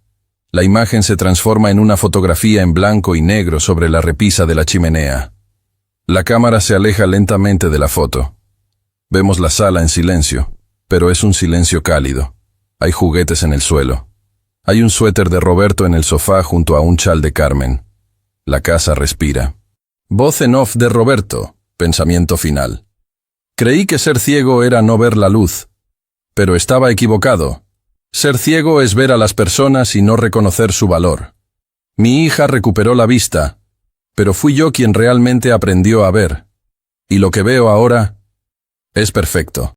La imagen se transforma en una fotografía en blanco y negro sobre la repisa de la chimenea. La cámara se aleja lentamente de la foto. Vemos la sala en silencio, pero es un silencio cálido. Hay juguetes en el suelo. Hay un suéter de Roberto en el sofá junto a un chal de Carmen. La casa respira. Voz en off de Roberto, pensamiento final. «Creí que ser ciego era no ver la luz, pero estaba equivocado. Ser ciego es ver a las personas y no reconocer su valor. Mi hija recuperó la vista, pero fui yo quien realmente aprendió a ver. Y lo que veo ahora es perfecto».